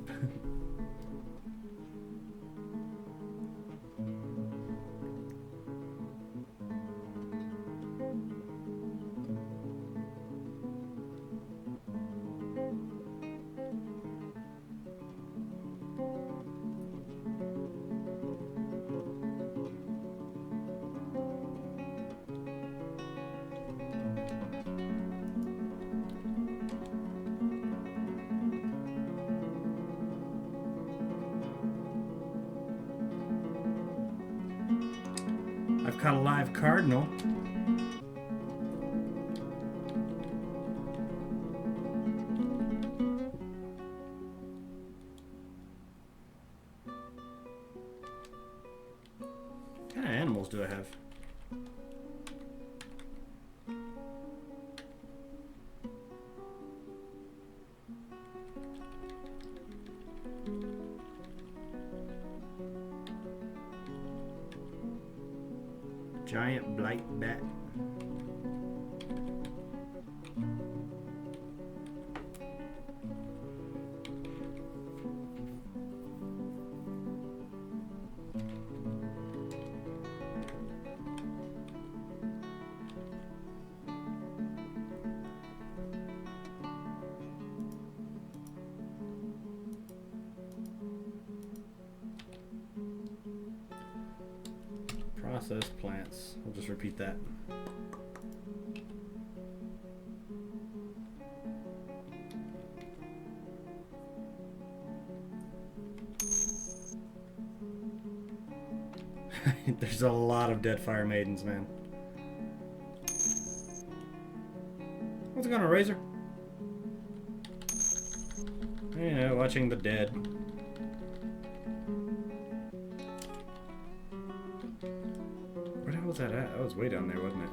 I've caught a live cardinal. What kind of animals do I have? Giant blight bat. Processed plants. We'll just repeat that. There's a lot of dead fire maidens, man. What's going on, Razor? Yeah, watching the dead. Where the hell was that at? That was way down there, wasn't it?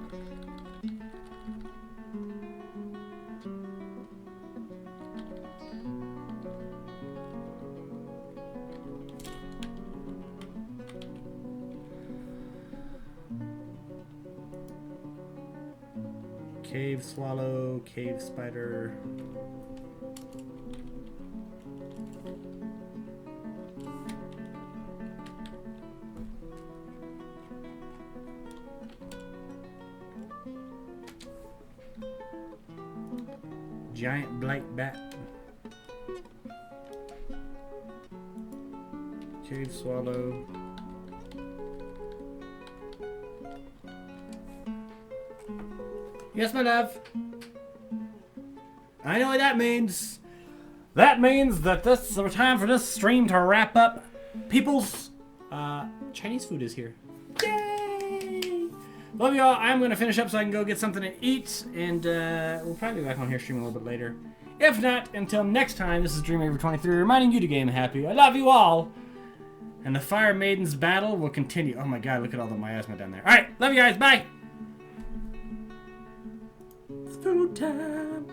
Cave swallow, cave spider. Giant black bat. Cave swallow. Yes, my love. I know what that means. That means that this is the time for this stream to wrap up. People's Chinese food is here. Yay! Love y'all. I'm gonna finish up so I can go get something to eat, and we'll probably be back on here streaming a little bit later. If not, until next time, this is Dreamweaver23 reminding you to game happy. I love you all. And the Fire Maiden's battle will continue. Oh my god, look at all the miasma down there. Alright, love you guys. Bye! It's food time.